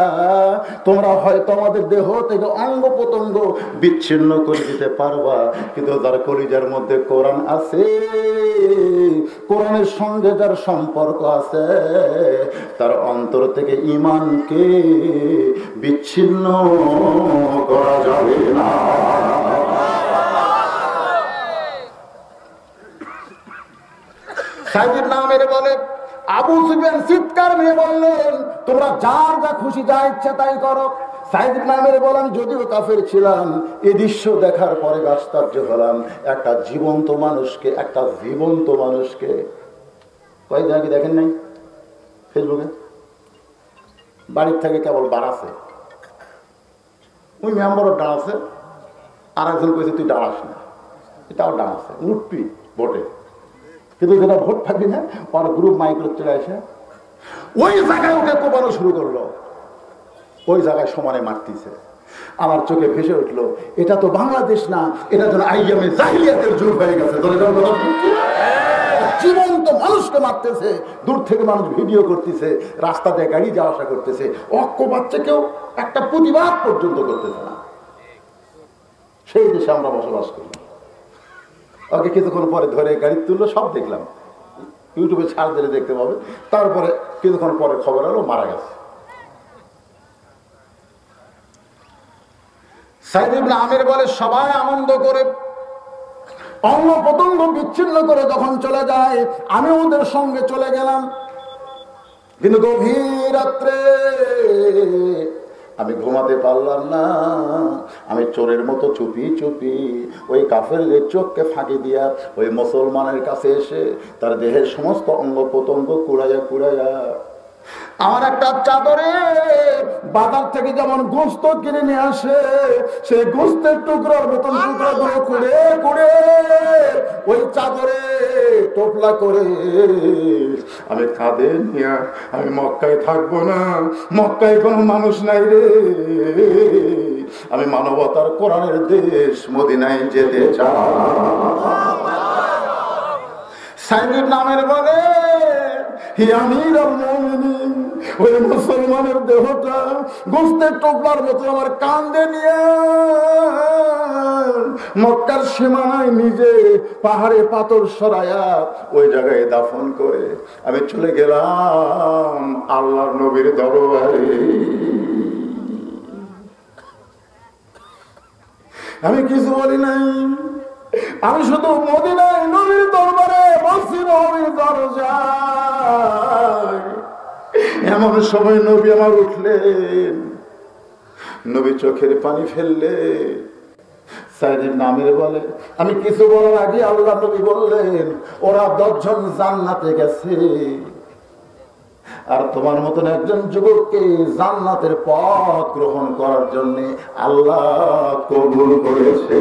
তোমরা হয়তো আমাদের দেহ থেকে অঙ্গ প্রত্যঙ্গ বিচ্ছিন্ন করে দিতে পারবা, কিন্তু যার কলিজার মধ্যে কোরআন আছে, কোরআনের সঙ্গে যার সম্পর্ক আছে, তার অন্তর থেকে ঈমানকে বিচ্ছিন্ন করা যাবে না। সাইদের নামের বলে আবু সুফিয়ান চিৎকার মেরে বললেন, তোমরা যার যা খুশি যা ইচ্ছা তাই করো। সাইদ নামের বলেন, যদিও কাফের ছিলাম, এই দৃশ্য দেখার পরে আশ্চর্য হলাম। একটা জীবন্ত মানুষকে কয়েকদিন আগে দেখেন নাই ফেসবুকে, বাড়ির থেকে কেবল বাড়াছে, ওই মেম্বারও ডাঁড়াছে, আর একজন কইছে তুই ডাঁড়াস না, এটাও ডাঁড়াছে, উঠবি ভোটে, কিন্তু যেটা ভোট থাকবি না, ওর গ্রুপ মাইক্রো চলে আসে ওই জায়গায় ওকে কোপানো শুরু করলো, ওই জায়গায় সমানে মারতেছে। আমার চোখে ভেসে উঠলো, এটা তো বাংলাদেশ না, এটা যেন আইয়ামে জাহিলিয়াতের যুগ হয়ে গেছে। জীবন্ত মানুষকে মারতেছে, দূর থেকে মানুষ ভিডিও করতেছে, রাস্তা দিয়ে গাড়ি যাওয়া আসা করতেছে, অক্ষ বাচ্চা কেউ একটা প্রতিবাদ পর্যন্ত করতেছে না। সেই দেশে আমরা বসবাস করি। ওকে কিছুক্ষণ পরে ধরে গাড়ি তুললো, সব দেখলাম, ইউটিউবে ছাড় দিলে দেখতে পাবে। তারপরে কিছুক্ষণ পরে খবর হলো মারা গেছে। সাইদ ইবনে আমির বলে, সবাই আনন্দ করে অঙ্গ প্রত্যঙ্গ বিচ্ছিন্ন করে যখন চলে যায়, আমি ওদের সঙ্গে চলে গেলাম। কিন্তু গভীর রাত্রে আমি ঘুমাতে পারলাম না। আমি চোরের মতো চুপি চুপি ওই কাফেরদের চোখকে ফাঁকি দিয়া ওই মুসলমানের কাছে এসে তার দেহের সমস্ত অঙ্গ প্রত্যঙ্গ কুড়াইয়া আমার একটা চাদরে বাজার থেকে যেমন গোস্ত কিনে নিয়ে আসে, সেই গোস্তের টুকরার মতন টুকরাগুলো কুড়ে কুড়ে ওই চাদরে টোপলা করে আমি কাঁধে নিয়ে, আমি মক্কায় থাকবো না, মক্কায় কোনো মানুষ নাই রে, আমি মানবতার কোরআনের দেশ মদিনায় যেতে চাই। সাইদের নামের বলে, ওই মুসলমানের দেহটা গোস্তের টোপলার মতো আমার কাঁধে নিয়ে মক্কার সীমানায় নিজে পাহাড়ে পাথর সরায়া ওই জায়গায় দাফন করে আমি চলে গেলাম আল্লাহর নবীর দরবারে। আমি কিছু বলি নাই, আমি শুধু মদিনায় নবীর দরবারে বসি, নবীর দরজায়। এমন সময় নবী আমার উঠলেন, নবী চোখের পানি ফেললে। সাইদ ইবনে আমির বলে, আমি কিছু বলার আগে আল্লাহ নবী বললেন, ওরা 10 জন জান্নাতে গেছে, আর তোমার মতন একজন যুবককে জান্নাতের পথ গ্রহণ করার জন্য আল্লাহ কবুল করেছে।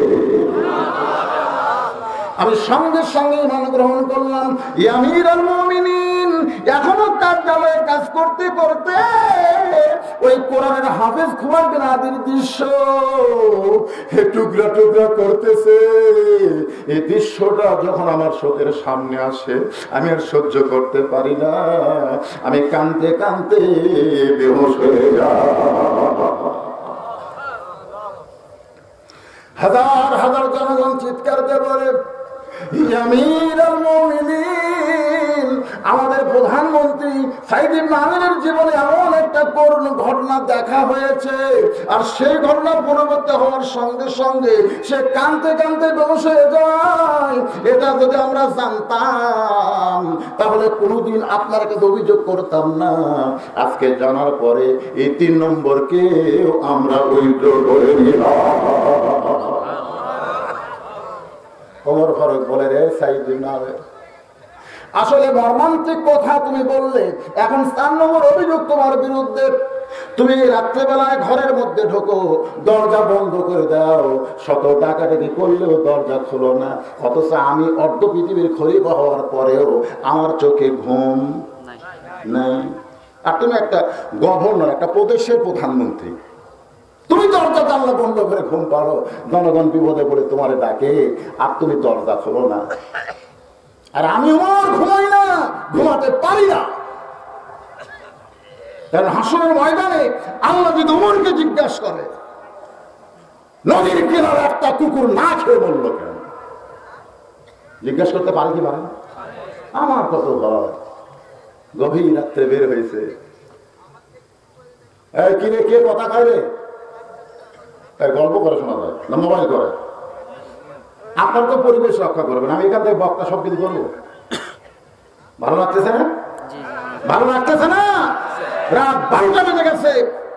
আমি সঙ্গে সঙ্গে ঈমান গ্রহণ করলাম। আমিরুল মুমিনিন এখনো কার্যালয়ে কাজ করতে করতে ওই কোরআনের হাফেজ খুমার বিন আদির দৃশ্য টুকরা টুকরা করতেছে। এই দৃশ্যটা যখন আমার চোখের সামনে আসে, আমি আর সহ্য করতে পারি না, আমি কাঁদতে কাঁদতে বেহুশ হয়ে যাই। হাজার হাজার জনগণ চিৎকার দিয়ে বলে, আমিরুল মুমিনিন, আমাদের প্রধানমন্ত্রী সাইদ ইবনে আমিরের জীবনে এমন একটা করুণ ঘটনা দেখা হয়েছে, আর সেই ঘটনা পুনরাবৃত্তি হওয়ার সঙ্গে সঙ্গে সে কাঁদতে কাঁদতে বেহুশ হয়ে যায়। এটা যদি আমরা জানতাম তাহলে কোনোদিন আপনার কাছে অভিযোগ করতাম না। আজকে জানার পরে এই 3 নম্বরকেও আমরা উইথড্র করে নিলাম। ওমর ফারুক বলে, রে সাইদ ইবনে আমির, আসলে মর্মান্তিক কথা তুমি বললে। এখন 4 নম্বর অভিযোগ তোমার বিরুদ্ধে। তুমি রাত্রেবেলায় ঘরের মধ্যে ঢোকো, দরজা বন্ধ করে দাও, শত ডাকাডাকি করলেও দরজা খোলো না, অথচ আমি অর্ধ পৃথিবীর খলিফা হওয়ার পরেও আমার চোখে ঘুম নাই। আর তুমি একটা গভর্নর, একটা প্রদেশের প্রধানমন্ত্রী, তুমি দরজা জানলা বন্ধ করে ঘুম পারো, জনগণ বিপদে পড়ে তোমারে ডাকে আর তুমি দরজা খোলো না। আর আমি ঘুমাই না, ঘুমাতে পারি না। কারণ হাসরের ময়দানে আল্লাহ যদি উমরকে জিজ্ঞাসা করে নদীর কিনারে একটা কুকুর না খেয়ে বলল কেন, জিজ্ঞাসা করতে পারে কি পারে না? আমার কত ভয়, গভীর রাত্রে বের হয়েছে, কিনে কে কথা খাইবে, গল্প করে শোনা যায় না, মোবাইল করে। আপনার তো পরিবেশ রক্ষা করবেন, আমি এখান থেকে বক্তা সব কিছু করবো। ভালো লাগতেছে না? ভালো লাগতেছে না? রাত 12টা বেজে গেছে,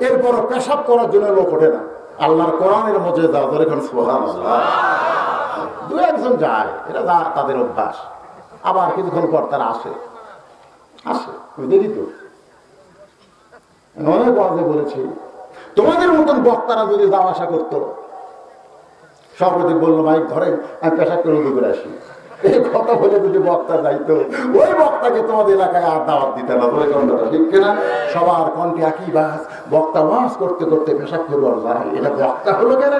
এরপর পেশাব করার জন্য লোক ওঠে না। আল্লাহর কোরআনের মধ্যে যাও ধরে এখন সুবহানাল্লাহ, দু একজন যায়, এটা তাদের অভ্যাস। আবার কিছুক্ষণ পর তারা আসে, দেখি তো অনেক ওয়াজে বলেছি, তোমাদের মতন বক্তারা যদি যাওয়া আসা করতো, সভাপতি বললো মাইক ধরেন, আমি পেশাব করে উদু করে আসি, এই কথা বলে যদি বক্তা যাইতো, ওই বক্তাকে তোমাদের এলাকায় আর দাওয়াত দিতে না। বলে কথা ঠিক কিনা? সবার কণ্ঠে একই বাস, বক্তা ওয়াজ করতে করতে পেশাব করবো আর যায়, এটা বক্তা হলো কেন?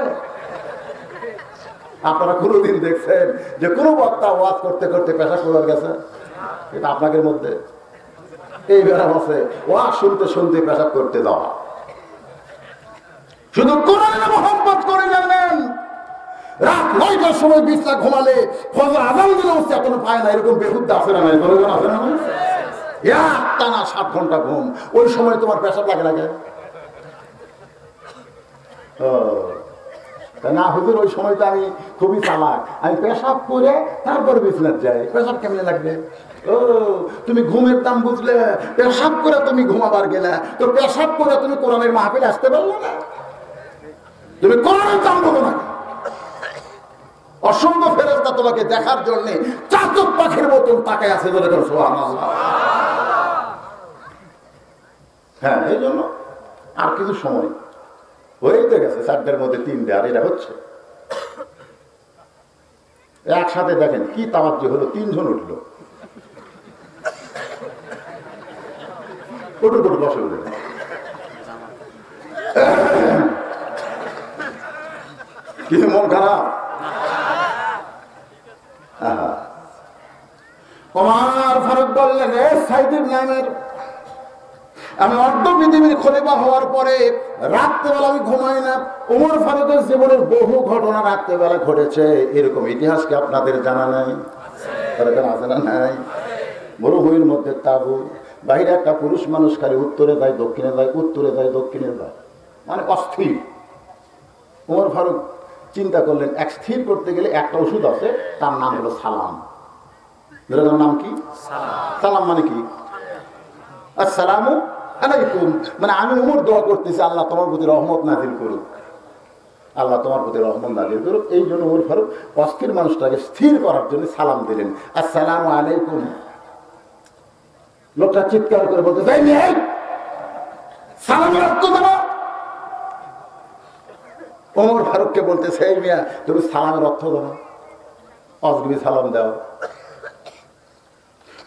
আপনারা কোনোদিন দেখছেন যে কোনো বক্তা ওয়াজ করতে করতে পেশাব করবার গেছে? এটা আপনাদের মধ্যে এই ব্যাপার আছে, ওয়াজ শুনতে শুনতে পেশাব করতে যাওয়া। শুধু কোরআনের মহব্বত করে জানেন, রাত 9টার সময় বিছনা ঘুমালে ফজর আযান দিলেও এখনো পায় না, এরকম বেহুদ্দা আছে না? আছে না? টানা 7 ঘন্টা ঘুম, ওই সময় তোমার পেশাব লাগে না? না হুজুর, ওই সময় তো আমি খুবই চালাক, আমি পেশাব করে তারপরে বিছনার যাই। পেশাব কেমনে লাগবে? ও, তুমি ঘুমের দাম বুঝলে, পেশাব করে তুমি ঘুমাবার গেলে, তো পেশাব করে তুমি কোরআনের মাহফিলে আসতে পারলো না? তুমি কোরআনের দাম বলো না? অসংখ্য ফেরেশতা তোমাকে দেখার জন্য চাতক পাখির মতন তাকায় আছে। বলে সুবহানাল্লাহ। হ্যাঁ, এই জন্য আর কিছু সময় হয়েই গেছে, 4টার মধ্যে 3টে, আর এটা হচ্ছে একসাথে। দেখেন কি তাওয়াজ্জু হলো, 3 জন উঠলো, বসে উঠে কি মন খারাপ? ওমর ফারুক বললেন, সাইদ ইবনে আমের, আমি অর্ধ পৃথিবীর খলিফা হওয়ার পরে রাত্রেবেলা আমি ঘুমাই না। ওমর ফারুকের জীবনের বহু ঘটনা রাত্রেবেলা ঘটেছে, এরকম ইতিহাস কি আপনাদের জানা নাই? আছে না? নাই। মরুভূমির মধ্যে তাবু, বাইরে একটা পুরুষ মানুষ খালি উত্তরে যায় দক্ষিণে যায়, উত্তরে যায় দক্ষিণে যায়, মানে অস্থির। ওমর ফারুক চিন্তা করলেন, এক স্থির করতে গেলে একটা ওষুধ আছে, তার নাম হলো সালাম। নাম কি? সালাম মানে কি? আসসালামু আলাইকুম, মানে আমি ওমর দোয়া করতেছি, আল্লাহ তোমার প্রতি রহমত নাজিল করুক, আল্লাহ তোমার প্রতি রহমত নাজিল করুক। এই জন্য ওমর ফারুক অস্থির মানুষটাকে স্থির করার জন্য সালাম দিলেন, আসসালামু আলাইকুম। লোকটা চিৎকার করে বলতে চাই, সালামের অর্থ জানো? ওমর ফারুককে বলতেছে, এই মিয়া, তুমি সালামের অর্থ জানো? অজগবি সালাম দাও।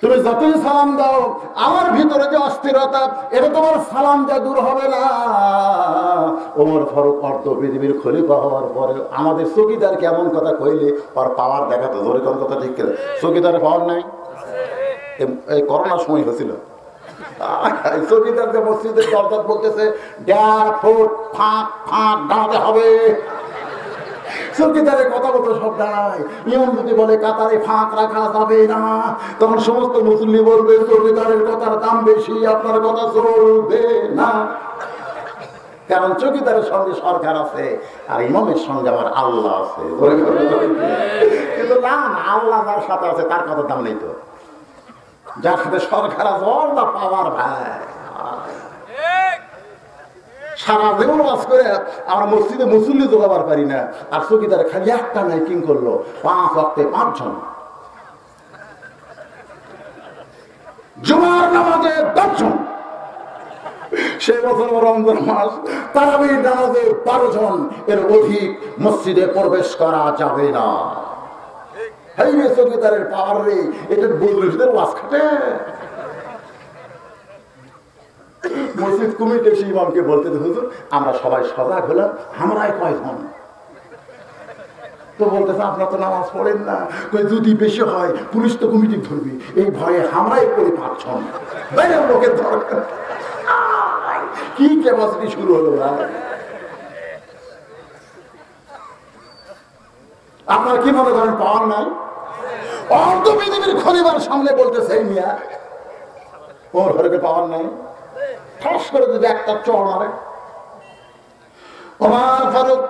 তুমি যতই সালাম দাও, আমার ভিতরে যে অস্থিরতা, এটা তোমার সালাম দিয়ে দূর হবে না। ওমর ফারুক অর্ধ পৃথিবীর খলিফা হওয়ার পরে আমাদের চৌকিদার কেমন কথা কইলে আর পাওয়ার দেখাতো, ধরে কোন কথা ঠিক করে, চৌকিদারের পাওয়ার নাই। এই করোনার সময় হয়েছিল, চৌকিদার যে মসজিদের দরজা বলতেছে 1.5 ফুট ফাঁক ফাঁক দাঁড়াতে হবে। চৌকিদারের কথা মতো সব দাঁড়ায়। ইমাম যদি বলে কাতারে ফাঁক রাখা যাবে না, তখন সমস্ত মুসল্লি বলবে চৌকিদারের কথার দাম বেশি, আপনার কথা চলবে না। কারণ চৌকিদারের সঙ্গে সরকার আছে, আর ইমামের সঙ্গে আমার আল্লাহ আছে। কিন্তু না, আল্লাহ যার সাথে আছে তার কথার দাম নেই। তো যার সাথে সরকার আছে, আল্লাহ পাওয়ার ভাই। সারা জীবন বাস করে আমরা মসজিদে মুসল্লি জোগাবার পারি না, আর চৌকিদার খালি একটা মাইকিং করলো 5 ওয়াক্তে 5 জন, জুমার নামাজে 10 জন, সে বছর রমজান মাস তারাবির নামাজে 12 জন, এর অধিক মসজিদে প্রবেশ করা যাবে না। চৌকিদারের পাওয়ার রে, এটা বলদের ওয়াজ খাটে। মসজিদ কমিটি এসে ইমামকে বলতে হুজুর আমরা সবাই সজাগ হলাম, আমরাই কয়জন? তো বলতেছে আপনার তো নামাজ পড়েন না। যদি বেশি হয় পুলিশ তো কমিটি ধরবি, এই ভয়ে আমরাই করে পাচ্ছন, বাইরের লোকের দরকার। কি ক্যাপাসিটি শুরু হলো ভাই? আপনার কি মনে করেন পাওয়ার নাই? অর্ধ পৃথিবীর খলিফার সামনে বলতেছে এই মিয়া ওর ঘরে পাওয়ার নাই, ঠাস করে যদি একটা চড় মারে। ওমর ফারুক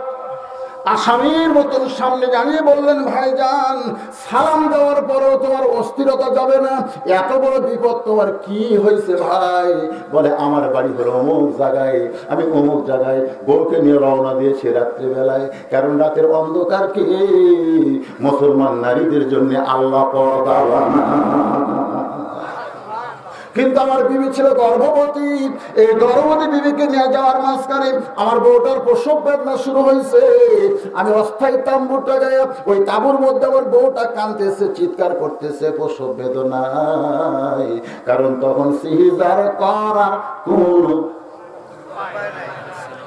আসামির মতন সামনে জানিয়ে বললেন, ভাইজান সালাম দেওয়ার পরেও তোমার অস্থিরতা যাবে না? এত বড় বিপদ তোমার কি হয়েছে ভাই? বলে আমার বাড়ি হলো অমুক জায়গায়, আমি অমুক জায়গায় বউকে নিয়ে রওনা দিয়েছি রাত্রিবেলায়, কারণ রাতের অন্ধকারকে মুসলমান নারীদের জন্য আল্লাহ পর্দা বানায়। কিন্তু আমার বিবি ছিল গর্ভবতী, এই গর্ভবতী বিবিকে নিয়ে যাওয়ার মাঝখানে আমার বউটার প্রসব বেদনা শুরু হয়েছে। আমি অস্থায়ী তাঁবুটা গায়ে, ওই তাঁবুর মধ্যে আমার বউটা কাঁদতেছে, চিৎকার করতেছে প্রসব বেদনায়, কারণ তখন সিজার করার কোন।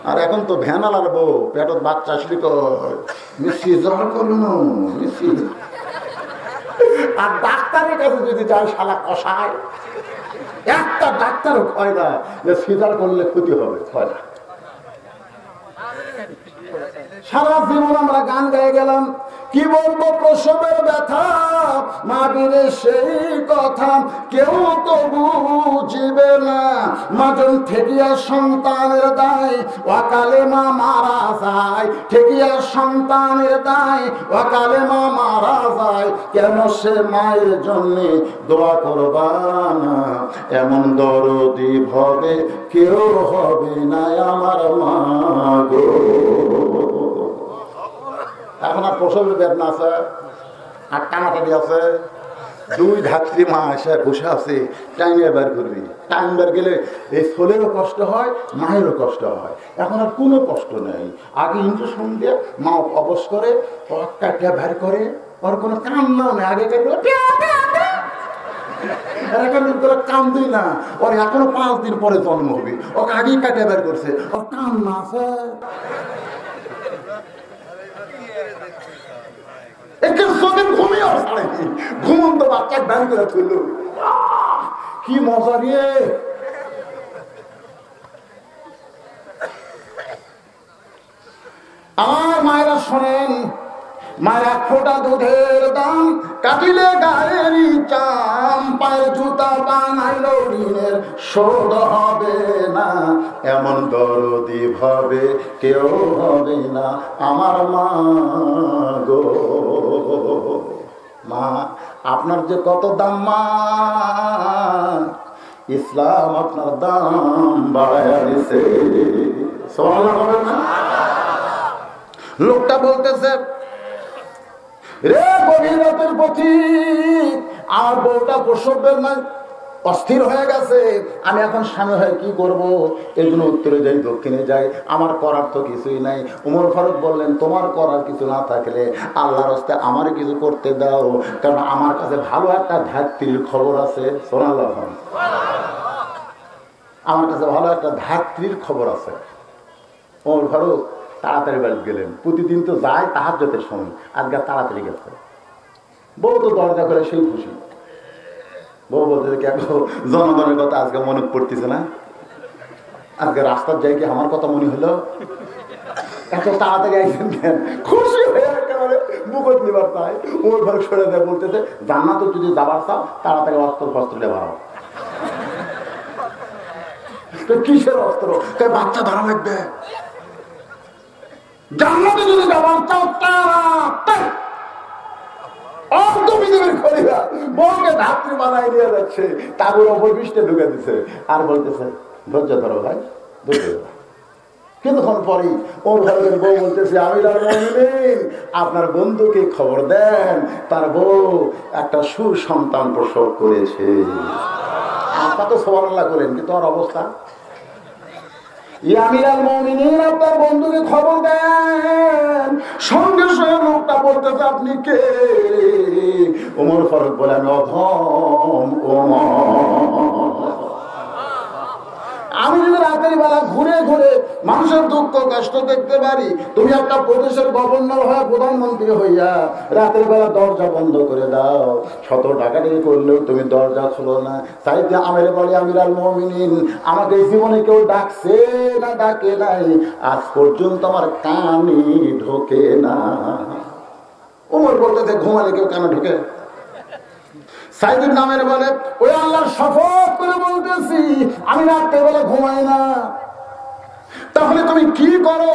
আর এখন তো ভ্যানালার বউ পেটত বাচ্চা আসলি সিজার করল, আর ডাক্তারের কাছে যদি যায় শালা কষায়, একটা ডাক্তারও হয় না যে সিজার করলে ক্ষতি হবে, হয় না। সারা জীবন আমরা গান গায়ে গেলাম, কি বলবো প্রসবের ব্যথা, মা বীরে সেই কথা কেউ তো বুঝিবে না। মাজন ঠেকিয়া সন্তানের দায়, অকালে মা মারা যায়, ঠেকিয়া সন্তানের দায়, অকালে মা মারা যায়, কেন সে মায়ের জন্য দোয়া করবা না? এমন দরদি ভবে কেউ হবে না আমার মা গো। এখন আর প্রসবের বেদনা আছে, আর টানাটানি আছে, দুই ধাত্রী মা এসে বসে আছে, টাইমে বের করবি। টাইম বের গেলে এই ছোলেরও কষ্ট হয়, মায়েরও কষ্ট হয়। এখন আর কোনো কষ্ট নেই। আগে ইঞ্জেকশন দিয়ে মা অবশ করে, কাটিয়া বের করে, ওর কোনো কান্নাও নেই। আগে কান্দই না, ওর এখনো 5 দিন পরে জন্ম হবে, ওকে আগেই কাটিয়া বের করছে, ওর কান্না আছে। ঘুমন্ত বাচ্চা ব্যান করে তুলল, কি মজা রে। আমার মায়েরা শোনেন, মায়েরা ফোটা দুধের দাম কাটিলে গায়েরই চাম, পায়ের জুতা বানাইল ঋণের শোধ হবে না। এমন দরদি ভাবে কেউ হবে না আমার মা গো। মা আপনার যে কত দাম মা, ইসলাম আপনার দাম বাড়াইয়া দিছে। লোকটা বলতেছে, রে গভীর রাতের পথিক, আমার বউটা প্রসবের নাই অস্থির হয়ে গেছে, আমি এখন স্বামী হয়ে কি করব? এই জন্য উত্তরে যাই, দক্ষিণে যাই, আমার করার তো কিছুই নাই। ওমর ফারুক বললেন, তোমার করার কিছু না থাকলে আল্লাহর হস্তে আমার কিছু করতে দাও, কারণ আমার কাছে ভালো একটা ধাত্রীর খবর আছে। সুবহানাল্লাহ, আমার কাছে ভালো একটা ধাত্রীর খবর আছে। ওমর ফারুক তাড়াতাড়ি বাড়ি গেলেন। প্রতিদিন তো যায় তাহাজ্জুদের সময়, আজকে তাড়াতাড়ি গেছে। বউ তো দরজা করে সেই খুশি। বউ বলতে কেন জনগণের কথা আজকে মনে পড়তেছে না? আজকে রাস্তার যাই কি আমার কথা মনে হলো? এত তাড়াতাড়ি আইসেন কেন? খুশি হয়ে একেবারে বুকত নিবার চাই। ওর ঘরে সরে দেয়, বলতেছে জান্নাতে যদি যাবার চাও তাড়াতাড়ি অস্ত্র ফস্ত্র লেবার। কিসের অস্ত্র? বাচ্চা ধরা লাগবে। জান্নাতে যদি যাবার চাও তাড়াতাড়ি বউকে ধাত্রী বানাই নিয়ে যাচ্ছে, তারপর অপর পৃষ্ঠে ঢুকে দিচ্ছে আর বলতেছে ধৈর্য ধরো ভাই, ধৈর্য ধরো। কিছুক্ষণ পরেই ওর ঘরের বউ বলতেছে, আমিরুল মুমিনিন আপনার বন্ধুকে খবর দেন, তার বউ একটা সুসন্তান প্রসব করেছে। আপনার তো সুবহানাল্লাহ করেন, কিন্তু ওর অবস্থা, আমিরুল মুমিনিন আপনার বন্ধুকে খবর দেন। সঙ্গে সঙ্গে লোকটা বলতেছে, আপনি কে? ওমর ফারুক বলে, আমি অধম ওমর। আমি যদি রাতের বেলা ঘুরে ঘুরে মানুষের দুঃখ কষ্ট দেখতে পারি। তুমি একটা প্রদেশের গভর্নর হয়ে প্রধানমন্ত্রী হইয়া রাতের বেলা দরজা বন্ধ করে দাও, শত টাকাটাকি করলেও তুমি দরজা খুলো না। তাই যে আমের বলে আমিরাল মুমিনিন, আমাকে জীবনে কেউ ডাকছে না ডাকে নাই, আজ পর্যন্ত আমার কানে ঢোকে না। ওমর বলতে ঘুমালে কেউ কানে ঢোকে? সাইদুর নামের বলে ওই আল্লাহর শপথ করে বলতেছি আমি রাত্রে বেলা ঘুমাই না। তাহলে তুমি কি করো?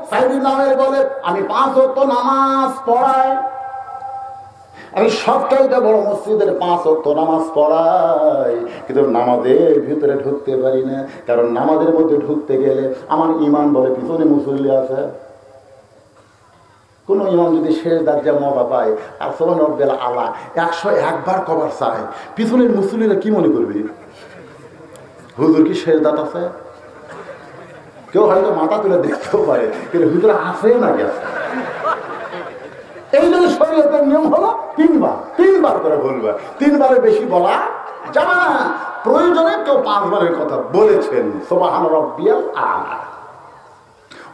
সাইদুর নামের বলে আমি 5 ওয়াক্ত নামাজ পড়াই, আমি সবচাইতে বড় মসজিদের 5 ওয়াক্ত নামাজ পড়াই, কিন্তু নামাজের ভিতরে ঢুকতে পারি না। কারণ নামাজের মধ্যে ঢুকতে গেলে আমার ইমান বলে পিছনে মুসল্লি আছে। কোন ইমাম যদি শেষ দার্জা মজা পায় আর সোহান রব্বিল আলা 101 বার কবার চায়, পিছনের মুসল্লিরা কি মনে করবে? হুজুর কি শেষ দাঁত আছে? কেউ হয়তো মাথা তুলে দেখতেও পারে, কিন্তু হুজুর আছে না গেছে। এই জন্য শরীয়তের নিয়ম হলো 3 বার করে বলবে। 3 বারের বেশি বলা যাবে না। প্রয়োজনে কেউ 5 বারের কথা বলেছেন সুবহান রাব্বিয়াল আলা।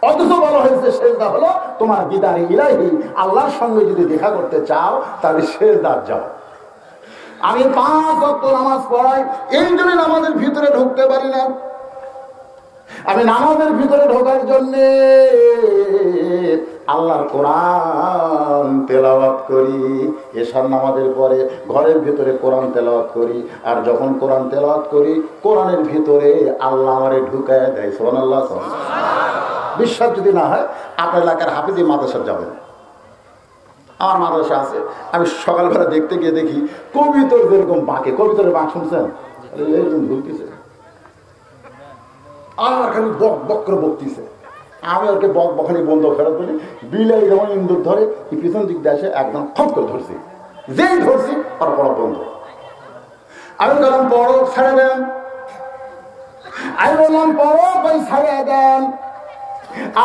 অথচ বলা হয়েছে সেজদা হলো তোমার দিদারে ইলাহি, আল্লাহর সঙ্গে যদি দেখা করতে চাও তাহলে সেজদার যাও। আমি 5 ওয়াক্ত নামাজ পড়াই, এই জন্য নামাজের ভিতরে ঢুকতে পারি না। আমি নামাজের ভিতরে ঢোকার জন্য আল্লাহর কোরআন তেলাওয়াত করি। এশার নামাজের পরে ঘরের ভিতরে কোরআন তেলাওয়াত করি, আর যখন কোরআন তেলাওয়াত করি কোরআনের ভিতরে আল্লাহ আমারে ঢুকায় দেয়। সুবহানাল্লাহ। বিশ্বাস যদি না হয় আপনার এলাকার হাফিজি মাদ্রাসা যাবেন, আমার মাদ্রাসা আছে। আমি সকালবেলা দেখতে গিয়ে দেখি কবিতর যেরকম বাঁকে, কবিতরের বাঁক শুনছেন? ভুলতেছে আর খালি বক বক করে বকতেছে। আমি ওকে বক বখানি বন্ধ ফেরত বলি, বিলাই যেমন ইন্দুর ধরে এই পিছন দিক দিয়ে আসে একদম খপ করে ধরছি, যেই ধরছি আর পড়া বন্ধ। আমি বললাম পড়ো, ছেড়ে দেন। আমি বললাম পড়ো, কই ছেড়ে দেন।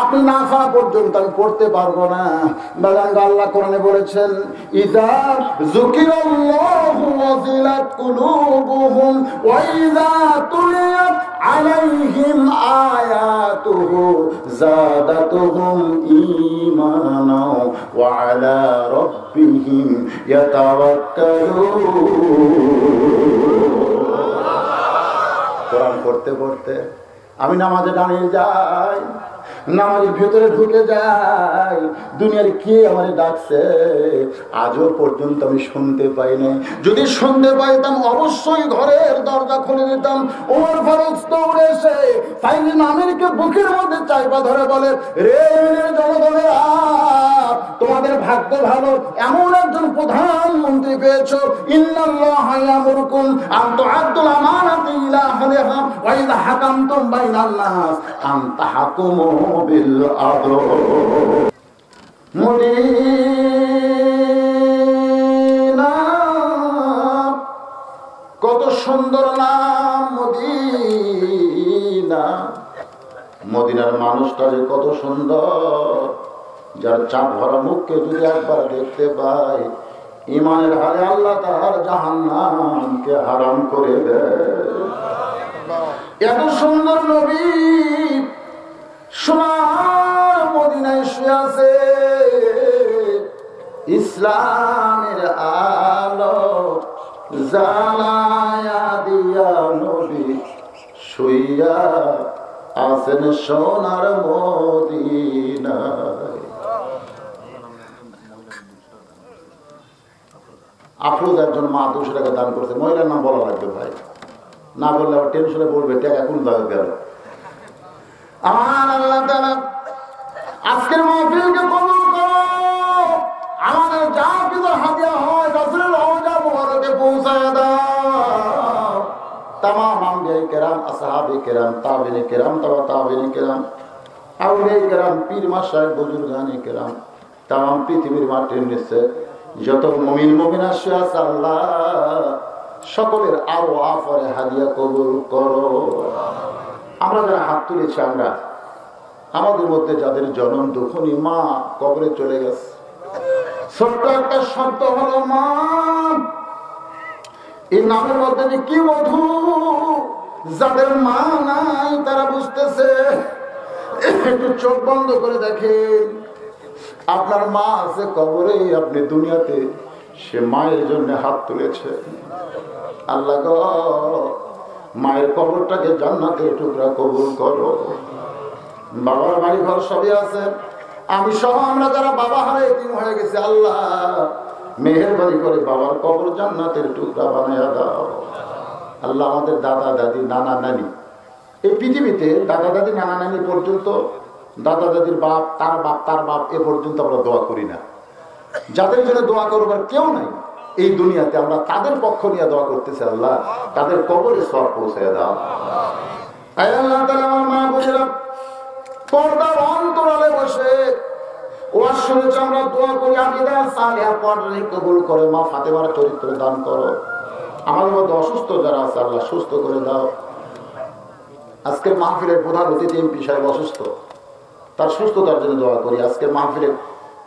আপনি না খাওয়া পর্যন্ত আমি পড়তে পারবো না। আল্লাহ কোরআনে বলেছেন ইযা যুকিরাল্লাহু ওয়াজিলাত কুলুবুহুম ওয়া ইযা তুলিয়াত আলাইহিম আয়াতুহু যাদাতুহুম ঈমানা ওয়া আলা রাব্বিহিম ইয়াতাওয়াক্কালুন। কোরআন পড়তে পড়তে আমি নামাজে দাঁড়িয়ে যাই, নামাজের ভিতরে ঢুকে যাই, দুনিয়ার কে আমারে ডাকছে আজও পর্যন্ত আমি শুনতে পাই না। যদি শুনতে পাইতাম অবশ্যই ঘরের দরজা খুলে দিতাম। ওমর ফারুক দৌড়ে এসে সাইদিন আমিরকে বুকের মধ্যে চাইপা ধরে বলে, রে জনগণেরা, তোমাদের ভাগ্য ভালো, এমন একজন প্রধানমন্ত্রী পেয়েছো। ইন্নাল্লাহা ইয়ামুরুকুম আন তুআদ্দুল আমানাতি ইলা আহলিহা ওয়া ইযা হাকামতুম বাইনান নাস আন তাহকুমু বিল আদল। মদিনা কত সুন্দর নাম মদিনা। মদিনার মানুষটা যে কত সুন্দর, যার চাঁদ ভরা মুখকে যদি একবার দেখতে পাই ইমানের হারে আল্লাহ তার জাহান্নামকে হারাম করে দেয়। এত সুন্দর নবী সোনার মদিনায় শুয়ে আছে, ইসলামের আলো জ্বালায়া দিয়া নবী শুইয়া আছেন সোনার মদিনায়। আফরোজ একজন মা 200 টাকা দান করছে। মহিলার নাম বলা লাগবে ভাই, না বললে আবার টেনশনে পড়বে, টাকা কোন জায়গায় গেল। আমার আল্লাহ তাআলা আজকের মাহফিলকে কবুল করো। আমাদের যা কিছু হাদিয়া হয় রাসূলের রওজা মুবারকে পৌঁছায় দাও। तमाम আম্বিয়া কেরাম, আসহাবে কেরাম, তাবিঈন কেরাম, তাবা তাবিঈন কেরাম, আউলিয়া কেরাম, পীর মাশায়েখ, বুজুর্গানে কেরাম, तमाम পৃথিবীর মাটির নিচে যত মুমিন মুমিনা আছে আল্লাহ সকলের আরো আফরে হাদিয়া কবুল করো। আমরা যারা হাত তুলেছি, আমরা আমাদের মধ্যে যাদের জনম দুঃখনী মা কবরে চলে গেছে, ছোট্ট একটা শব্দ হলো মা। এই নামের মধ্যে যে কি মধু, যাদের মা নাই তারা বুঝতেছে। একটু চোখ বন্ধ করে দেখেন, আপনার মা আছে কবরে, আপনি দুনিয়াতে, সে মায়ের জন্য হাত তুলেছে। আল্লাহ গো, মায়ের কবরটাকে জান্নাতের টুকরা কবুল করো। বাবার বাড়ি ঘর সবই আছে, আমি সহ আমরা যারা বাবা হারে এতিম হয়ে গেছে, আল্লাহ মেহেরবানি করে বাবার কবর জান্নাতের টুকরা বানায়া দাও। আল্লাহ আমাদের দাদা দাদি নানা নানি, এই পৃথিবীতে দাদা দাদি নানা নানি পর্যন্ত, দাদা দাদির বাপ তার বাপ এ পর্যন্ত আমরা দোয়া করি না। যাদের জন্য দোয়া করবার কেউ নাই এই দুনিয়াতে, আমরা তাদের পক্ষ নিয়ে দোয়া করতেছি। আল্লাহ তাদের কবরে সওয়াব পৌঁছায় দাও। আল্লাহ তাআলা আমার মা বোনেরা পর্দার অন্তরালে বসে ওয়াজ শুনেছে, আমরা দোয়া করি আকিদা সালেহা পড়লে কবুল করে। মা ফাতেমার চরিত্র দান করো। আমাদের মধ্যে অসুস্থ যারা আছে আল্লাহ সুস্থ করে দাও। আজকের মাহফিলের প্রধান অতিথি এমপি সাহেব অসুস্থ, তার সুস্থতার জন্য দোয়া করি। আজকের মাহফিলের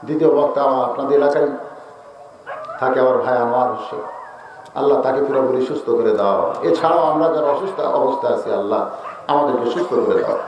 দ্বিতীয় বক্তা আপনাদের এলাকায় থাকে আমার ভাই আনোয়ার হোসেন, আল্লাহ তাকে পুরোপুরি সুস্থ করে দাও। এছাড়াও আমরা যারা অসুস্থ অবস্থায় আছি আল্লাহ আমাদেরকে সুস্থ করে দাও।